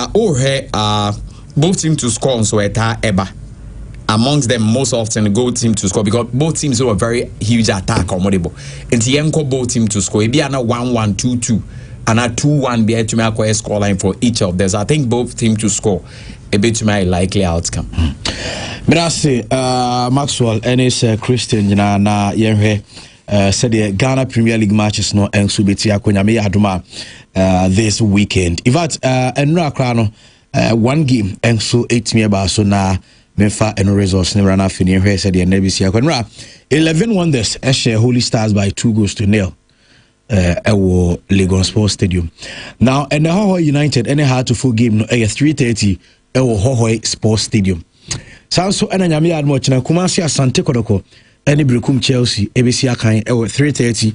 both teams to score on so eba amongst them most often goal team to score because both teams have a very huge attack or whatever. And the both team to score. It be an 1-1, 2-2. And a 2-1 be to make a score line for each of them. So I think both teams to score a bit to my likely outcome. Mirasi Maxwell and Christian na yenhwe said the Ghana Premier League matches no enso beti akonyame aduma this weekend. In fact enra krano one game enso 8 me ba so na mefa eno results ne rana fini hwe said the NBC akonyra 11 wonders share Holy Stars by 2-0 ewo Legon Sports Stadium. Now and the Hohoi United any hard to full game no 3:30 ewo Hohoi Sports Stadium. Sanso ena nyame admo china Kumasi Asante Kodoko ene Brekum Chelsea ebesi akan ewo 3:30.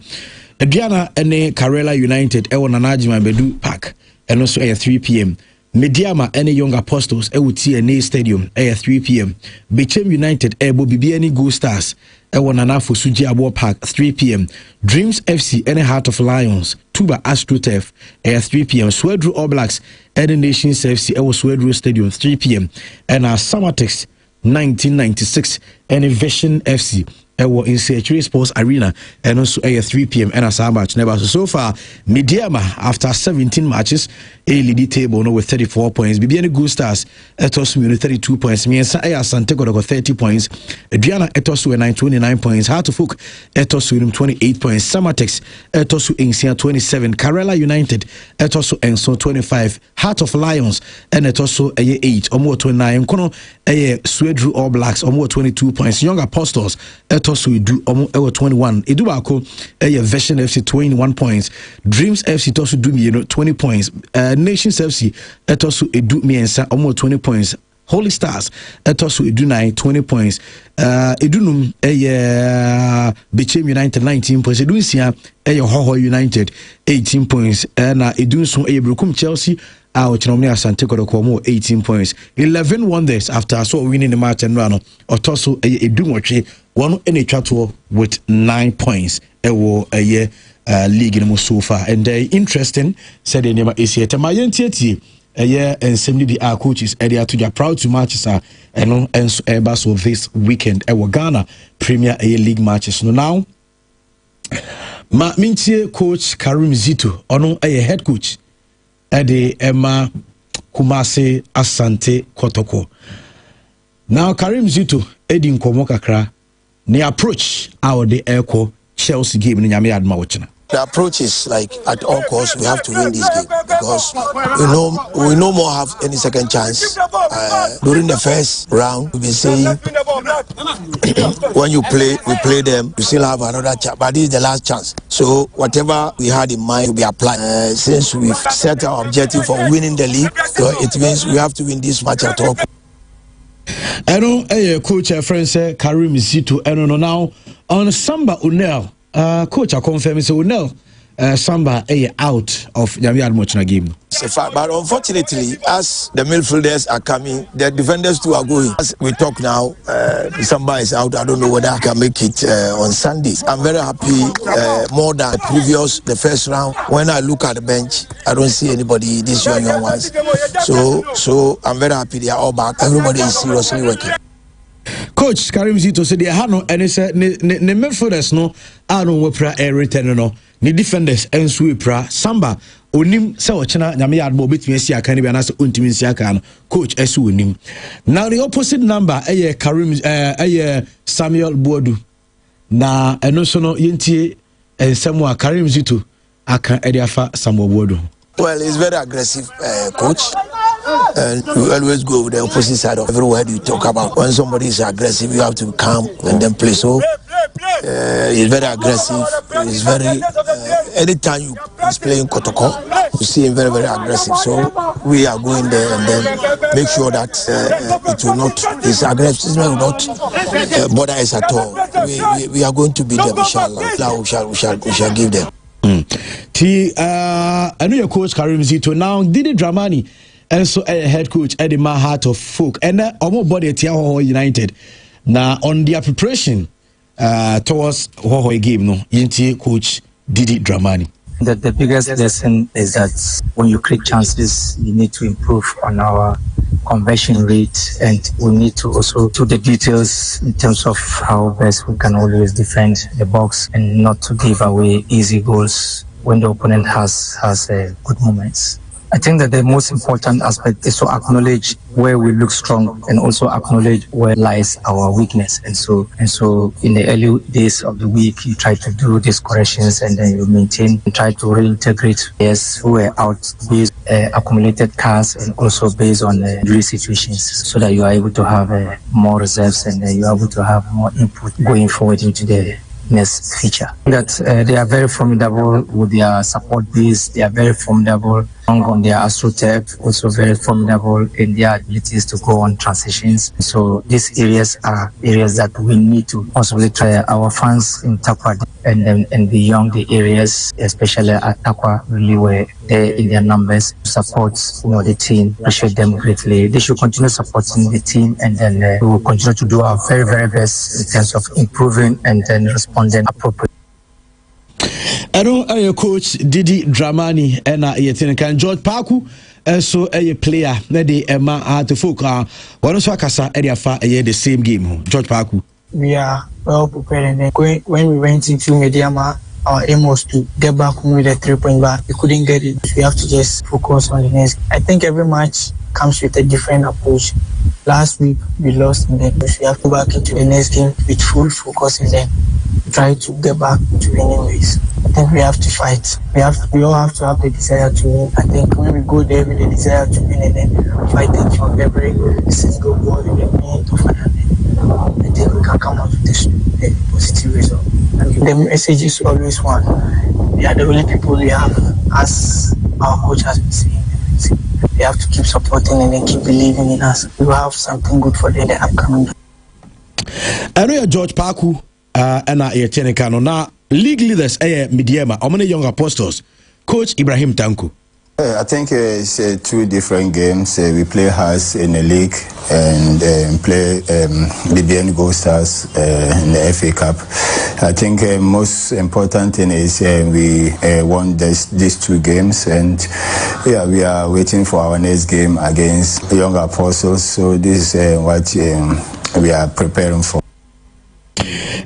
Aduana ene Karela United ewo Nanajima Bedu Park eno so 3 p.m. Mediama ene Young Apostles ewo TNA Stadium 3 p.m. Bechem United ebo Bibiani Go Stars ewo Nanafo Suji Abo Park 3 p.m. Dreams FC ene Heart of Lions Tuba AstroTurf 3 p.m. Swedru All Blacks ene Nations FC ewo Swedru Stadium 3 p.m. and Samatex 1996 ene Vision FC ewo in Century Sports Arena and also 3 p.m. and as match never so far Mediama after 17 matches a lead table no with 34 points Bibiani Good Stars etosu 32 points Miensa Asante got 30 points Adriana etosu 29 points Heart of Hook etosu 28 points Samatex etosu Insia 27 Karela United etosu Enso 25 Heart of Lions and etosu 8 omo 29 kono Swedru All Blacks omo 22 points Young Apostles etosu do omo 21 Edubako Vision FC 21 points Dreams FC etosu do 20 points Nations FC etosu edu miensa omo 20 points Holy Stars etosu edu 9 20 points edunum Bechem United 19 points edunsia Hoho United 18 points na edunso Brekum Chelsea Chinomni Asante Kodoko 18 points 11 wonders after so winning the match and run otoso edunwoche one in a chatwo with 9 points ewo league in so far and interesting said the name is here my entity and same be our coaches area to their proud to matches and so this weekend our Ghana Premier League matches now ma mintie coach Karim Zito ono head coach Ede Emma Kumasi Asante Kotoko. Now Karim Zito Edin Komokakra ni approach our the Echo Chelsea game in Nyame Adma Ochina. The approach is like at all costs we have to win this game because we no more have any second chance. During the first round, we've been saying when we play them, you still have another chance. But this is the last chance. So whatever we had in mind will be applied. Since we've set our objective for winning the league, so it means we have to win this match at all. I know coach friend say Karim Zito. I don't know now on Samba Unel. Coach, I confirm so no Samba out of Nyame Admochina game. But unfortunately, as the midfielders are coming, the defenders too are going. As we talk now, Samba is out. I don't know whether I can make it on Sunday. I'm very happy more than the first round. When I look at the bench, I don't see anybody, these young ones. So I'm very happy they are all back. Everybody is seriously working. Coach Karim Zito said the Hano and he said ne midfielders no ano wepra return no ne defenders enso wepra Samba onim se ochena nyame yadbo betumi asia kan bia na se ontimi asia kan coach esu onim. Now the opposite number Karim Samuel Boadu na eno so no yentie ensemo a Karim Zito aka ediafa Samuel Boadu. Well, he's very aggressive coach, and you always go with the opposite side of every word you talk about. When somebody is aggressive, you have to be calm and then play. So he's very aggressive. He's very anytime he's playing Kotoko, you see him very, very aggressive. So we are going there and then make sure that it will not, his aggressiveness will not bother us at all. We are going to beat them, inshallah. We shall give them. I know your coach Karim Zito now Didi Dramani and so head coach Eddie Ma Heart of Folk and almost body at Yahoo United now on their preparation towards Hoho game no Yinti coach Didi Dramani. The biggest lesson is that when you create chances, you need to improve on our conversion rate, and we need to also do the details in terms of how best we can always defend the box and not to give away easy goals when the opponent has good moments. I think that the most important aspect is to acknowledge where we look strong and also acknowledge where lies our weakness. And so in the early days of the week, you try to do these corrections and then you maintain and try to reintegrate players who were out based accumulated cards and also based on injury situations, so that you are able to have more reserves and you are able to have more input going forward into the next feature. That they are very formidable with their support base. They are very formidable on their AstroTurf, also very formidable in their abilities to go on transitions. So these areas are areas that we need to possibly try. Our fans in Takwa and beyond the areas, especially at Takwa, really were there in their numbers to support the team. Appreciate them greatly. They should continue supporting the team, and then we will continue to do our very, very best in terms of improving and then responding appropriately. I know your coach Didi Dramani and Yetin George Parku so a player Nedi Emma Heart of Folk one also Kasa Ediafa the same game. George Parku. We are well prepared, and then when we went into Mediama, our aim was to get back home with a 3-point bar. We couldn't get it. We have to just focus on the next. I think every match comes with a different approach. Last week we lost, and then we have to go back into the next game with full focus and then try to get back to winning ways. I think we have to fight. We all have to have the desire to win. I think when we go there with the desire to win and then fighting for every single ball in the minute of an I think we can come out with this positive result. And the message is always one. We are the only people we have, as our coach has been saying. We have to keep supporting and then keep believing in us. We will have something good for the upcoming. I know George Parku and Yetenekano now league leaders Mediema, how many young apostles? Coach Ibrahim Tanku. I think it's 2 different games. We play Hearts in the league and play BBN Gold Stars in the FA Cup. I think most important thing is we won these 2 games, and we are waiting for our next game against Young Apostles. So this is what we are preparing for.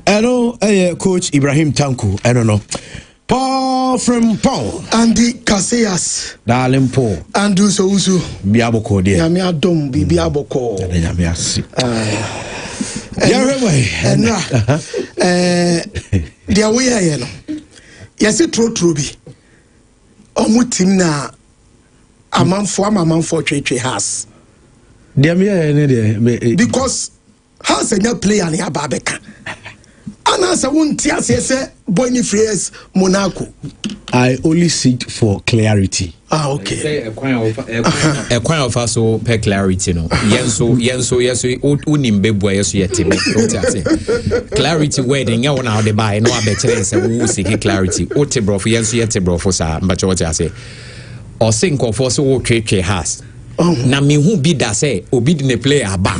I know Coach Ibrahim Tanku. I don't know. Paul from Paul. Andy Casillas. Darling Paul. Andrew Sousu. Biaboko dear. Yamia Dom, Biaboko. Yamia si. Dia we are no. Yes, it true be. Omu team na amanfo Cheche has. Because has a player ni ababeka. Anasa won't say Boniface Monaco. I only seek for clarity. Okay. A quite of us so per clarity no. Yes, unimbe boy yes yet. Clarity wedding ya wana de buy no abetre say who seek clarity. Otebro for yes yet bro for sa but what I say. Or sink of us so Cheche has. Na me who be that say obi the player ba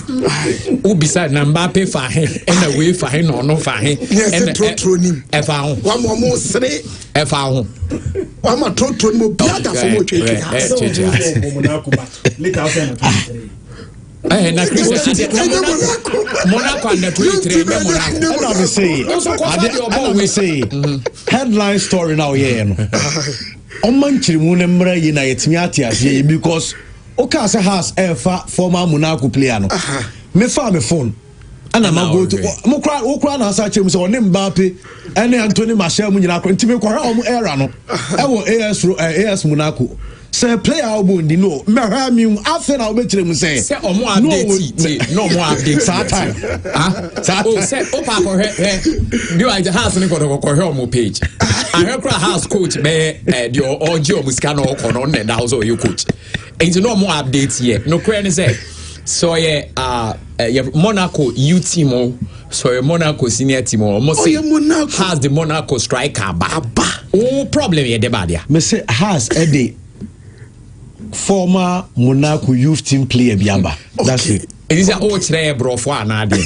obi side na Mbappe fa he and away fa he no fa he and trotronim e fa ho one more sre e fa ho one more trotronim obi ada for mo Cheche na Chris Monaco under 23 Monaco. I say headline story now here no. Omanchiri mu ne mra yi na yetimi atiase because oka say has efa former Monaco player no. Me fa me phone. Ana ma go to mo kra na asa chem say one Mbappe ene Anthony Martial mu nyina kra ntime kwara o era no. E wo AS Monaco. Say player obondi no me ha mi after na obetire mu say omo update no more update that time say opa ko he bi wa house ni ko he omo page I heard house coach be the oji omo sika no ko no na house o you coach and no more updates here no clear ni say so Monaco U team o so Monaco senior team o almost say has the Monaco striker ba oh problem here the bad ya me say has Eddie former Monaco youth team player biamba. That's it. It is a old tray bro for another. Me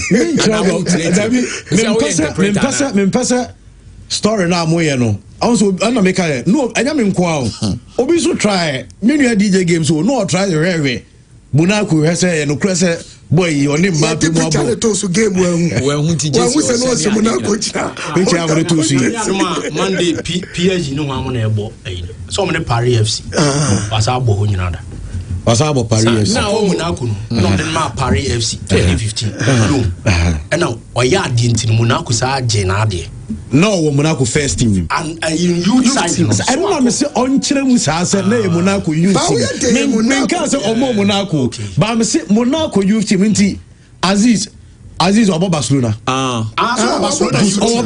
story na mo ye no. Also na make no anya me nko a. Obi so try me no DJ games so no try the rare. Monaco he say no crazy boy your name Mbappe mo abo. To so game we say no so Monaco cha. We cha avre to see. Monday PSG no ha mo na ebo. So many Paris FC. Was abo ho nyina da. Was abo Paris FC. Na o Monaco no den ma Paris FC 2015. No. And now oya ade ntin Monaco sa age na ade. No wo Monaco first team. And in youth side. I don't know say on kire mu sa say na Monaco youth team. Me can say omo Monaco. But me say Monaco youth team nti Aziz obo Barcelona.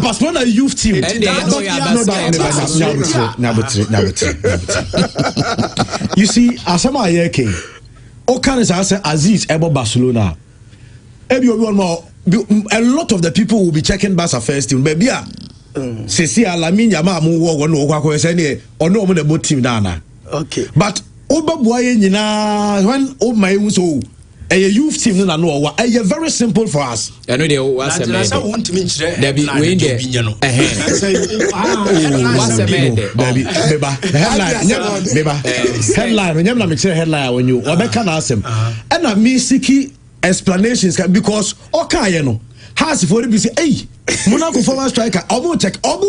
Barcelona youth team. You see, asama ayeke. O kan say Aziz ebo Barcelona. A lot of the people will be checking Barca first team. Baby, see, Lamine Yamal mu wo no kwakọ say ne ono mo the both team na. Okay. But obaboaye nyina when o my so a youth team no wa a very simple for us. I know they was a man. There be we there. What's a man there? Headline when you na me headline when you obeka na asem. And na me siki explanations because okay no has for be say hey Monaco former striker obo check obo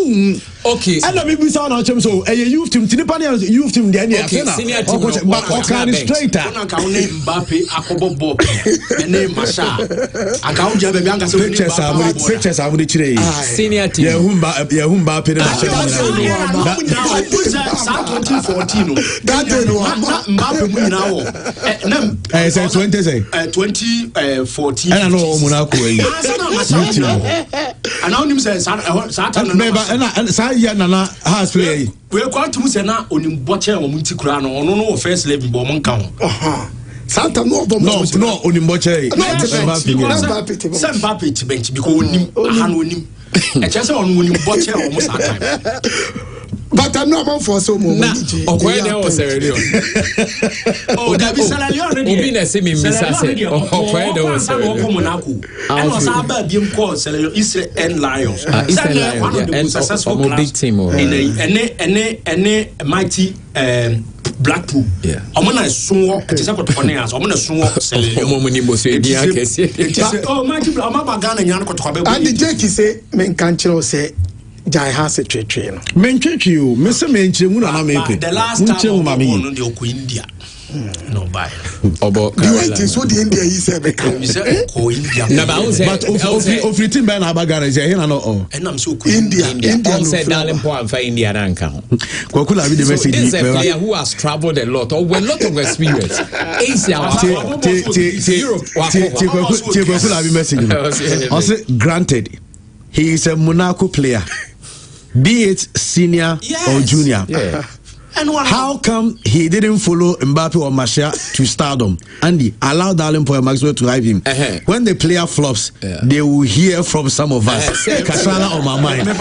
okay and me be say na chem so a youth team tinipani youth team there na senior team but okay straight na ka won Mbappe akobo ball ene masha aka won je be anga so pictures amudi chire senior team ya humba pe na that 2014 no that day no Mbappe mu nyina wo say 2014 and no Monaco and now him say Satan and say ya nana has play we quite to say na onim boche o munti kura no ono no first level bo mon kan Santa no onim boche Mbappe to bench because onim han onim e chese ono onim boche o mo Satan but I'm not about for so more okay there was already oh that be salary already obi na say me misa say okay there was already Monaco and was about being called Israel and Lions one of the most successful big team and mighty Blackpool omona sunwo etise kotokone as omona sunwo selele omoni mo so ebi akese oh mighty Blackpool Ghana nyan kotokwa be and the Jake say men kan chiro say Jai has a tree no. Mencheki you, me say menche mu na mepe. The last time no dey go India. No buy. Obo. You went so the India he say be come. You say go India. But of written by na bagara say here na no. And I'm so India. All said darling point for India na nka. Kwakula bi the message. This is a player who has traveled a lot or with a lot of experience. Asia Europe. Kwakula bi message. Also granted he is a Monaco player. Be it senior or junior. Yeah. And how come he didn't follow Mbappe or Martial to stardom? Andy, allow Darling Point Maxwell to hype him. When the player flops, they will hear from some of us. Kasala on my mind. Man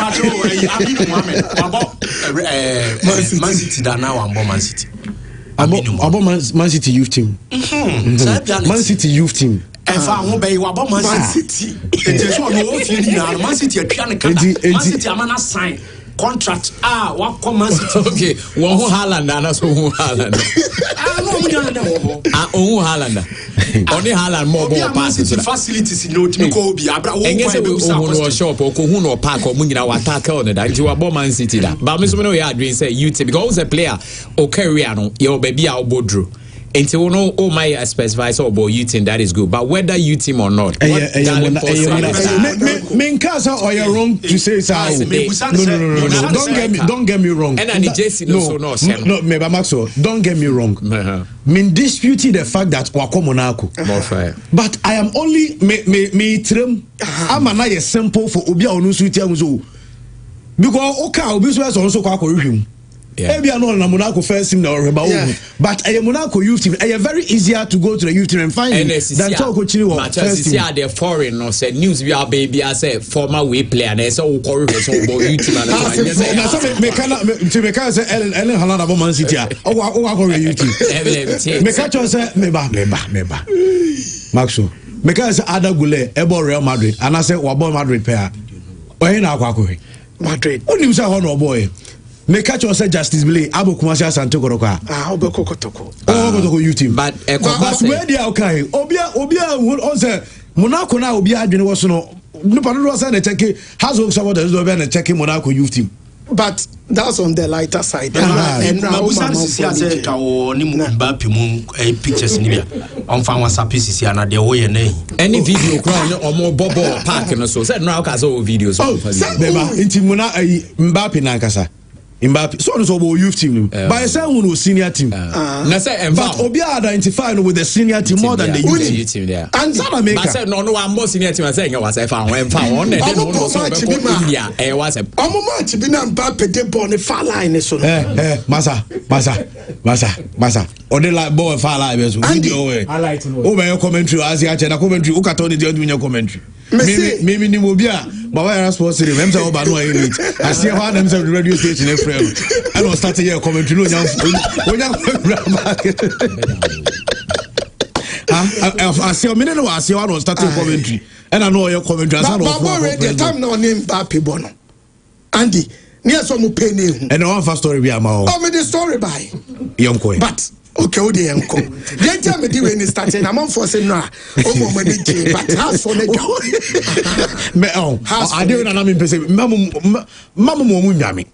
City that now I'm Man City. About Man City youth team. Man City youth team. And for Man City. It is one of Man City. Man City, I'm not sign. contract what Man City. Okay, one who Haaland and that's who Haaland. Who Haaland? Only Haaland more passes. Facilities in your team go be abra. And yes, we will shop or Kuhun or Park or Mungina or attack on that. You are born Man City that. But Miss Mano, you are doing say you because a player or Carriano, your baby out Bodru. And you know, oh my specify so about you team that is good, but whether you team or not, Minkasa or you're wrong to say so. No. Don't get me wrong. And JC no, maybe Maxo. Don't get me wrong. Min disputing the fact that Wako Monaco. But I am only me trim. I'm a simple for Ubia Onusutia Muzo. Because Oka Ubis also Kwako. Maybe I know Monaco first team but a Monaco youth team, a very easier to go to the youth team and find than talk with you. Manchester City, the foreign no said news we are baby as a former way player and so youth team. Me can say Ellen Haaland about Man City. Oh, youth team. Me can say meba. Maxo. Me can say Ada Gule ebo Real Madrid and I say Wabo Madrid pair. Why na akwa Madrid. Only say honor boy. Me catch us Justice Billy Abu Kumasi Santo Koroka. Kotoko you team. But where they are okay. Obia on say Monaco na Obia adwene wo so no. No pano was na check has support the Obia na check Monaco youth team. But that's on the lighter side. And Mabusan Sisi say ka o ni Mbappe mu pictures ni bia. On fan WhatsApp Sisi na de wo ye na. Any video crown or more Bobo Park no so said now ka so videos. Beba inti Mona Mbappe na kasa. Mbappe, so it's about youth team. By a son senior team. But Obi identify with the senior team more than the youth team. And Salamanca. I said no, I'm more senior team. I said I was found when found one. Then India. I was a moment to be Mbappe de born a far line. Massa. Or they like boy far line. Video. I like to know. Over your commentary, as you attend a commentary, Ukatoni did your commentary. Maybe Nimobia, but why are supposed to remember about no elite? I see how them the radio station in frame. I don't start a commentary. I see a minute or I see one starting commentary. And I know your commentary. But the time now name Bapi Bono. Andy, near some penny. And one first story be a mao. Oh, me the story by young boy. But okay, o dey enko. They tell me the way it started. I'm on for say no. O mo me dey but house for me go. Me I dey na me pese mamu mo mu nyame.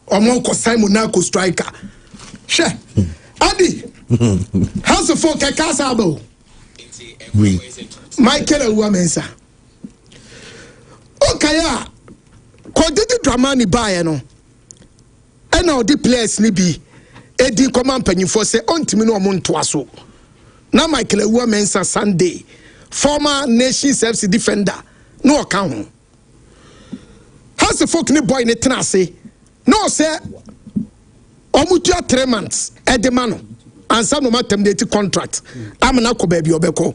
Omo ko Simon Monaco striker. She. Andy. House of folk Kasabo. Oui. Michael Uwamensa. Okay ya. Ko didi Dramani buy no. And now the players ni bi Edi command mpanyinfo say ontimi no omonto aso na Michael Uwamensa Sunday former Nations FC defender no account has the folk ni boy ni tenase no say omutua 3 months edemano ansa no matem de contract amana ko ba bi obeko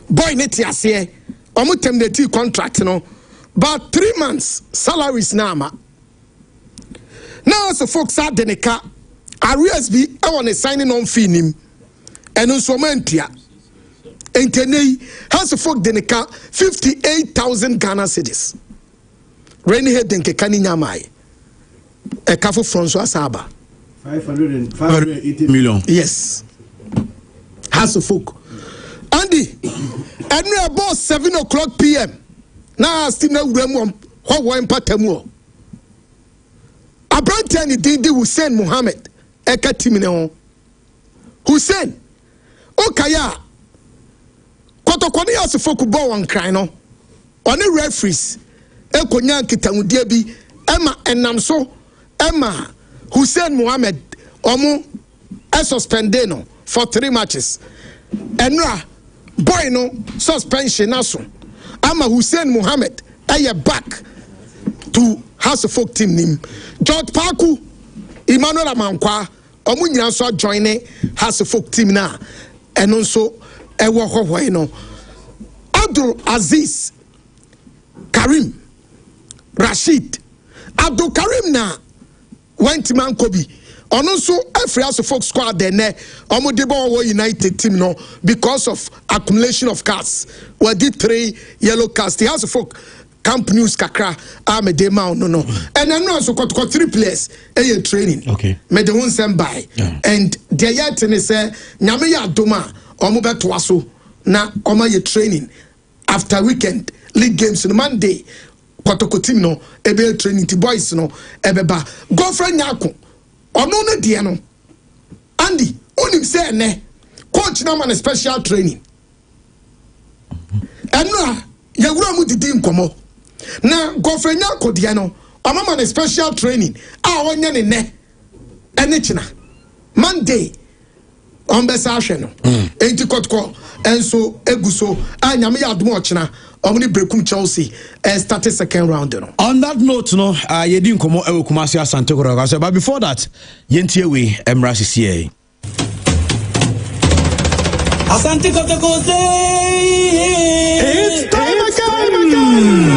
boy ni tiase omutem de contract no but 3 months salaries na ama now so folks are deneka RSB I want a signing on fee nim and also mentia entenei has a folk deneka 58,000 Ghana cedis rainy head denke kaninya mai a kafo Francois Saba 580 million. Yes, has a folk Andy and we are about 7 o'clock PM now still no room what one patemo Abrantani Dindi Hussein Mohammed Eka Timine Hussein Okaya Kotokoni as a football one cry no on the referees Ekonyan Kitamudiabi Emma and Namso Emma Hussein Mohammed Omu suspendeno for 3 matches Enra boy no suspension aso Ama Hussein Mohammed back to House of Folk team nim George Parku Emmanuel Amankwa omu nyina so join House of Folk team na eno nso ewo hwehwe no Abdul Aziz Karim Rashid Abdul Karim na went man Kobi ono nso every House of Folk squad there ne omu de ball United team no because of accumulation of cards we did 3 yellow cards the House of Folk camp news kakra me dey ma no and I know so kotoko 3 players training me dey won send by and there yet say nyame ya adoma omo beto aso na omo ye training after weekend league games on Monday kotoko team no ebe training the boys no ebeba girlfriend nyako ono no de no Andy onim say ne coach na man special training enra ya wura mu didi nkomo na girlfriend nyako de no omo man special training onye ne ene china Monday on besa hwe no enti kotoko enso eguso anyame ya admo ochina omni brekum Chelsea started second round no. On that note no yedi nkomo ewe Kumasi Asante Kotoko, but before that yentie we Emra CCA Asante Kotoko say it's time again.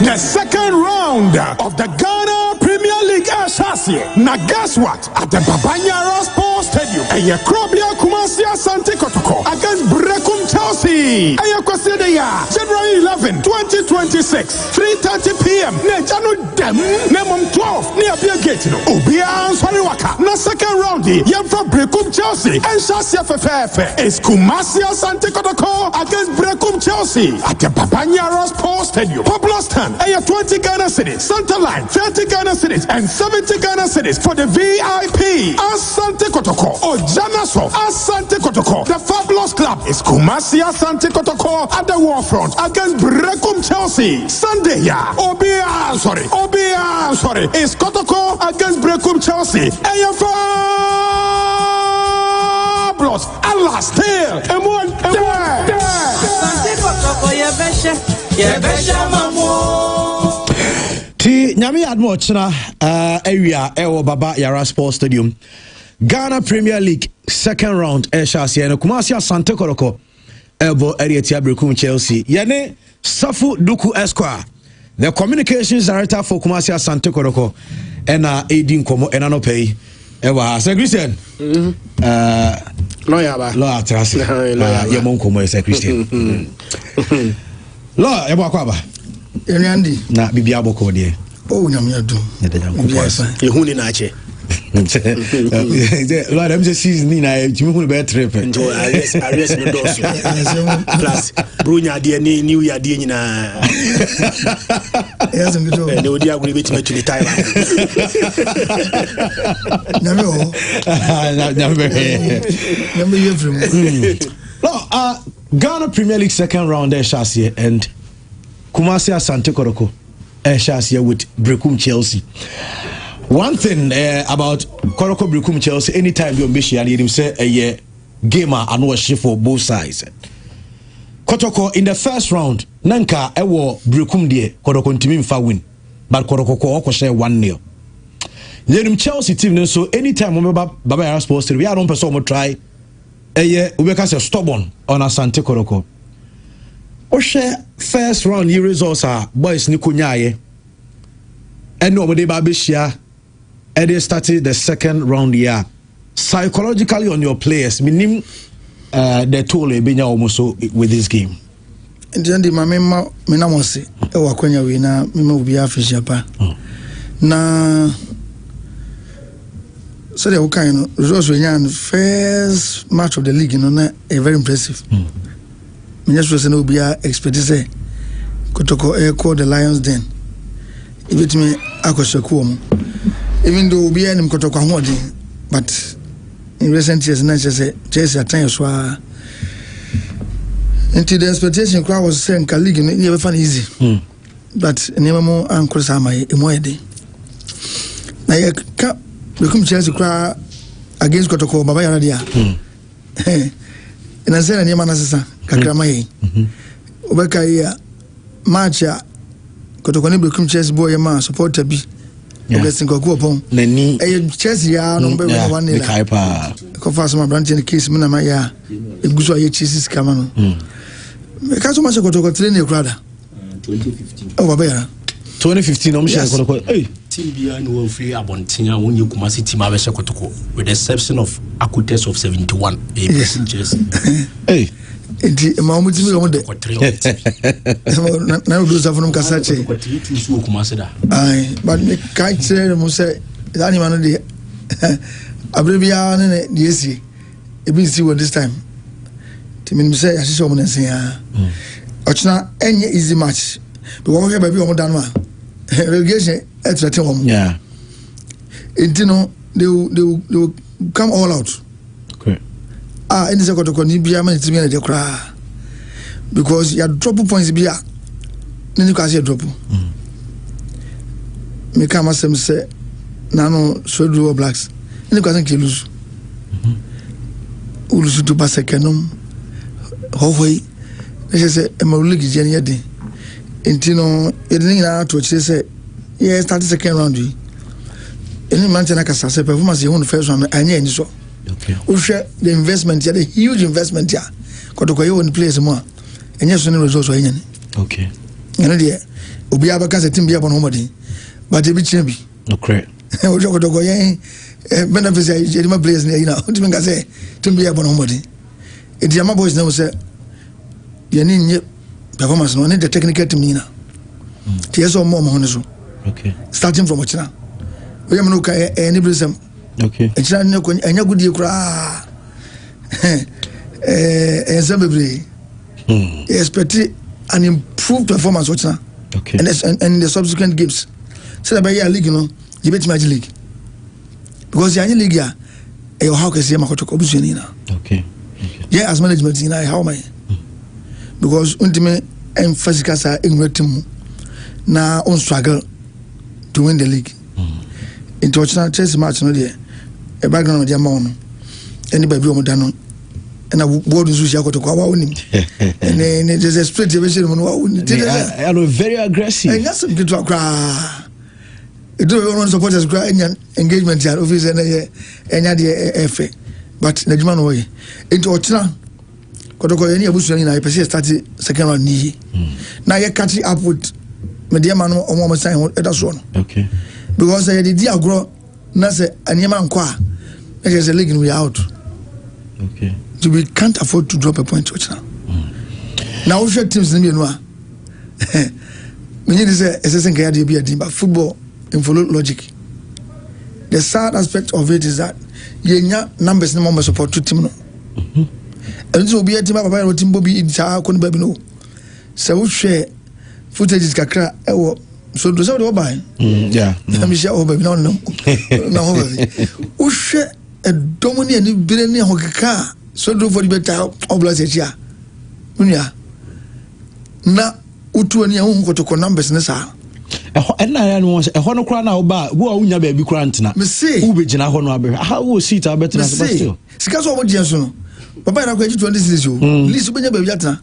The second round of the Ghana Premier League Ashanti. Now guess what? At the Babanyaro Sports Stadium, Ayakrobia Kumasi Asante Kotoko against Brekum Chelsea. Ayakwasedeya, January 11, 2026, 3:30 p.m. Nejano Dem, Nemum 12, near Beer Gate. Obia Sariwaka. Na second round, yem for Brekum Chelsea and Shasi FFF. It's Kumasi Asante Kotoko against Brekum Chelsea at the Babanyaro Sports Stadium. Popular stand, 20 Ghana cedis, center line, 30 Ghana cedis, and 70 Ghana cedis for the VIP. Asante Kotoko, Ojanaso, Asante Kotoko. The Fabulous Club is Kumasi Asante Kotoko at the Warfront against Brekum Chelsea. Sunday, Obia, sorry, is Kotoko against Brekum Chelsea. And Fabulous, Allah still, M1, Asante Kotoko, Yebesha Mamo. Ti nyame admo china area ewo Baba Yara Sports Stadium. Ghana Premier League second round Shasi and Kumasi Asante Kotoko Ebo area Brekum Chelsea. Yene Safu Duku Esquire, the communications director for Kumasi Asante Kotoko, and Edin Komo and Anopay. Ewa, Sir Christian. Lawyer Trasi. Yamon Komo is a Christian. Lawyer Yabakwaba. Andy. Na Bibia Boko dear. Oh, Yamadu. Yehuni Nache. Lord, I'm just seeing Jimmy Bear trip. Enjoy arrest the doors. Plus, Brunia dear new year dear. Yes, and they would agree with me to the time. Never hear from Ghana Premier League second round Shasi and Kumasi Asante Kotoko Shasi with Brekum Chelsea. One thing about Kotoko Brekum Chelsea, anytime you ambition, I him say a gamer and worship for both sides. Kotoko in the first round, Nanka ewo Brekum die Kotoko ntimi mfa win, but Kotoko ko share 1-0. Then Chelsea team so anytime we Baba Yara Sports we are don't person try we can stubborn on Asante Kotoko. Share first round year results are boys ni kunyaye and no de babishia and they started the second round year psychologically on your players minim the tool benya almost with this game ndi mama mina mose e wakonya we na mema obi afisha pa na so the kind results we yan first match of the league no very impressive. Minister say no be expect say Kotoko call the Lions Den. Ibit me akoshaku mo. Even though obi anim Kotoko ahodi, but in recent years na say Chelsea atan so into the expectation crowd was saying ka league no be fan easy. But name mo ankor sama e mo ede. Na ye ka Brekum Chelsea crowd against Kotoko Baba Yara dia. Ina say na name na sesa kakrama yi obeka yi match a Kotoko ni Brekum Chelsea boy ma supporter bi ogesin koku opon nani Chelsea ya no be 1-0 kai pa ko fa so ma branch in case me na ma ya eguso aye Chelsea skama no me ka so ma Kotoko train e krada 2015 oh Baba ya 2015 I'm sure Kotoko team bia no will free abontia when you Kumasi team abesha Kotoko with the exception of Akutes of 71 Chelsea enti ma omo timi omo de na do sa funum kasa che ai but me kai chere mo say that man no de abribia ne de esi e bin see one this time timi me say asise omo na sen ya ochna enye easy match because we baby omo dan ma relegation at the team yeah enti no they will come all out. Okay. In the second ni bia man timi na de kra because you drop points bia ni ka say drop. Me come asem say na no so do Blacks. Ni ka say lose. Lose to pass secondum. Hopefully they say e ma league je ni de. Enti no e ni na to che say yeah start the second round we. Any man can say performance you want first one anya any so. Okay. The investment here, the huge investment here. Kotoko you want place more. Enya so no results so enya. Okay. You know there obi abaka say team bi abon homodi. But e bi chine bi. Okay. Ojo kotoko yen benefits ya my players na you know. Team ga say team bi abon homodi. E dia my boys na say ye ni nye performance no need the technical team ni na. Tie so mo ho ne so. Okay. Starting from Ochina. We am no ka any blessing. Okay. Ochina ne ko anya gudi kura. Ensemble. Expect an improved performance Ochina. Okay. And the subsequent games. So that by year league no, you bet my league. Because the league ya e how can say makoto ko busu ni na. Okay. Yeah, as management in how am I? Because ultimately physical sa team na on struggle to win the league. Into Chelsea match no there. A background of the amount. Anybody be done and I board in Sushi to go winning. And then there's a split division on what very aggressive. And that's something to cry. It don't want supporters cry engagement here, office and the FA. But the German way into Ochina. Kotoko any abusu ni na pese start second round ni. Now you catching up with media man on one sign that's one. Okay. Because the idea grow na say anyama nkwa there's a league we out. Okay. So we can't afford to drop a point now. Now we should teams ni no. Me need say essence can dey be a team but football in follow logic. The sad aspect of it is that yenya numbers no more support to team no. And so be a team papa team bobi in cha ko ba bi no. So we share footage kakra ewo so do say what buy yeah I'm sure oh baby no no o hwe edomo ne ani bire ne hokeka so do for the better oblas etia munia na utu ani ehun kotoko numbers ne sa na ya no e ho no kra na oba wo a unya ba bi kra ntena me say wo be gina ho no abe how wo seat abetena so still sika so obo dia so no papa na ko 26 o least obenya ba bi atena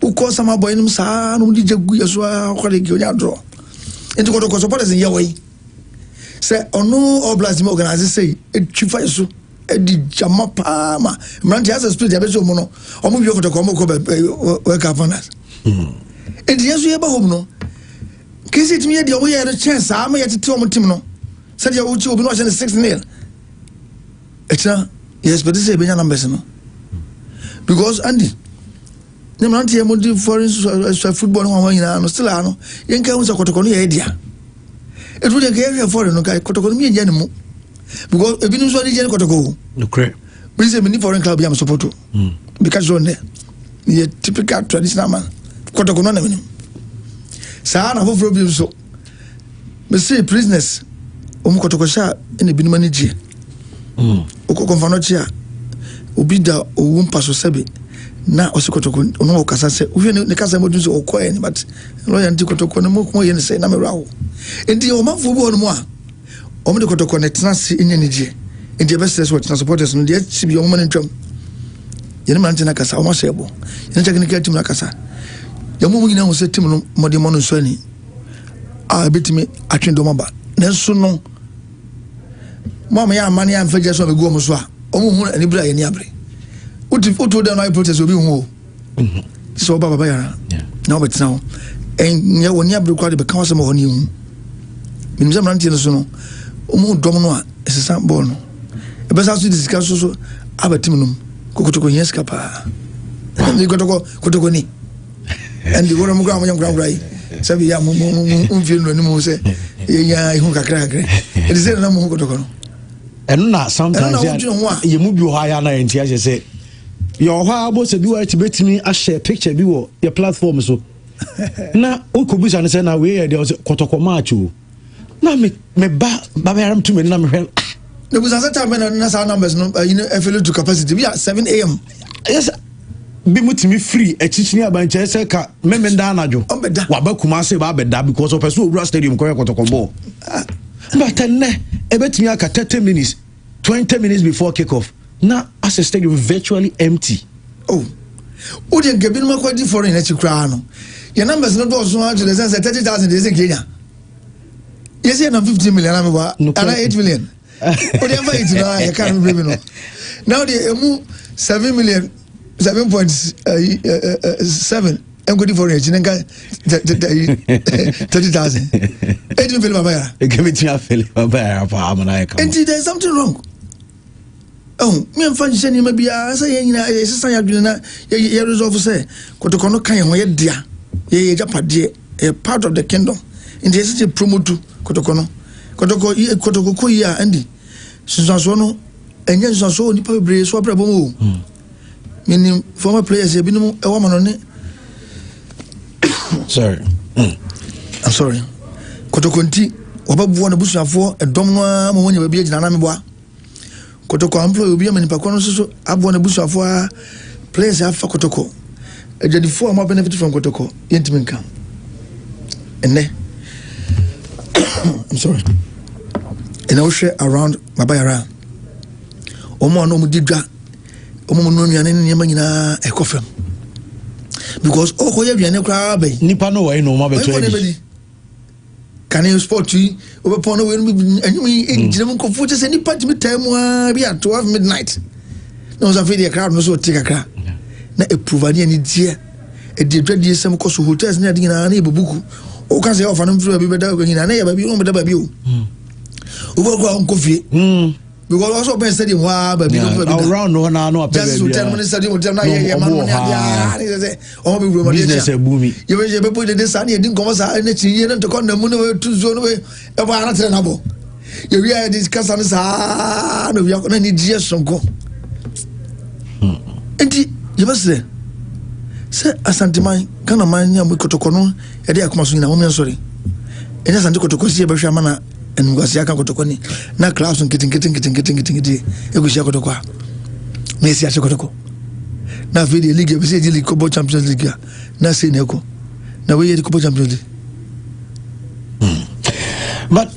uko sama boy nim sa no di jagu yeso akwale ki onya draw enti ko supporters in yawai say onu oblast me organize say etwifa yeso edi jama pa ma mranti as spirit ya beso mo no omo bi ko mo ko we ka fanas enti yeso ye ba hom no kisi timi ye di omo ye chance ama ye tete omo tim no say ye uchi obi no che 6-0 etna yes but this say benya numbers no because Andy nem nanti mo di foreign football no wan yina no still ano yen ka unsa kotoko no ye dia e do de ka ye foreign no ka kotoko no mi nya ne mu because e bi no so di je kotoko no correct we say many foreign club ya am support because on there ye typical traditional man kotoko no na me sa na for problem so me say prisoners o mu kotoko sha ene bi no mani je o ko konfano chia obi da o wumpa so sebe na osikotoko ono okasa se uye ne kasa modun so okoye ni but lawyer nti kotoko no mo ye ne se na me rawo enti o manfo bo no mo a o mo de kotoko ne transi enye ne die enti e best so supporters no de chi bi o mo ne ntwam ye ne man tina kasa o ma se bo ye ne technical team na kasa ye mo nyina ho se team no mo de mo no so ani a betimi atwen do maba ne so no mo ma ya amane ya mfaje so be go mo so a o mo hu ani bra ye ni abre utu da no protest obi hu so baba ya na bet now en ya woni abre kwa de be kan so mo honi hu min zam ran tie so no o mu dom no a esesa ball no e be sa so discuss so abatim no kokoto ko yes kapa ni kotoko ni and the one mo gra mo nyam gra sabi ya mo mfie no ni mo se ya ihu kakra it is na mo kotoko no and na sometimes you move you higher na enti a say your habo se bi wa ti betimi a share picture bi wo your platform so na okobusa ne say na we ya de kotoko match o na me ba yaram to me na me hwe the busa set time na sa numbers no FLU to capacity we are 7 a.m. yes bi mutimi free echichini abanche say ka memenda anajo wa ba kuma say ba beda because of person Owura stadium ko kotoko ball but then ebetimi aka 30 minutes 20 minutes before kickoff now as a stadium virtually empty. Oh the gebin ma kwadi foreign na chikra no your numbers no do so much the sense 30,000 is in Kenya. Yes, you 15 million and 8 million. Whatever it's now, I can't remember. Now the 7 million 7.7 I'm going for it. 30,000. 8 million. Give it to me, Philip. And there's something wrong. Oh, me and Fanny saying maybe I say, you resolve say, Kotokono Kaya, dear, ye Japadia, a part of the kingdom. In the city promote Kotoko ko ya Andy. Susansono, and yes, so nipa brace swap rabo. Meaning former players have been a woman on it. Sorry. I'm sorry. Kotokonti, Obabu on a bush for a domwa when you be a Janamiboa. Kotoko employ will be a manipacono, so Abu on a bush for players have for Kotoko. A jadi for more benefit from Kotoko, intimate come. And then I'm sorry. And I share around Mabayara. Omo no mudidra. Omo no nyane nyama nyina ekofem. Because okoye biane kra be. Nipa no way no ma beto. Can you sport you over pon no we anyumi enjire ko fu se nipa timi time a bi at 12 midnight. No so fe the crowd no so take akra. Na eprovani ani die. E die dwadi sem ko so hotels na de nyina na ebubuku. O ka say ofa no mfiri abi beda ko nyina na ya babi o beda babi o. Ugo go on coffee. Because also Ben stadium wa baby around no na no appear. Just 10 minutes stadium na ya man ya say o be bro business e boom. You be people dey say e din come say na chi na to come na mu no to zo no e ba na tre na bo. You hear this kasa sa no ya na ni die sonko. Enti you must say asanteman kana man nya mu Kotoko no e dey akoma so nyina wo me sorry. Enya asante Kotoko si e be hwa mana and was Yaka Kotokoni, na class and getting Egusia Kotoko. Messi Kotoko. Now, video league, we say the Kobo Champions League, na say Neko. Now we had the Kobo Champions League. But,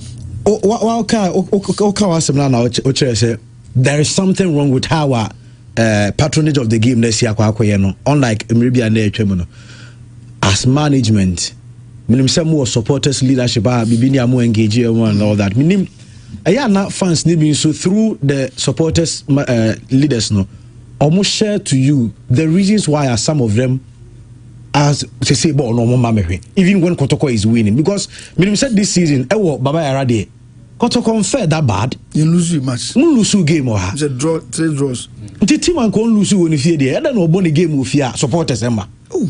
there is something wrong with how patronage of the game this year, unlike maybe a as management. Minim some more supporters leadership bibini amu engage and all that minim na fans ni been so through the supporters leaders no almost share to you the reasons why are some of them as to say ball no mama even when Kotoko is winning because minim said this season Baba Yara there Kotoko unfair that bad you lose your match no lose game or it's a draw 3 draws the team and can lose when fear there don't know the game with fear supporters emma oh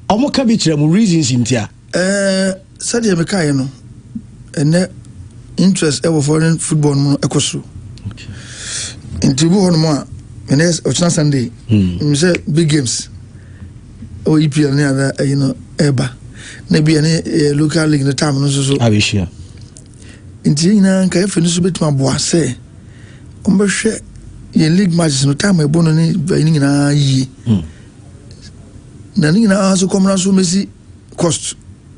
omo ka bi kire mo reasons in tia said you make no and interest ever foreign football no ekoso into bo no mo menes ochina Sunday say big games o EPL ni ada eba na bi any local league no time no so abishia into na nka efe no so betuma boa say ombehwe ye league matches no time ebo no ni nyina yi na nyina so come na so Messi cost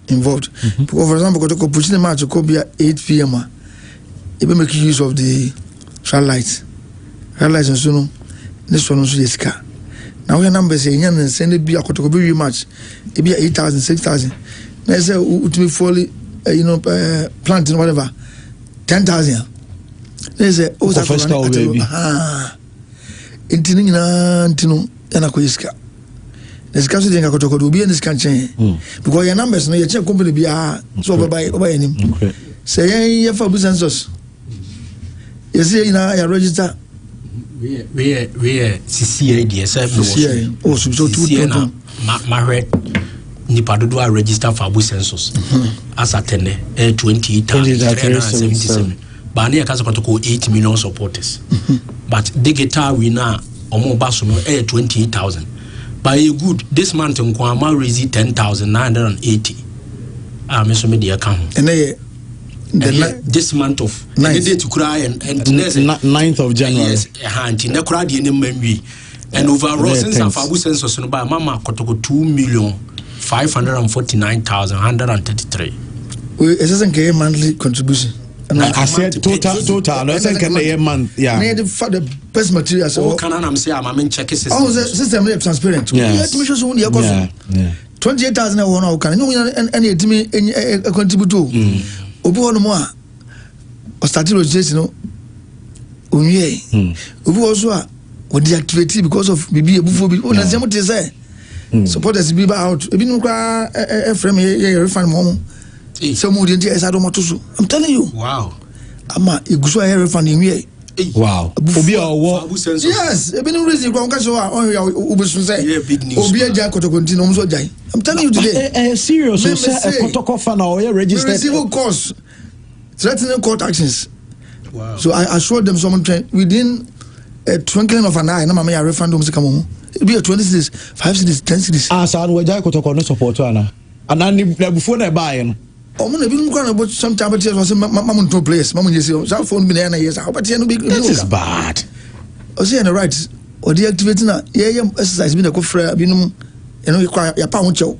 involved. Because for example, Kotoko pushing the match could be at 8 p.m. You make use of the shot lights. Shot lights and so on. This one also is car. Now your numbers say and send it be a Kotoko be match. It be 8,000, 6,000. Now say to be fully planting whatever 10,000. They say oh that's first baby. Intino yana kuiska. This council didn't go to be in this country because your numbers no your check company be so by him. Say, yeah, for business. You see, you register we CCA DSF CCA oh so CCA Mahred nipa dodo a register for Abu census as atene 28,377 but na yakasa kotoko 8 million supporters but digital winner omo baso no 28,000 but a good this month nkwama raise 10,980 me so me dey account and this month of the day to cry and 9th of January yes and ne cry dey name and overall since Abu census no ba mama kotoko 2,549,133 it doesn't get monthly contribution. I said total. No, I said can a month. Yeah. Need for the best materials. Oh, can I say I'm check system. Oh, the system is transparent. Yes. Yeah. 28,000 I want can no any contribute to. Obi no more. O start registration no. Onye. Obi also a we deactivate because of bibi ebufo bi. O na say mo te say. Supporters be out. Ebi no kra frame refund mo. So mo dey say do motoso. I'm telling you. Wow. Ama eguso a refund we. Wow. Obi owo. Yes, ebi no reason kwa nka so a on ya obusun say. Obi aja kotokonti no so jai. I'm telling you today. Serious so say kotoko fan or registered. Civil cause threatening court actions. Wow. So I assured them someone within a twinkling of an eye na mama ya referendum se kamo. It be a 20 cities, 5 cities, 10 cities. Ah, so we jai kotoko no support ana. And before na buy no. Oh, man, even about some time, but was Mamma to place. Mamma, you see, cell phone been years. How about you? This is bad. I say, and right, or deactivating that. Yeah, exercise been a good friend, you know, you quite your pound show.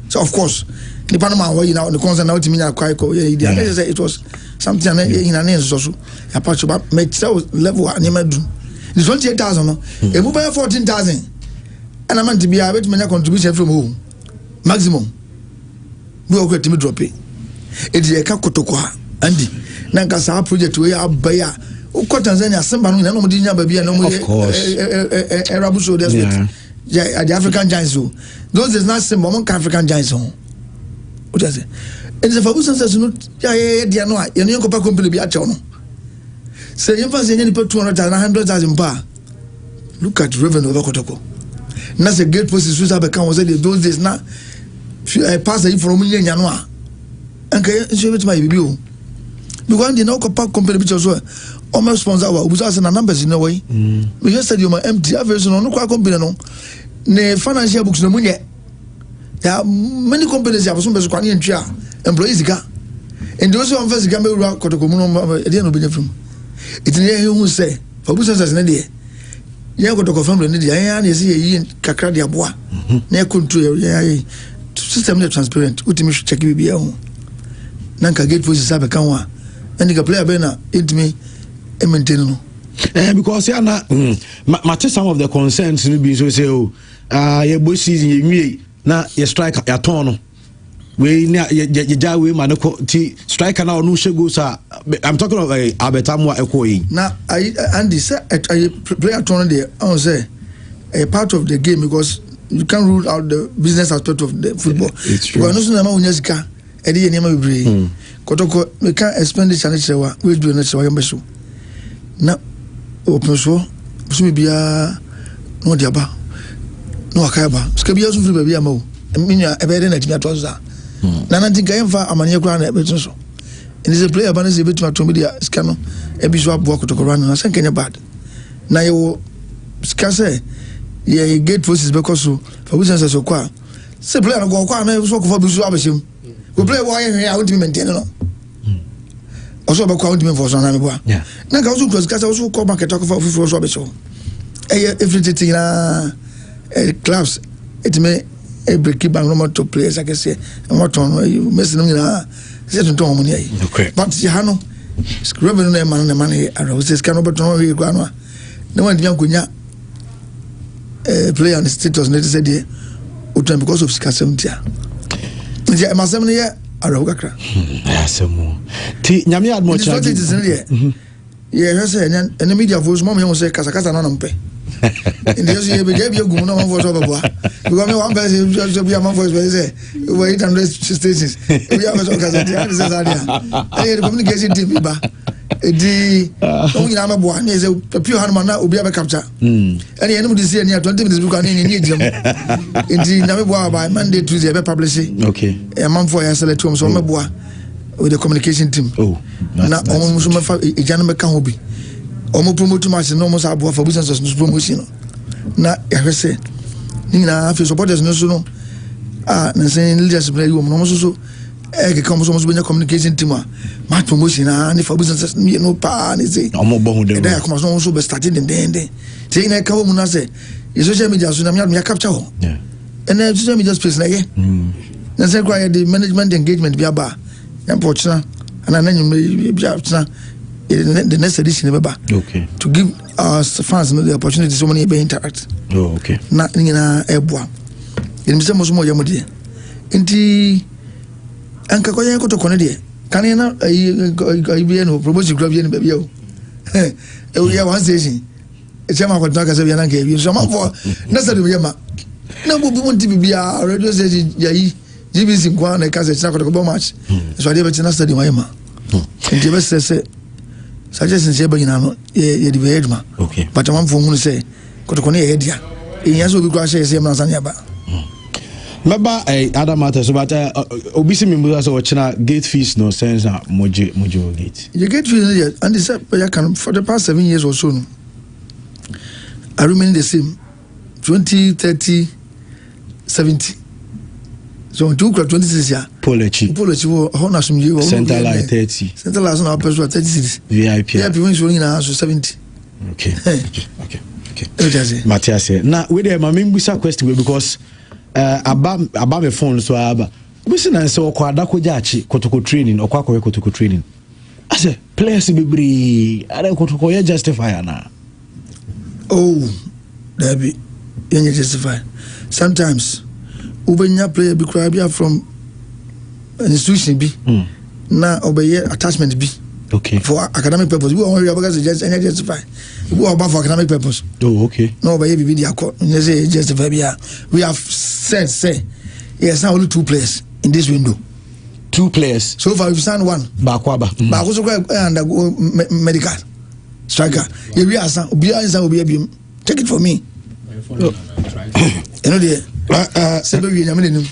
So, of course, the Panama way now, the concern out to me, I quite call it was something in an answer. A patch about make sales level and you might do. It's 28,000, a mobile 14,000, and I'm meant to be able to make a contribution from home. Maximum. We are going to drop it. It's a kakotokwa, Andy. Nankasa project we are buyer. Uko Tanzania, somebody no more baby and no more. Of course. Arabu so that's what. Yeah, the African Giants. Those is not some African Giants. What does it? It's a Fabusan says no. Yeah, dear no. You know, Copa company be at Chono. Say you fancy any put 200,000, 100,000 bar. Look at revenue of Okotoko. That's a great post. Susa Beckham was those days now. I pass it from January. And can you show it my review? Because the no company which also almost sponsor our was asking numbers in a way. We just said you my empty version on no company no. Ne financial books no money. There are many companies have some Kwani and Chia employees. And those who first come around Kotokomuno at the end of the film. It's near who say for business as an idea. Yeah, go to confirm the idea. I see a Kakra Diabois. Near country. System is transparent. Ultimate check you be on. Nanka gate forces have a canwa. And you can play a banner. It me a maintain. Because you are some of the concerns will be so say, oh, your boy season you na you strike your turn. We near your Jawi Manoko striker now no goes. I'm talking about Abetamwa Ekoi. Now, Andy said, I play a turn there. I will say a part of the game because. You can't rule out the business aspect of the football. It's true. Because no one knows Eddie and Yama Bray. Kotoko, we can't expend this channel. We do next one. Now, open so, maybe no diaba, no akaba. Scabia free baby amo. I mean, a better net me at was that. Nana think I am for a mania grand at so. And is a player banner a bit to media scano, a bishop walk to Koran and I sent Kenya bad. Now you scarce. Yeah, gate forces because so for business so kwa. Say play and go kwa na so for bisu abeshim. We play why here I want to maintain no. Also ba kwa want me for so na me boa. Yeah. Na ka so close ka so call market talk for so abeshim. Everything na clubs it may a break bank no more to players I can say and what on you messing na say to money. Okay. But you hano revenue na man na money I was this kind of but no we go no. No one dey kunya player and status net said here because of scarcity. Yeah, my seven year Arogakra. Yes, more. Nyami had more charges. Yeah, I say, and the media voice, Mamma will say, Casacasa non pay. In the year, we gave you good no voice over. You got me one person just be a man voice, but say, we 800 stations. We have a Casati, I hear the communication team. edi o nyina me boa ne say pure hanman na obi aba capture ene ene dey say ene 20 minutes bi kwa ne ne ejam edi na me boa by Monday Tuesday be publish okay e man for ya select home so me boa with the communication team na omo so me fa eja no me ka ho bi omo promote match no mo sa boa for business no promotion na ya hwese nyina afi supporters no so no na say leadership na you mo so e come so benya communication team match promotion and for business no pa ni say omo bo hu dem da come so be starting den say na ka wo mu na say social media so na me capture ho and social media space na ye na say kwa the management engagement bi aba na pochna and na nyum bi apchna the next edition be ba okay to give our fans the opportunity so many be interact okay na nyina eboa yen mi say mo so mo ye mo de nti anka ko yen ko to kono de kan na ai bi no promotion club yen be bi o e we one station e chama ko taka se bi na ka bi so ma for na se bi ma na bo bi mo ti bi ya radio station yayi GBC kwa na ka se chana ko match so ade be chana stadium ayi ma nti be se suggestion se be nyina no ye di be edma okay but man for hunu se ko to kono ye dia e nya so bi kwa share se na sanya ba Maba other matters but obisi me mbuza so china gate fees no sense na moje gate. The gate fees and this for the past 7 years or so no, I remain the same 20 30 70 so 26 year Polechi ho na sum ye center line 30 center line na person 30 cities VIP when so na so 70 okay Matthias na we dey ma me mbusa question because aba me phone so aba bisi na se okwa adako jaachi kotoko training okwa akwa kotoko training ase players bibiri are kotoko ya justify na there be you justify sometimes ubenya player be crabia from an institution be na obey attachment be okay for academic purpose we only because just any justify we are for academic purpose okay no obey be the accord say justify we have said say yes now only 2 players in this window 2 players so far we've signed one bakwaba so undergo medical striker you we are san obi abiem take it for me you know the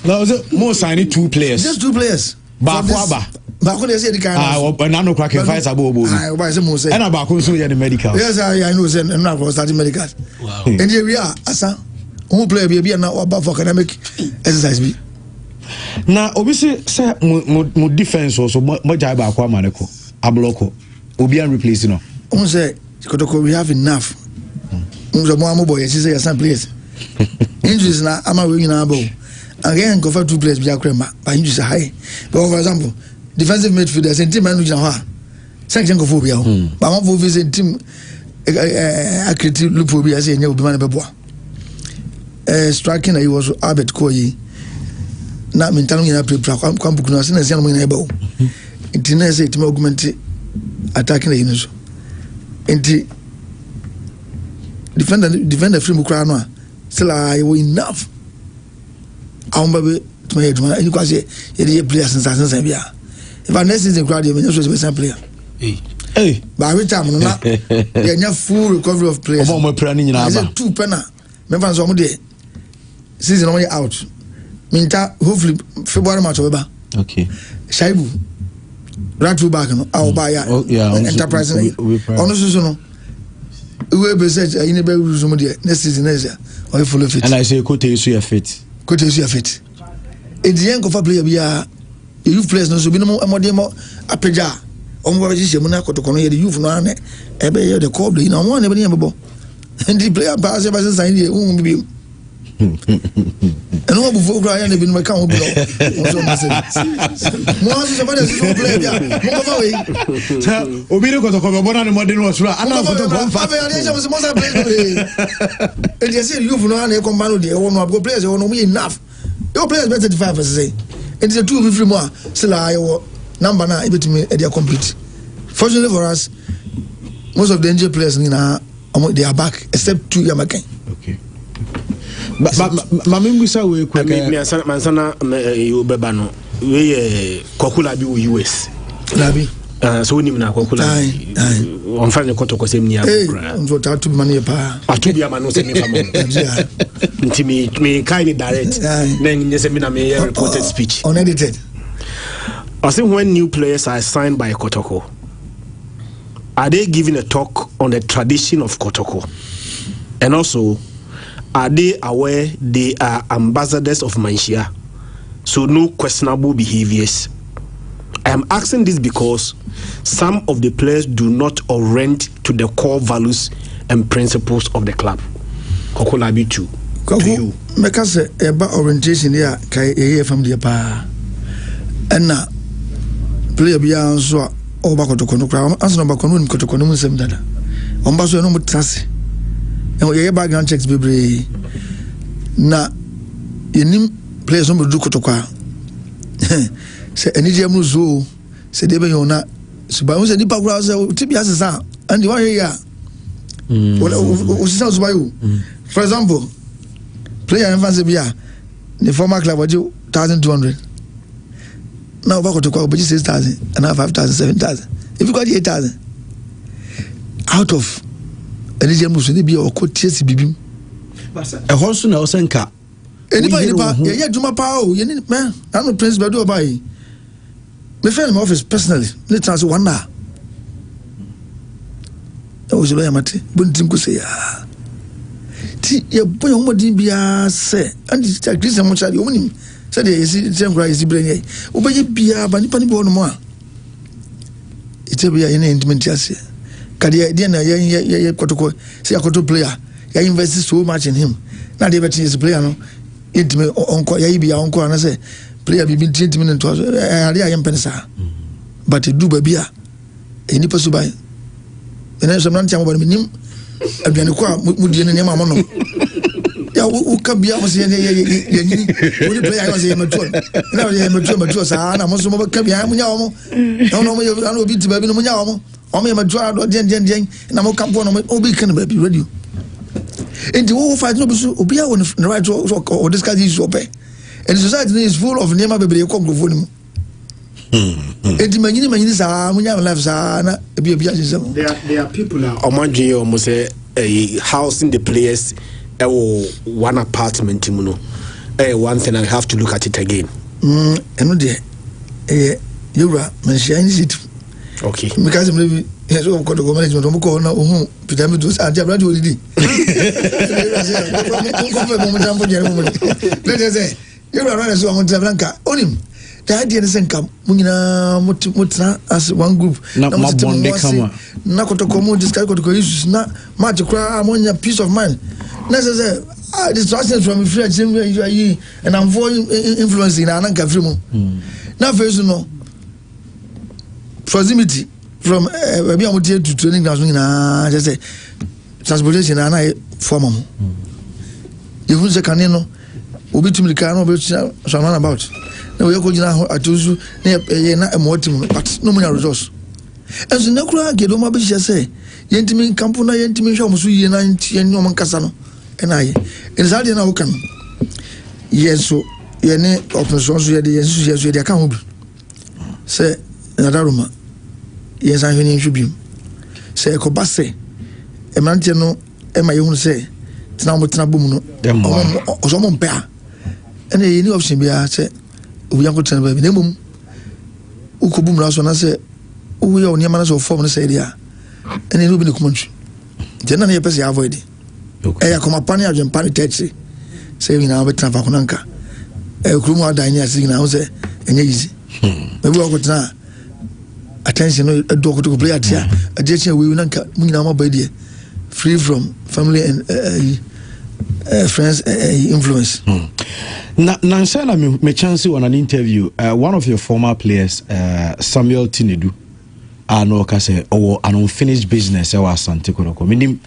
no more signing 2 players just 2 players bakwaba Bako dey say the kind na no crack fight abo why say mo say and bako so ya the medical yes I know say na for starting medical wow and here we are asa who play be na oba for academic exercise be na obisi say mo defense also mo jai bako amaneko abloko obi an replace no who say kotoko we have enough so mo boy say yes some players injuries na ama we nyina abo again go for 2 players be akrema but injuries are high but for example defensive midfielders and team manager ha section go for bia ho but one for visit team akriti lupo bia say nya obi man be boa striking he was Albert Koyi na mentano nyina prepare kwa buku na se na se no nyina eba o enti na say team augment attacking na yinso enti defender free mu kra no a still I enough awon be to my eduma any kwase ye players sense bia if I next season crowd you so be some player hey but every time no na you nya full recovery of players omo pra ni nyina aba 2 pena me fan so mo de season no out minta hopefully February match over okay Shaibu right full back no aw ba ya enterprise ono so no we be say you never use mo de next season next year or full fit and I say Kote you fit the end of a player bia youth players no so bi no mo apeja omo ba ji shemu na kotoko no ye the youth no ane e be ye the club you know one e be yebo and the player pass by sign here bi and no before cry and be no can obi no so ma say mo so ba so player bia mo go we obi no kotoko be bona no mo de no so ana kotoko fa be ya se mo say play and you say youth no ane come ban the one no players no we enough your players better 35 as say and the 2 free more still I number na able to me they are complete. Fortunately for us most of the NJ players they are back except 2 Yamaken. Okay. But mamimgusa we kwa mansana you beba no we kokula bi US labi So we na kokula on fa ne kotoko sem ni akura nso ta to mane pa atu bia ma no se mi fa mo nti me kind direct then you say me na me reported speech unedited. I think when new players are signed by Kotoko, are they giving a talk on the tradition of Kotoko? And also, are they aware they are ambassadors of Manchia? So no questionable behaviors. I am asking this because some of the players do not orient to the core values and principles of the club. Koko labi to you. Make us about orientation here. Kai eye from the pa. And now. Player bia so o ba Kotoko no kra anso ba kono Kotoko no nsem dada on ba so no mutase e ye background checks bebre na yenim players no do Kotoko se enije mu zo se de be yona so ba se nipa kra se tibia sesa and one here o sesa so ba you for example player en fancy bia the former club was 1200. Now back to go 6,000 and now 5,000, 7,000. If you got 8,000 out of any gem was be or could chase bibim. A horse no senka. Anybody, yeah, Juma Pao, you need man. I'm a prince, but do by my friend office personally. Let's answer 1 hour. That was a lawyer, Mate. Buntim could say, your boy, Homodibia say, and it's a Christian much at your said the same cry is brain. Obey Bia, Banipani Bonoa. It's a be an intimate yes. Cadia Diana, Kotoko, say a Koto player. I invested so much in him. Now they bet is a player, no intimate uncle, Yabi, uncle, and I say, player be been treatment into us. I am Pensa. But it do be a nipper to buy. And there's some non-time about him. I've been a quack, Mudian and Yamamono. Yeah, who can be almost any play? I was a mature. Now they are mature, and I'm also over Kabiamo. No, I will be to baby no Yamo. I'm a mature, and I'm a camp on my obi can be ready. And the whole fight, no, Obia on the right or this guy is open. And society is full of Nema baby, a congo for him. And the many is when you have lives are there are people now. Omanji almost housing the players. One apartment, one thing I have to look at it again. And you're it. Okay. Because maybe yes, of course, the management of Moko, who Pitamus are already. Let us say, you're a runner, so I want to Blanca. On him. The idea is come Mutna as one group. Not Nakotokomo, this guy could go use not much to cry among your peace of mind. Necessary distractions from French and I'm for influencing Ananka Frimo. Now, first, no proximity from Abiamutia to training grounds. Just say transportation and I form. You who's a canino will be to Mikano, someone about. No, we are going to do a more team, but no more resource. As the Nakura get on my business, say, Yentimin Campuna, Yentimin Shamusu, and Norman Casano, and I. It's hard in our can. Yes, so Yene open source, yes, we account. Say, Nadaruma. Yes, I'm in tribune. Say, Kobase, a mantiano, and my own say, Tanamutanabumuno, or someone pair. And a new option be I say. We are going to be minimum. Ukubum Rason, I say, we are near manners of form, say, yeah, and it will be the country. Generally, a person avoid it. I come upon you and Pani Tetsi, saving our Travananka. A Kruma Dania singing house and easy. Maybe I got now. Attention, a dog to play at here. A gesture we will not cut Munama Badia, free from family and friends influence. Nansela me chance on an interview. One of your former players, Samuel Tinedu, no kase or an unfinished business. Was Sante Kotoko. Meaning,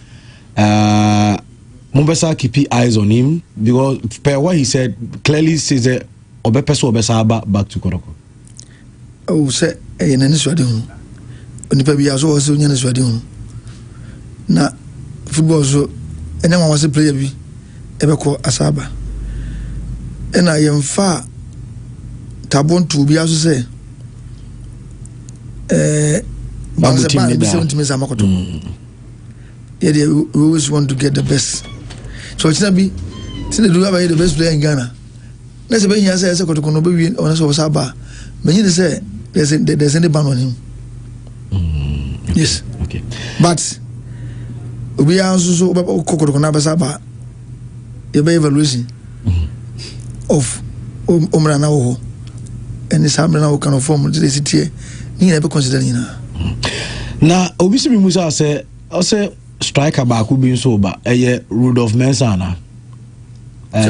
Mombasa keep eyes on him because per what he said clearly says that Obepeso Obesa back to Kotoko. Oh, say in any swadum. When the baby has also in any swadum. Na football so anyone was a player be ever call Asaba. And I am far Tabon to be also say we always want to get the best. So it's not be since do have the best player in Ghana. Let's say he say Kotoko be win on so Saba. But he say there's any ban on him. Yes. Okay. But we are also Kotoko na Saba. You be evaluation of Omra na wo. And this hammer now kind of form the city. Ni na be consider ni na. Na obisi mi musa say striker back will be so ba Rudolph Mensah na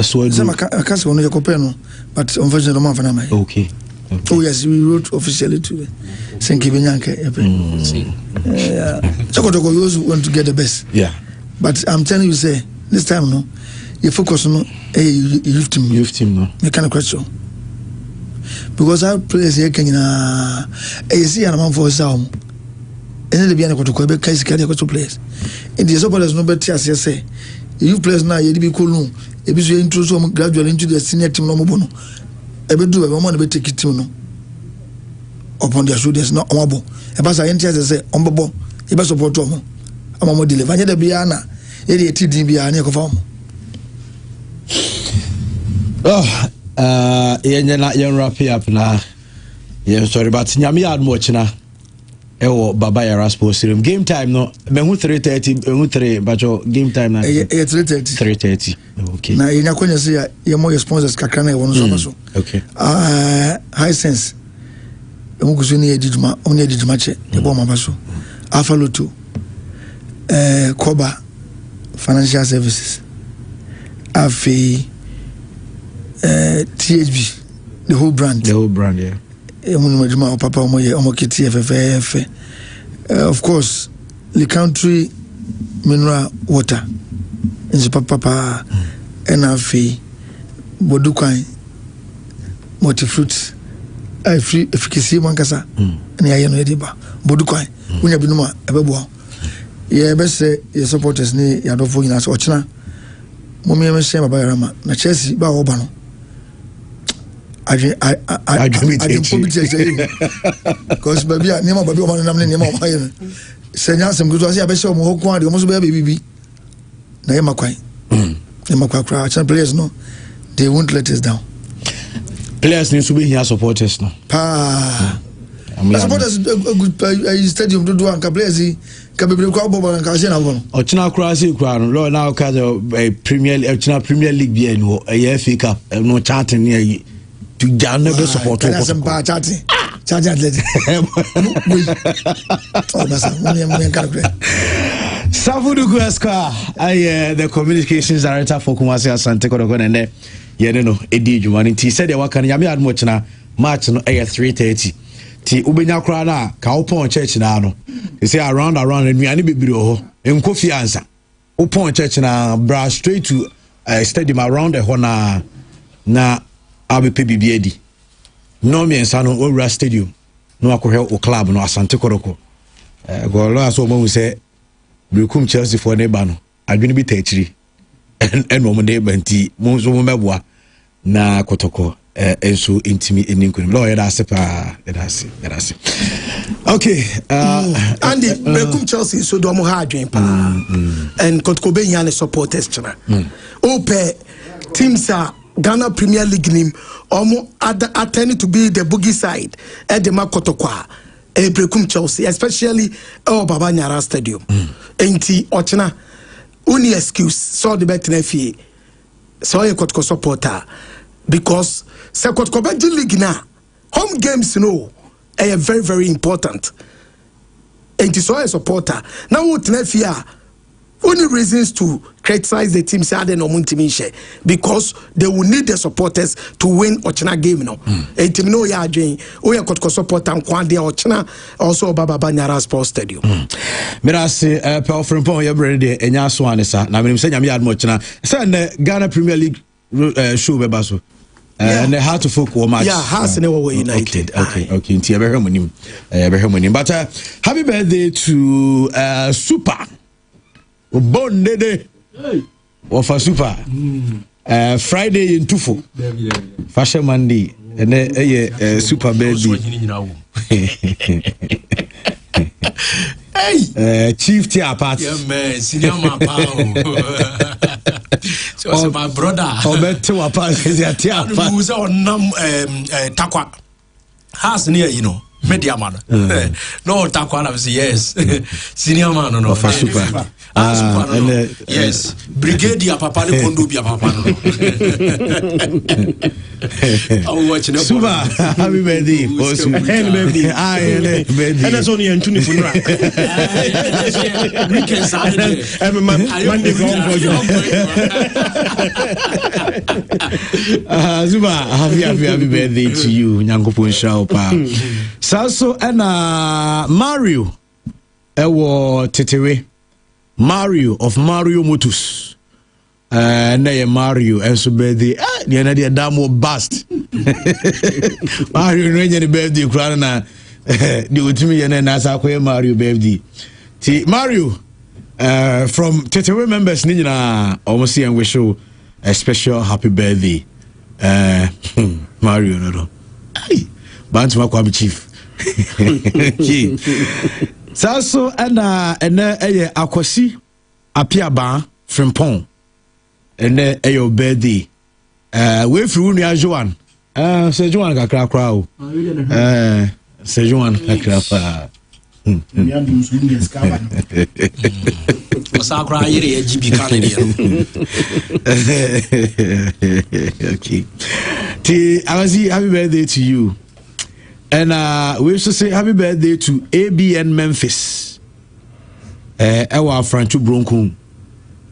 so I can't say no compare no but unfortunately no man my okay oh yes we wrote officially to Senki Benyanke so Kotoko you also want to get the best but I'm telling you say this time no you focus on you lift him no me kind of question because I play here Kenya see an man for sound and the Biana Kotoko be case carry to players in the supporters no better as say you players now you be cool no e be so introduce them gradually into the senior team no mo bono e be do e mo na be take team no upon their shoulders no omabo e ba say enti say ombo e be support them amamo deliver anya da bia na e dey ti din bia na e ko fa mo yen wrap up na sorry but nyame yad mo china ewo Baba Yara Sports Stadium game time no me hu 3:30 bacho game time na 3:30 okay na ina kwenya se ya mo sponsors kakra na won so okay high sense emu kuso ni edijuma oni edijuma che e bo maba so afaloto Koba Financial Services afi THB the whole brand yeah emu papa omo kiti FFF of course the country mineral water in papa and afi bodukwan multifruit free efficacy mankasa na ya no ediba bodukwan unya binuma ebebo ye be say ye supporters ni ya dofo nyina so ochina momi em say Baba Yara na Chelsea ba wo ba no I because baby nema baby o man nam nema o maye senya sem go to say abese o mo ho kwa de o mo so be bibi na ye makwan kra chan players no they won't let us down players need to be here supporters no supporters good stadium do do an players ka bebre kwa bobo an ka se na bono o china kra se kra no lo na ka Premier League bi en ho e FA Cup no charting ne to Ghana be support to chatting athlete Safudu Guesca the communications director for Kumasi Asante Kotoko and ye no edi dwuma nti said the waka nyame admo china match no 3:30 ti ubenya kra na ka upon church na no they say around nnuane bebiri ho enkofi ansa upon church na bra straight to stadium around the hona na abepe bibiedi no me ensa no owura stadium no akohwe o club no Asante Kotoko golo aso mo say Brekum Chelsea for neighbor no adwene bi tachiri eno mo neighbor nti mo so mo meboa na Kotoko enso intimi eninkunim lo yeda sepa yeda se okay Andy Brekum Chelsea so do mo ha adwen pa and Kotoko be yan supporters chana ope teams are Ghana Premier League nim omo attending to be the boogie side at the Kotoko Brekum Chelsea especially Baba Yara Stadium enti ochina uni excuse so the bet na fie so ye Kotoko supporter because se Kotoko be league na home games no very very important enti so ye supporter na wo tena fie only reasons to criticize the team say they no muntimi share because they will need the supporters to win Ochina game no a team no ya adwen o ya Kotoko supporter nkwan dia Ochina also Baba Yara Sports Stadium mirase per frimpon ya brede enya so anesa na menim say nyame admo Ochina say na Ghana Premier League show be baso and they had to focus match has ne wo United okay nti e be hwemonim but happy birthday to Super Bon Dede of a super Friday in Tufo Fashion Monday And then super baby. Hey, Chief Tia Pat. Yeah, man, senior man, so my brother. Oh, better to Pat is your Tia Pat. Who's on Takwa has near, you know, media man. No, Takwa, I say yes. Senior man, no, for super. Yes, Brigadier Papa Kondubia Papa. I'm watching Super. Happy birthday. And that's only in 24 weekend Saturday. Every Monday Super. Happy birthday to you, Nyankopon Shaupa. Saso and Mario. Ewo Tetewe. Mario of Mario Motus. Mario and so birthday. The another damo bust. Mario no any birthday crana. The ultimate and nasa Mario birthday. Mario from Tetewe members Nina almost and we show a special happy birthday. Mario no. Bantuma Kwabi Chief. So and akwasi apiaba frimpon and your birthday we free unu Joan se Joan kakra kra o se Joan kakra pa Osakra yere GB okay. Awazi, happy birthday to you. And we also say happy birthday to ABN Memphis. Our Franchu Bronco,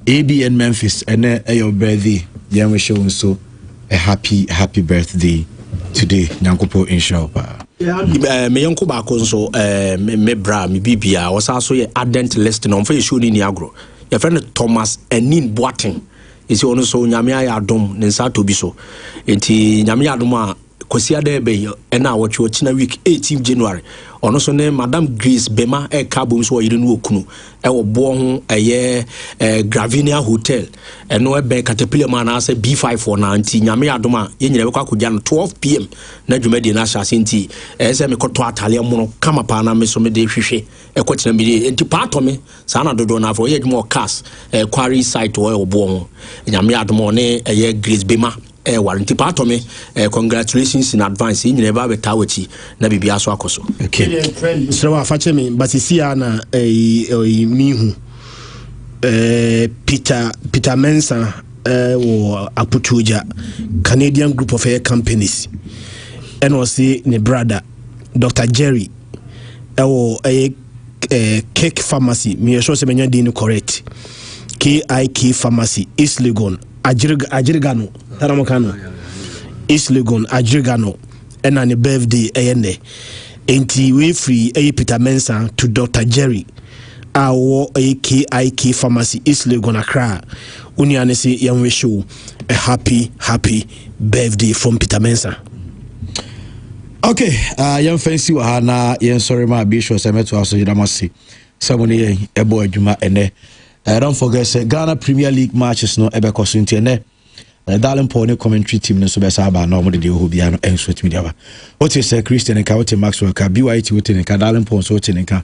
ABN Memphis, and your birthday. Yeah, we show so a happy birthday today. Nyankopo inshallah. Me yonko ba konso me bra me bibia was also ye ardent listening on for show ni agro. Your friend Thomas Enin Boateng is ono so nyame ayadom ne nsa to bi so. Enti nyame adom a Kosia Debe, and now what you watching a week 18th January. On also name Madame Grace Bema, a cabin, so you didn't work. I was born a year Gravinia Hotel, and no bank Caterpillar man. I said B5 for 19. Yamia Doma, in Yavakujan, 12 p.m. Najumedi Nasha Sinti, as I could to Italia Mono, come upon a Messomede Fishe, a question me, and to part of me, Sana Dodona for yet more cast, a quarry site oil born. Yamia Domone, a year Grace Bema. Warranty part of me, congratulations in advance. In never be tawachi, na bibia so akoso. Okay. So afache me, but see ana mihu Peter Mensah or Aputuja, Canadian group of air companies, and was the ne brother Dr. Jerry or a cake pharmacy. Me sure se menya dinu correct. KIK Pharmacy, East Legon, Ajirigano, Taramokano, East Legon, Ajirigano, and on the birthday, Enti we free Peter Mensah to Dr. Jerry, our KIK Pharmacy, East Legon, Accra. Unianesi young we show a happy birthday from Peter Mensah. Okay, young fancy wahana, young sorry, my bishop, I met to also Yamasi. Somebody a boy, Juma, and don't forget, Ghana Premier League matches no ebe kosunti ne. Darling Pony commentary team no so be saba no mo de ho bia no en switch media ba. What is Christian and Kawate Maxwell ka BYT wote ne ka Darling Pony so wote ne ka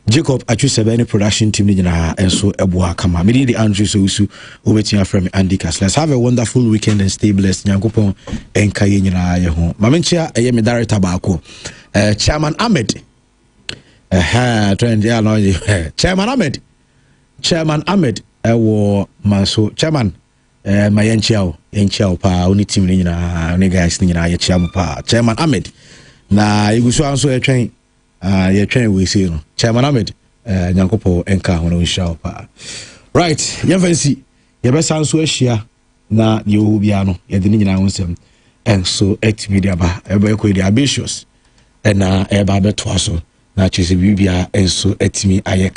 Jacob Atwusebe ne production team ni na enso eboa kama. Me the Andrew so usu obetia from Andy Cass. Let's have a wonderful weekend and stay blessed. Nyankopon enka ye nyina ye ho. Mamenchia eye me director ba ko. Chairman Ahmed. Trend ya no. Chairman Ahmed ewo maso chairman ma yenchiao pa oni team ni nyina oni guys ni nyina ye chiam pa Chairman Ahmed na iguso anso ye twen we say no Chairman Ahmed nyankopo enka hono nchiao pa right yemfansi ye be sanso ahia na ye ohubia no ye de ni nyina wonsem enso media ba ebe ko dia ambitious na eba beto aso na chese bibia enso etimi aye